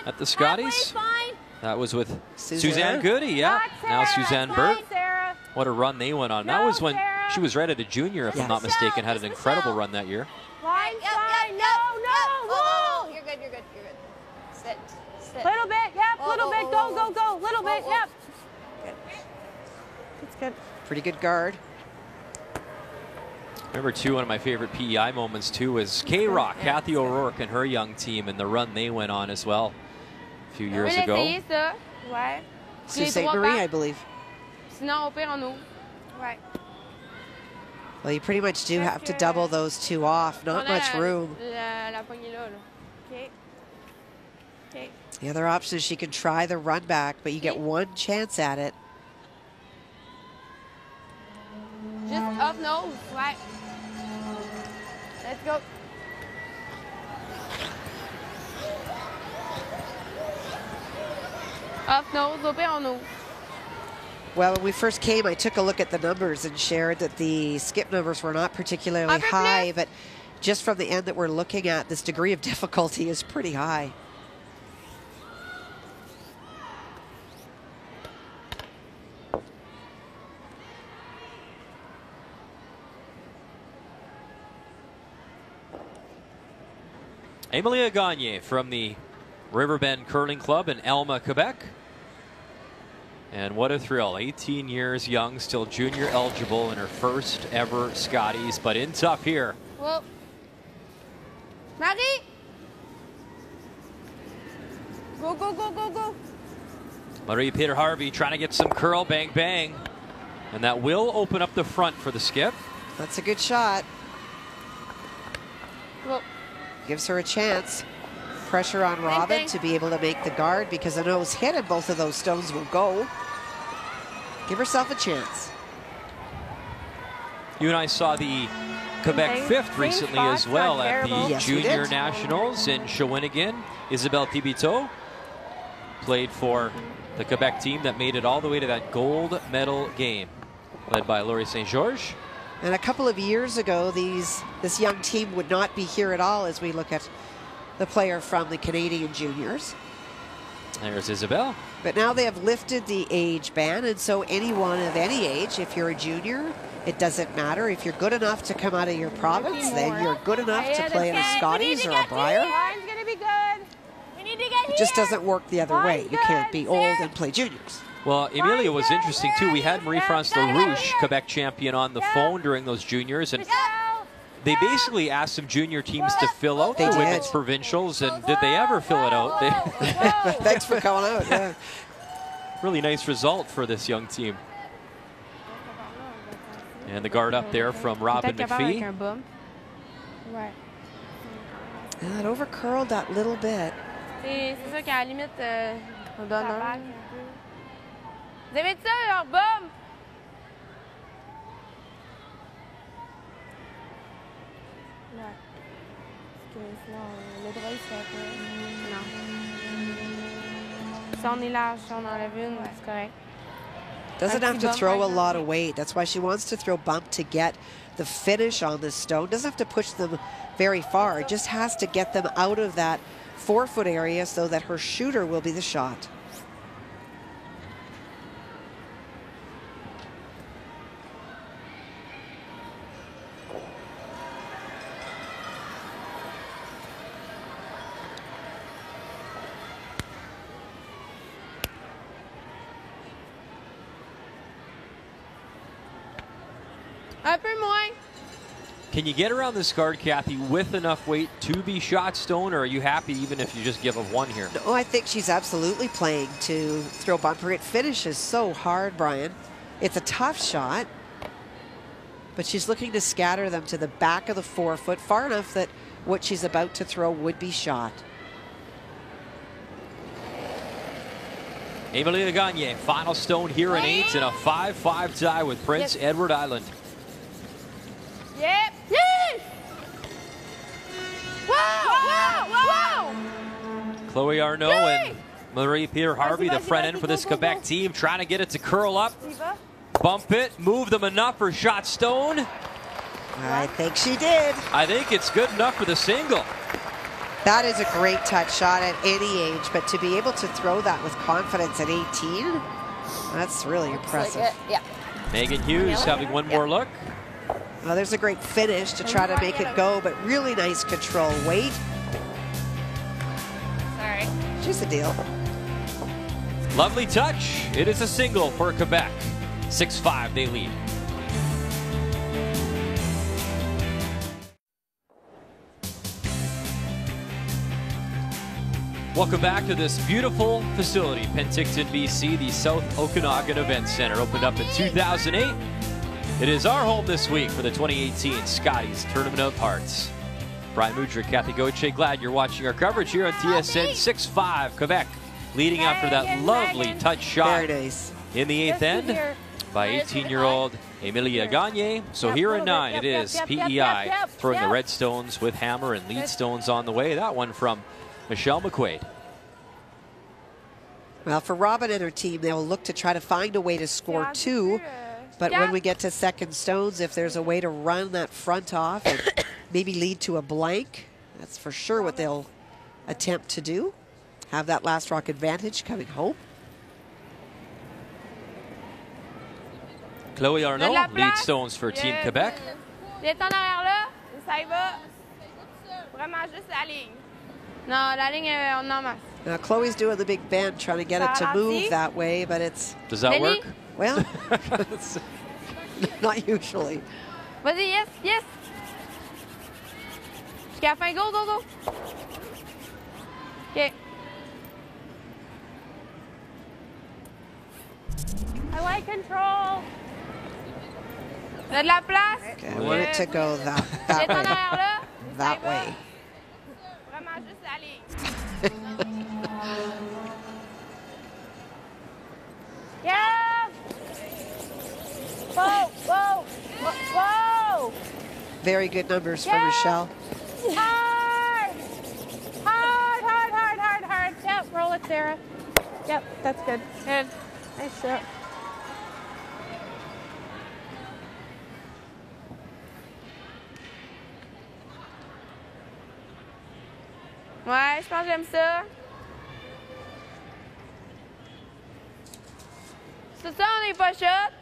at the Scotties. That was with Suzanne Goody, yeah. Now Suzanne Burt. What a run they went on. That was when she was right at a junior, if I'm not mistaken, had an incredible run that year. Line, no. You're good, you're good, you're good. Sit. Little bit, yep, little bit, go. Little bit, yep. Good. It's good. Pretty good guard. Remember, too, one of my favorite PEI moments, too, was K-Rock, Kathy O'Rourke, and her young team, and the run they went on as well a few years ago. Ouais. Sault Ste. Marie, I believe. Sinon, au pire, on ouvre. Ouais. Well, you pretty much do have to double those two off. Not much room. La poignée là. Okay. Okay. The other option is she can try the run back, but you get one chance at it. Just up nose, right? Let's go. Up nose, au pire, on ouvre. Well, when we first came, I took a look at the numbers and shared that the skip numbers were not particularly high, but just from the end that we're looking at, this degree of difficulty is pretty high. Emilia Gagne from the Riverbend Curling Club in Alma, Quebec. And what a thrill. 18 years young, still junior eligible in her first ever Scotties, but in tough here. Whoa. Marie! Go. Marie Peter Harvey trying to get some curl, bang, bang. And that will open up the front for the skip. That's a good shot. Whoa. Gives her a chance. Pressure on Robin to be able to make the guard because a nose hit and both of those stones will go. Give herself a chance. You and I saw the Quebec 5th recently as well at the Junior Nationals in Shawinigan. Isabelle Thibiteau played for the Quebec team that made it all the way to that gold medal game, led by Laurie St. George. And a couple of years ago, this young team would not be here at all as we look at the player from the Canadian juniors. There's Isabelle. But now they have lifted the age ban, and so anyone of any age, if you're a junior, it doesn't matter. If you're good enough to come out of your province, then you're good enough to play in a Scotties or a Brier. Line's gonna be good. We need to get here. It just doesn't work the other way. You can't be old and play juniors. Well, Emilia was interesting too. We had Marie-France LaRouche, Quebec champion, on the phone during those juniors, and they basically asked some junior teams to fill out the women's provincials, and did they ever fill it out? Thanks for calling out. Yeah. Really nice result for this young team. And the guard up there from Robin McPhee. And it over curled that little bit. C'est ça qu'à la limite, on donne un. Vous avez dit ça, leur bombe? Ouais. Parce que sinon, le droit, il se fait pas. Non. Si on est large, si on enlève une, c'est correct. Doesn't have to throw a lot of weight. That's why she wants to throw bump to get the finish on this stone. Doesn't have to push them very far. It just has to get them out of that 4-foot area so that her shooter will be the shot. Un peu moins. Can you get around this guard, Kathy, with enough weight to be shot stone, or are you happy even if you just give up one here? No, I think she's absolutely playing to throw bumper. It finishes so hard, Brian. It's a tough shot, but she's looking to scatter them to the back of the 4-foot, far enough that what she's about to throw would be shot. Emilia Gagne, final stone here in 8 and a 5-5 tie with Prince Edward Island. Whoa! Chloe Arnaud and Marie-Pierre Harvey, the front end for this Quebec team, trying to get it to curl up. Bump it, move them enough for shot stone. I think she did. I think it's good enough for the single. That is a great touch shot at any age, but to be able to throw that with confidence at 18, that's really impressive. Yeah. Megan Hughes having one more look. Well, there's a great finish to try to make it go, but really nice control. Weight. Sorry. She's a deal. Lovely touch. It is a single for Quebec. 6-5, they lead. Welcome back to this beautiful facility, Penticton, BC. The South Okanagan Event Center opened up in 2008. It is our home this week for the 2018 Scotties Tournament of Hearts. Brian Mudrick, Kathy Gauthier, glad you're watching our coverage here on TSN. 6-5, Quebec leading after that lovely touch shot in the 8th end by 18-year-old Emilia Gagne. So here in 9, it is PEI throwing the red stones with hammer and lead stones on the way. That one from Michelle McQuaid. Well, for Robin and her team, they'll look to try to find a way to score 2. But when we get to second stones, if there's a way to run that front off and maybe lead to a blank, that's for sure what they'll attempt to do. Have that last rock advantage coming home. Chloe Arnaud, lead stones for Team Quebec. Viens en arrière là, ça y va. Vraiment juste la ligne. Non, la ligne est en masse. Now Chloe's doing the big bend, trying to get it to move that way, but it's... Does that work? Well, not usually. Vas-y, yes, yes. Jusqu'à la fin, go, go, go. OK. I like control. De la place. Okay, I want it to go that way. That way. Vraiment juste la ligne. Yeah. Whoa, whoa, whoa. Very good numbers for Michelle. Hard. Hard, hard, hard, hard, hard. Yep, roll it, Sarah. Yep, that's good. Good. Nice shot. Ouais, je pense que j'aime ça. C'est ça, on n'est pas shot.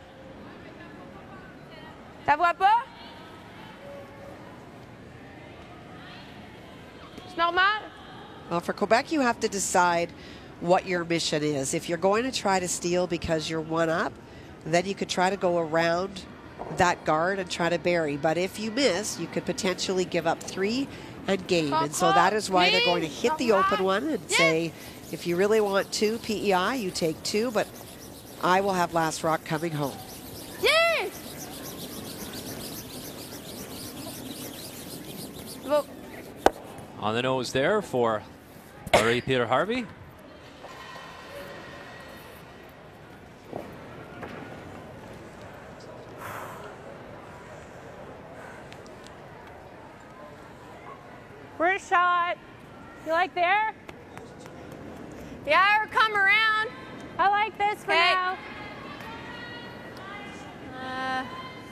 T'as vois pas? C'est normal? Well, for Quebec, you have to decide what your mission is. If you're going to try to steal because you're one up, then you could try to go around that guard and try to bury. But if you miss, you could potentially give up 3 and game. And so that is why they're going to hit the open one and say, if you really want 2 PEI, you take 2, but I will have last rock coming home. Yes! On the nose there for Marie-Pierre Harvey. First shot. You like there? Yeah, or come around. I like this for now.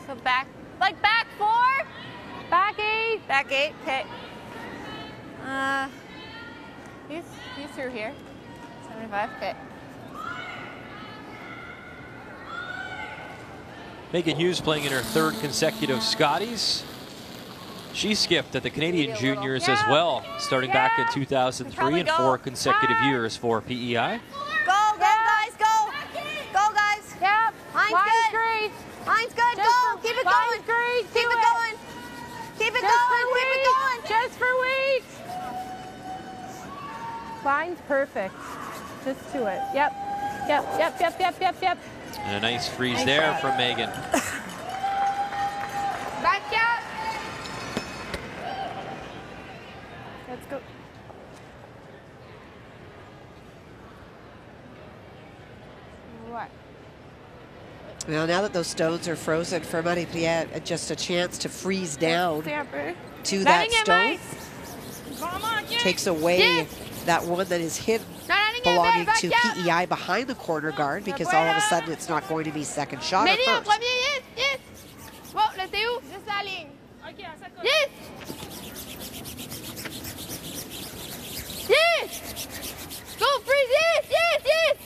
So back, like back 4? Back 8? Back 8, okay. He's through here. 75, okay. Megan Hughes playing in her 3rd consecutive Scotties. She skipped at the Canadian Juniors as well, starting back in 2003 and 4 consecutive years for PEI. Go, guys, go. Go, guys. Yep. Line's good. Great. Line's good. Go. Keep it going. Great. Keep it going. Keep it going. Keep it going. Just for weight. Line's perfect. Just to it. Yep. Yep, yep, yep, yep, yep, yep. And a nice freeze there from Megan. Back up. Let's go. What? Well, now that those stones are frozen for Marie-Pierre, just a chance to freeze down to that stone. takes away that one that is hidden belonging to PEI behind the corner guard, because all of a sudden it's not going to be second shot or first. Go freeze, yes.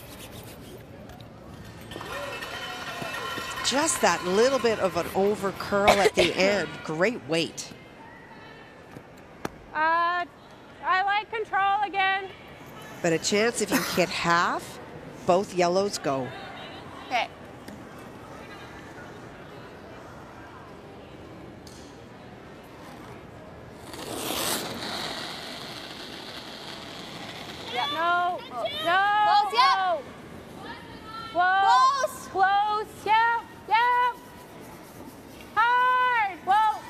Just that little bit of an over curl at the end. Great weight. I like control again. But a chance if you hit half, both yellows go. Okay. No. Close, yeah. Whoa. Close. Yeah. Hard. Whoa.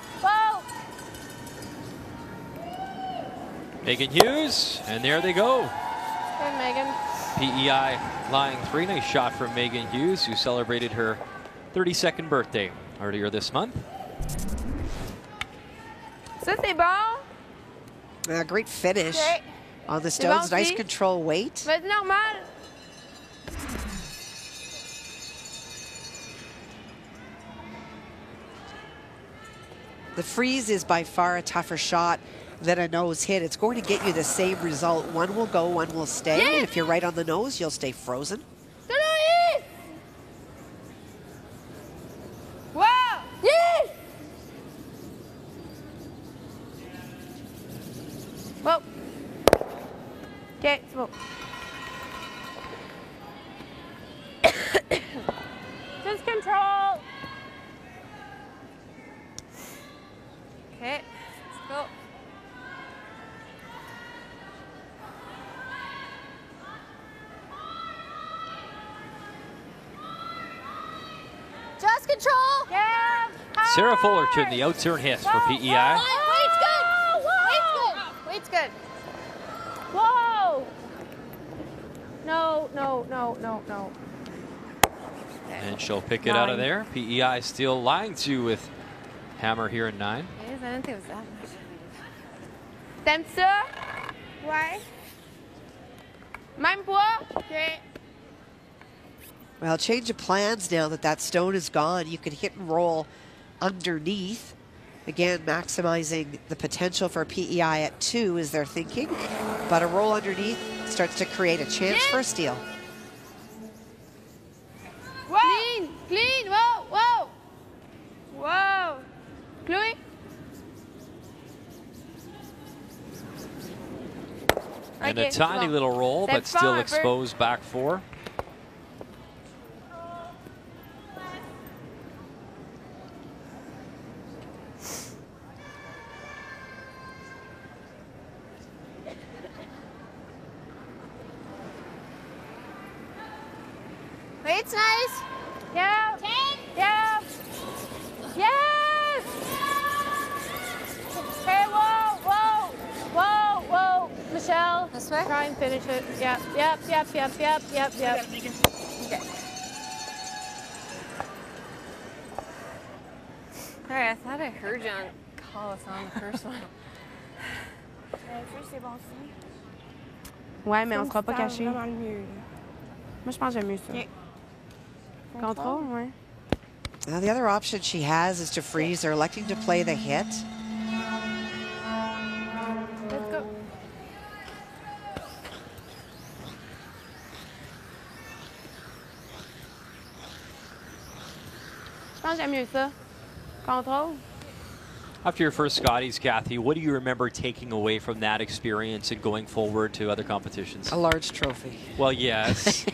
Megan Hughes, and there they go. Good, Megan. PEI line 3. Nice shot from Megan Hughes, who celebrated her 32nd birthday earlier this month. Ça, c'est bon. Great finish Okay. on the stones. bon, Nice si. control weight. Vas-y, normal. The freeze is by far a tougher shot than a nose hit. It's going to get you the same result. One will go, one will stay. Yes. And if you're right on the nose, you'll stay frozen. Wow. Yes. Whoa. Okay, c'est bon. Just control. Okay, let's go. Just control. Yeah. Sarah Fullerton, the out-turn hiss for PEI. Weight's good. Whoa. No. And she'll pick it out of there. PEI still line 2 with hammer here in 9. I didn't think it was that much. T'aimes ça? Ouais. Même poids? Okay. Well, change of plans now that that stone is gone. You can hit and roll underneath. Again, maximizing the potential for PEI at 2 is their thinking. But a roll underneath starts to create a chance for a steal. Whoa. Clean. Whoa. Chloe. And Okay, a tiny bon. little roll, C'est but still fort un peu. exposed back 4. Weight's nice. Yeah. 10. Yeah. Yes. Okay, whoa. Michelle. This way? Try and finish it. Yep. Okay. Sorry, I thought I heard John call us on the first one. Ouais, mais on sera pas caché. Moi, je pense que j'aime mieux ça. Contrôle, ouais. Now, the other option she has is to freeze. They're electing to play the hit. Let's go. Je pense que j'aime mieux ça. Contrôle. After your first Scotties, Kathy, what do you remember taking away from that experience and going forward to other competitions? A large trophy. Well, yes.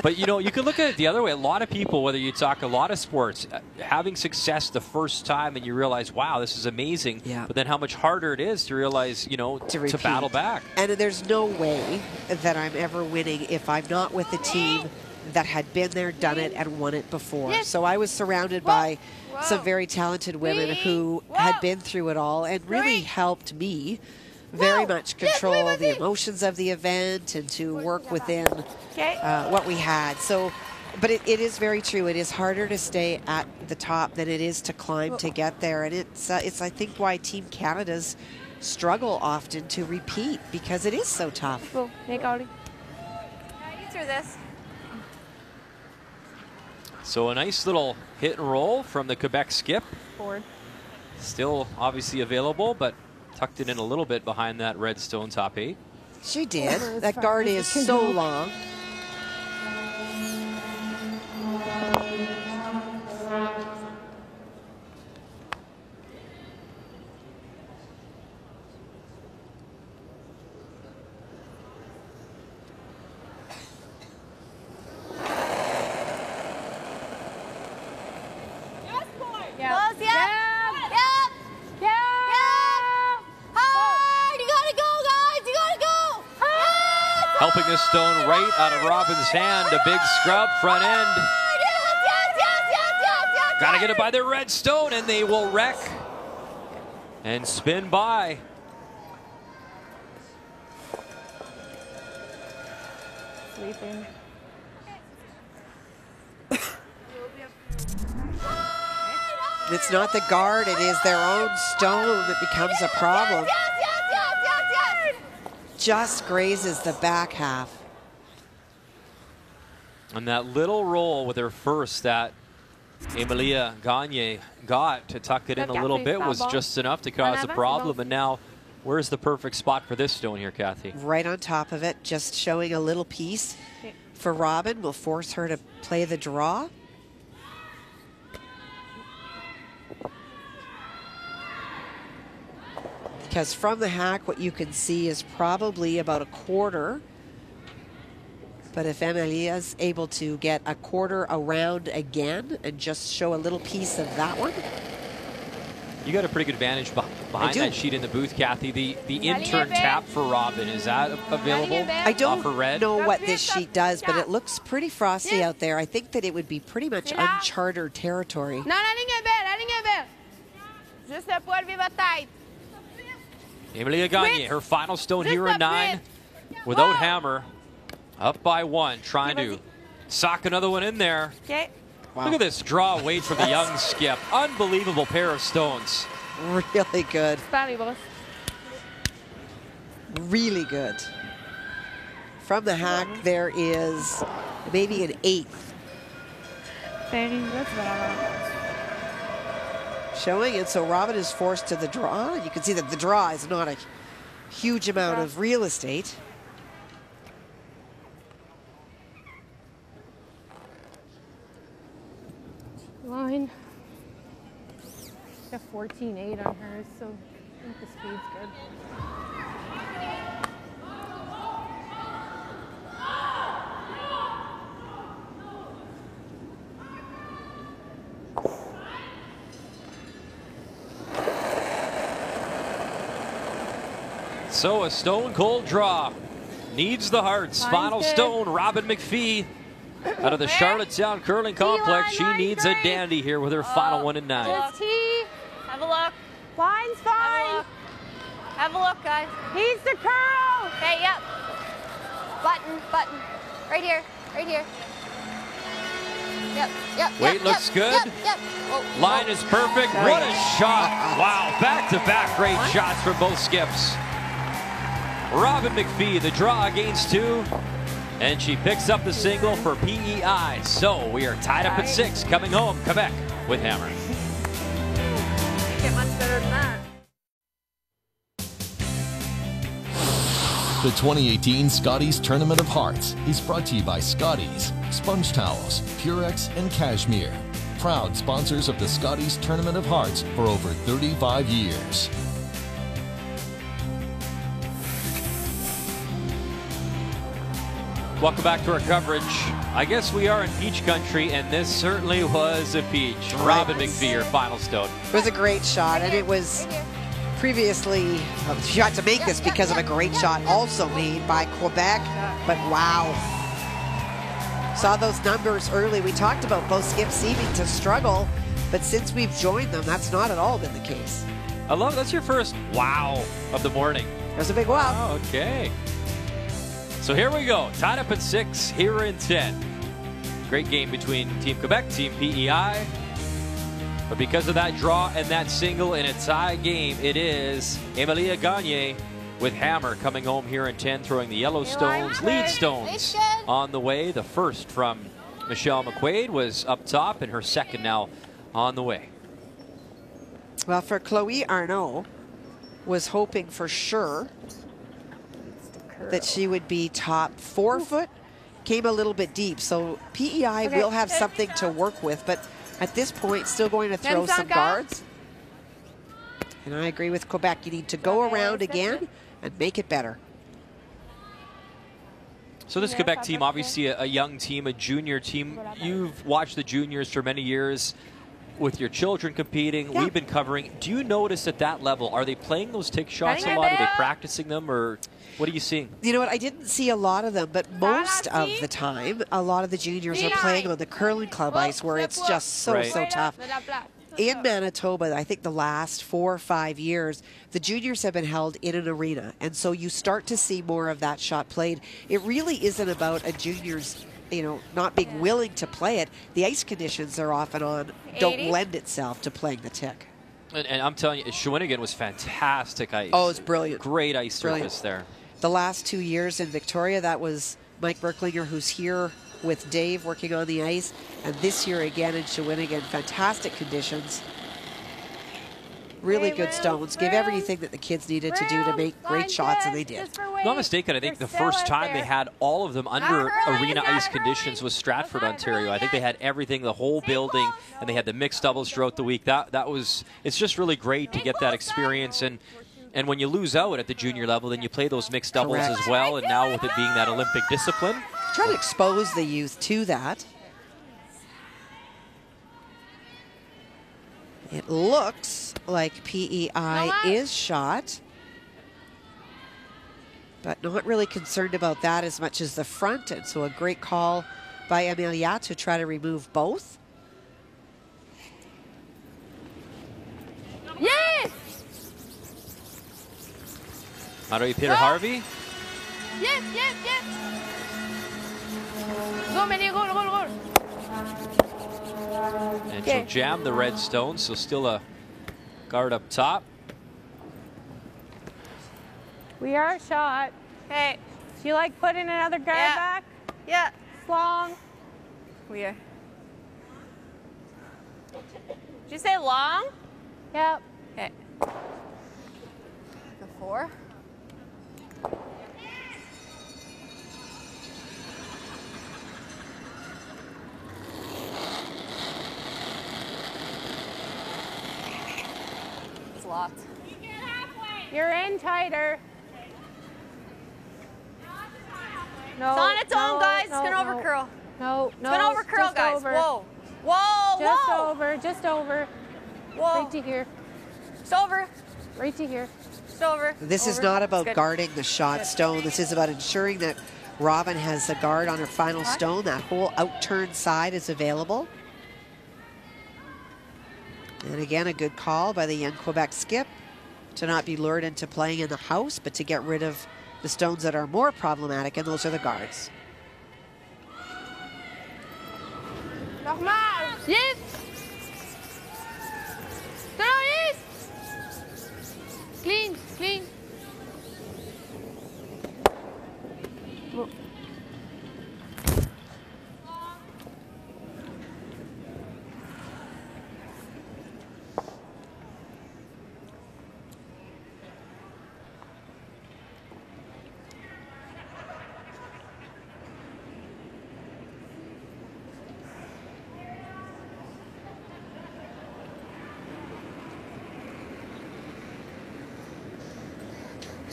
But, you know, you can look at it the other way. A lot of people, whether you talk a lot of sports, having success the first time and you realize, wow, this is amazing. Yeah. But then how much harder it is to realize, you know, to battle back. And there's no way that I'm ever winning if I'm not with a team that had been there, done it, and won it before. Yes. So I was surrounded by some very talented women who had been through it all and really helped me very much control the emotions of the event and to work within what we had. So, but it is very true. It is harder to stay at the top than it is to climb to get there. And it's I think why Team Canada's struggle often to repeat because it is so tough. Go, make Ollie. You through this. So a nice little hit and roll from the Quebec skip. Forward. Still obviously available, but tucked it in a little bit behind that red stone top 8. She did. That guard is so long. Helping this stone right out of Robin's hand. A big scrub, front end. Got to get it by the red stone, and they will wreck and spin by. Sleeping. It's not the guard, it is their own stone that becomes a problem. Just grazes the back half. And that little roll with her first that Emilia Gagne got to tuck it in a little bit was just enough to cause a problem. And now, where's the perfect spot for this stone here, Kathy? Right on top of it, just showing a little piece for Robin. Will force her to play the draw. Because from the hack, what you can see is probably about a quarter. But if Emilia's able to get a quarter around again and just show a little piece of that one. You got a pretty good advantage behind that sheet in the booth, Kathy. The intern tap for Robin, is that available? I don't red? know what this sheet does, but it looks pretty frosty out there. I think that it would be pretty much uncharted territory. Non, la ligne est belle. Juste le poil vive à tête. Emilia Gagne, her final stone here in 9 without hammer. Up by 1, trying to sock another one in there. Okay. Wow. Look at this draw weight from the young skip. Unbelievable pair of stones. Really good. Super Really good. From the hack, there is maybe an 8th. Showing it, so Robin is forced to the draw. You can see that the draw is not a huge amount of real estate. Line. Got 14.8 on hers, so I think the speed's good. So a stone cold draw. Needs the hearts. Final stone, Robin McPhee. Out of the Charlottetown Curling Complex, she needs a dandy here with her final one in 9. Just T. Have a look. Line's fine. Have a look, guys. He's the curl. Okay, yep. Button. Right here. Yep. Weight looks good. Yep. Line is perfect. What a shot. Wow, back-to-back great shots from both skips. Robin McPhee, the draw against 2. And she picks up the single for PEI. So we are tied up at 6, coming home, Quebec with hammer. Get much better than that. The 2018 Scotties Tournament of Hearts is brought to you by Scotties, Sponge Towels, Purex, and Cashmere. Proud sponsors of the Scotties Tournament of Hearts for over 35 years. Welcome back to our coverage. I guess we are in peach country, and this certainly was a peach. Robin McPhee, her final stone. It was a great shot, and it was previously, she had to make this because of a great shot also made by Quebec, but wow. Saw those numbers early. We talked about both skips seeming to struggle, but since we've joined them, that's not at all been the case. I love that's your first wow of the morning. It was a big wow. Oh, okay. So here we go, tied up at 6, here in 10. Great game between Team Quebec, Team PEI. But because of that draw and that single in a tie game, it is Emilia Gagne with hammer coming home here in 10, throwing the yellow stones, lead stones on the way. The first from Michelle McQuaid was up top, and her second now on the way. Well, for Chloe Arnaud, was hoping for sure that she would be top 4 foot, came a little bit deep. So PEI will have something to work with, but at this point, still going to throw some guards. And I agree with Quebec. You need to go around again and make it better. So this Quebec team, obviously a young team, a junior team. You've watched the juniors for many years with your children competing. We've been covering. Do you notice at that level, are they playing those tick shots a lot? Are they practicing them, or what are you seeing? You know what, I didn't see a lot of them, but most of the time, a lot of the juniors are playing on the curling club ice where it's just so tough. In Manitoba, I think the last 4 or 5 years, the juniors have been held in an arena, and so you start to see more of that shot played. It really isn't about a junior's, you know, not being willing to play it. The ice conditions they're often on don't lend itself to playing the tick. And I'm telling you, Shawinigan was fantastic ice. Oh, it's brilliant. Great ice surface there. The last 2 years in Victoria, that was Mike Berklinger, who's here with Dave working on the ice. And this year again in Shawinigan, fantastic conditions. Really good stones. Give everything that the kids needed to do to make great shots, and they did. If I'm not mistaken, I think the first time they had all of them under arena ice conditions was Stratford, Ontario. I think they had everything, the whole building, and they had the mixed doubles throughout the week. It's just really great to get that experience. And when you lose out at the junior level, then you play those mixed doubles as well. And now with it being that Olympic discipline, try to expose the youth to that. It looks like PEI is shot, but not really concerned about that as much as the front. And so a great call by Amelia to try to remove both. Yes! How do you, Peter Harvey? Yes, yes, yes! Go, Manny, go, go, go! And she'll jam the red stone, so still a guard up top. We are shot. Okay. Do you like putting another guard back? Yeah. Long. We are. Did you say long? Yep. Okay. The 4. It's locked. You're in tighter. No, It's on its own, guys. No, it's gonna overcurl. No, It's gonna overcurl, guys. Over. Whoa. Whoa, just whoa. over, just over. Whoa. Right to here. It's over. Right to here. It's over. This is not about guarding the shot stone. This is about ensuring that Robin has a guard on her final stone. That whole outturned side is available. And again, a good call by the young Quebec skip to not be lured into playing in the house, but to get rid of the stones that are more problematic, and those are the guards. Normal. Yes. Yes. Clean, clean.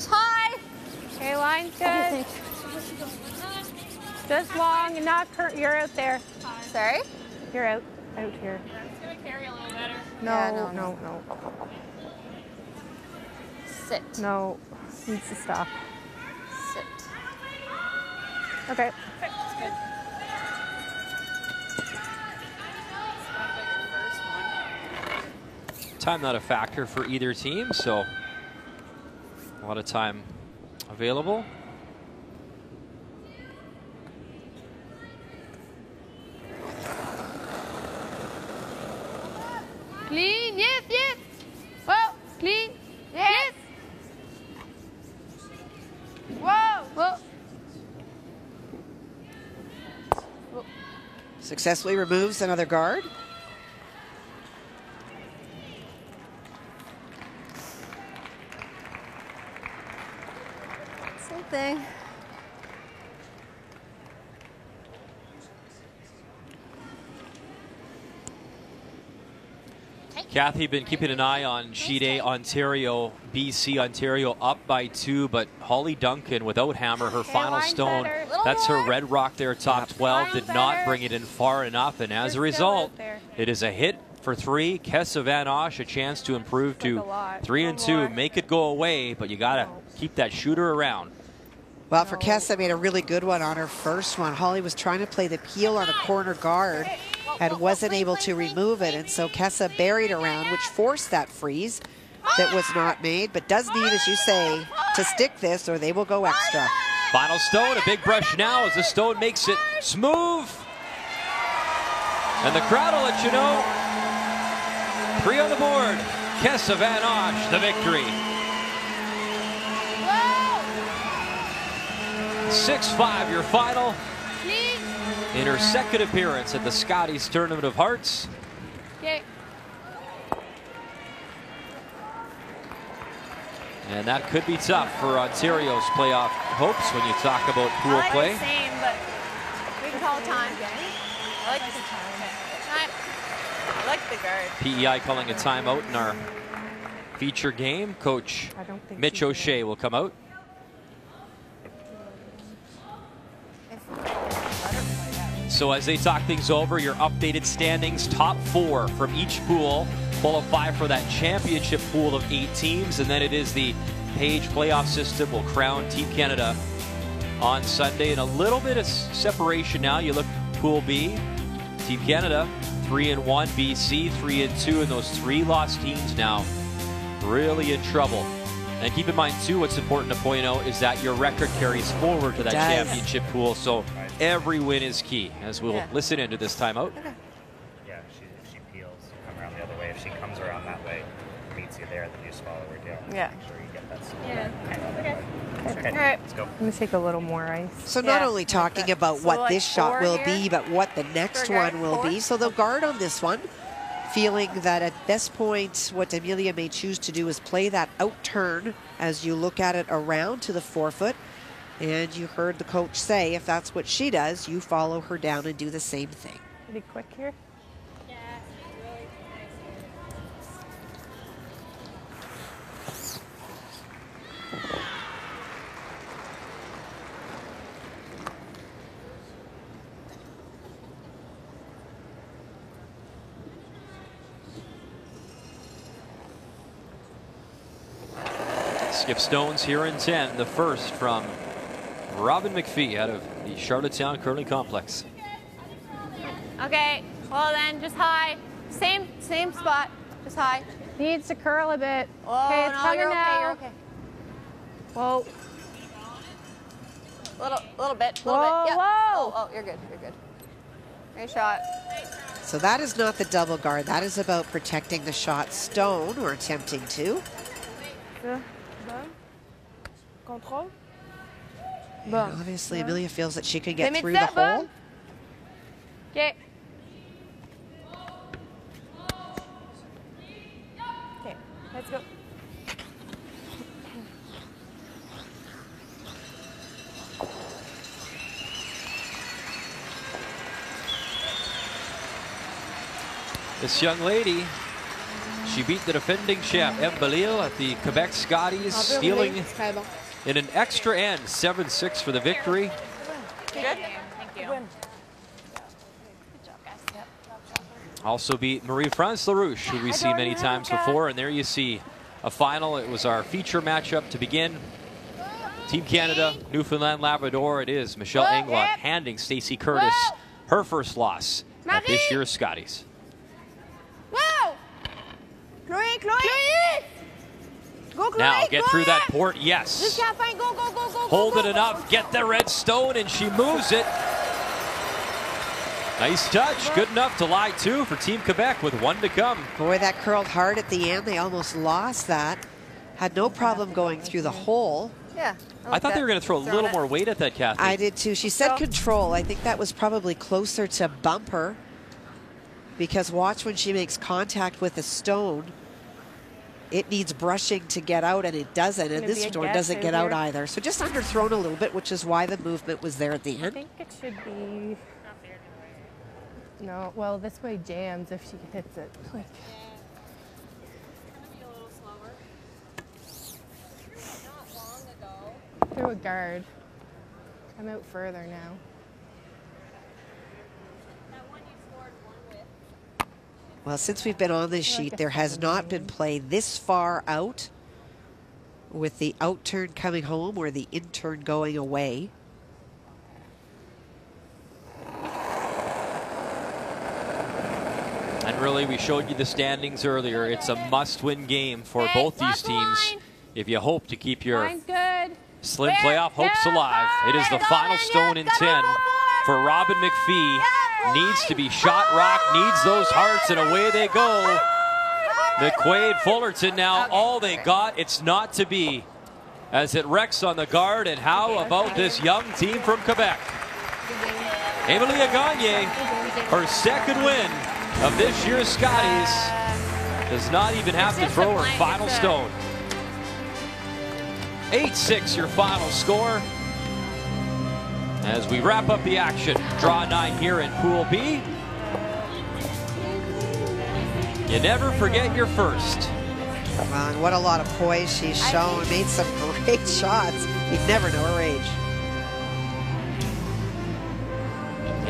Hi. Okay, line's good. Just long and not you're out there. Sorry? You're out here. It's gonna carry a little better. No, Yeah, no. Sit. No, needs to stop. Sit. Okay. That's good. Time not a factor for either team, so a lot of time available. Clean, yes, yes. Whoa, clean, yes. Whoa, whoa. Successfully removes another guard. Same thing. Kathy, been keeping an eye on sheet A, Ontario, BC, Ontario up by 2, but Holly Duncan without hammer, her final stone, that's her red rock there, top 12, did not bring it in far enough, and as a result, it is a hit for 3. Kessa Van Osh, a chance to improve to 3 and 2, make it go away, but you gotta keep that shooter around. Well, for Kessa, made a really good one on her first one. Holly was trying to play the peel on a corner guard and wasn't able to remove it, and so Kessa buried around, which forced that freeze that was not made, but does need, as you say, to stick this or they will go extra. Final stone, a big brush now as the stone makes it smooth. And the crowd will let you know. 3 on the board. Kessa Van Osh, the victory. 6-5 your final. In her second appearance at the Scotties Tournament of Hearts. Okay. And that could be tough for Ontario's playoff hopes when you talk about pool play. Same, but we can call time. I like the time. I like the guard. PEI calling a timeout in our feature game. Coach Mitch O'Shea will come out. So as they talk things over, your updated standings, top 4 from each pool qualify for that championship pool of 8 teams, and then it is the Page playoff system will crown Team Canada on Sunday. And a little bit of separation now. You look Pool B, Team Canada 3-1, BC 3-2, and those 3 lost teams now really in trouble. And keep in mind too, what's important to point out is that your record carries forward to that championship pool. So every win is key, as we'll listen into this timeout. Yeah, if she peels, come around the other way. If she comes around that way, meets you there, then you just follow her down. Yeah. Make sure you get that. Okay. Okay. Let's go. I'm going to take a little more ice. So not only talking about what this shot will be, but what the next one will be. So the guard on this one, feeling that at this point, what Amelia may choose to do is play that out turn as you look at it around to the forefoot. And you heard the coach say, if that's what she does, you follow her down and do the same thing. Pretty quick here. Skip stones here in 10. The first from Robin McPhee out of the Charlottetown Curling Complex. Okay, well then, just high. Same spot, just high. Needs to curl a bit. Oh, okay, it's no, coming you're okay, now. you're okay. Whoa. Little bit. Whoa, Yep. whoa. Oh, you're good, you're good. Nice shot. So that is not the double guard. That is about protecting the shot stone, or attempting to. Control. And obviously, Amelia feels that she can get Limit through the that, hole. Okay. Okay, let's go. This young lady, she beat the defending champ, Em Belil, at the Quebec Scotties, stealing in an extra end, 7-6 for the victory. Good. Thank you. Also beat Marie-France LaRouche, who we've seen many times before. And there you see a final. It was our feature matchup to begin. Team Canada, Newfoundland, Labrador. It is Michelle Englot handing Stacey Curtis her first loss at this year's Scotties. Whoa! Chloe! Go, Chloe! Now get through that port. Yes. Just can't find. Go. Hold it enough. Get the red stone, and she moves it. Nice touch. Good enough to lie two for Team Quebec with 1 to come. Boy, that curled hard at the end. They almost lost that. Had no problem going through the hole. Yeah. I thought they were going to throw a little more weight at that, Kathy. I did too. She said control. I think that was probably closer to bumper, because watch when she makes contact with a stone. It needs brushing to get out, and it doesn't. And this stone doesn't get out either. So just underthrown a little bit, which is why the movement was there at the end. I think it should be. No, well, this way jams if she hits it. Like. Through a guard. I'm out further now. Well, since we've been on this sheet, there has not been play this far out with the out turn coming home or the in turn going away. And really, we showed you the standings earlier. It's a must-win game for both these teams if you hope to keep your slim playoff hopes alive. It is the final stone in 10 for Robin McPhee. Needs to be shot rock, needs those hearts, and away they go. McQuaid, Fullerton now, all they got, it's not to be. As it wrecks on the guard, and how about this young team from Quebec? Emilia Gagne, her second win of this year's Scotties, does not even have to throw her final stone. 8-6 your final score. As we wrap up the action, draw 9 here in Pool B. You never forget your first. Wow, and what a lot of poise she's shown. Made some great shots. You'd never know her age.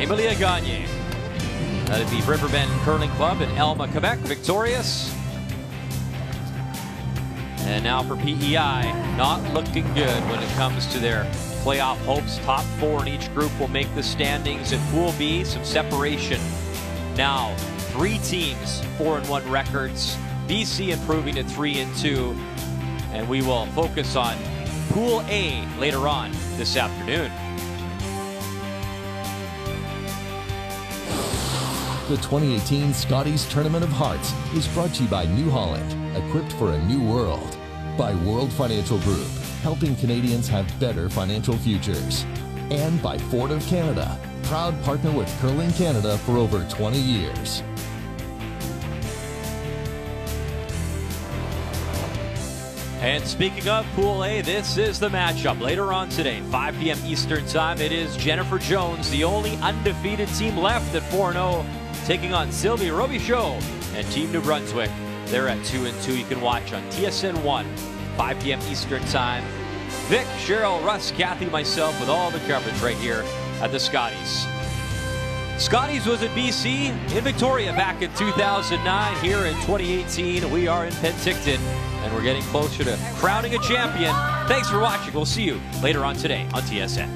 Emilia Gagne. That'd be Riverbend Curling Club in Elma, Quebec, victorious. And now for PEI, not looking good when it comes to their playoff hopes. Top 4 in each group will make the standings. In Pool B, some separation. Now, 3 teams, 4-1 records. BC improving to 3-2. And we will focus on Pool A later on this afternoon. The 2018 Scotties Tournament of Hearts is brought to you by New Holland, equipped for a new world. By World Financial Group, helping Canadians have better financial futures. And by Ford of Canada, proud partner with Curling Canada for over 20 years. And speaking of Pool A, this is the matchup. Later on today, 5 p.m. Eastern Time, it is Jennifer Jones, the only undefeated team left at 4-0, taking on Sylvie Robichaud and Team New Brunswick. They're at 2-2. You can watch on TSN 1, 5 p.m. Eastern Time. Vic, Cheryl, Russ, Kathy, myself, with all the coverage right here at the Scotties. Scotties was at BC in Victoria back in 2009. Here in 2018, we are in Penticton, and we're getting closer to crowning a champion. Thanks for watching. We'll see you later on today on TSN.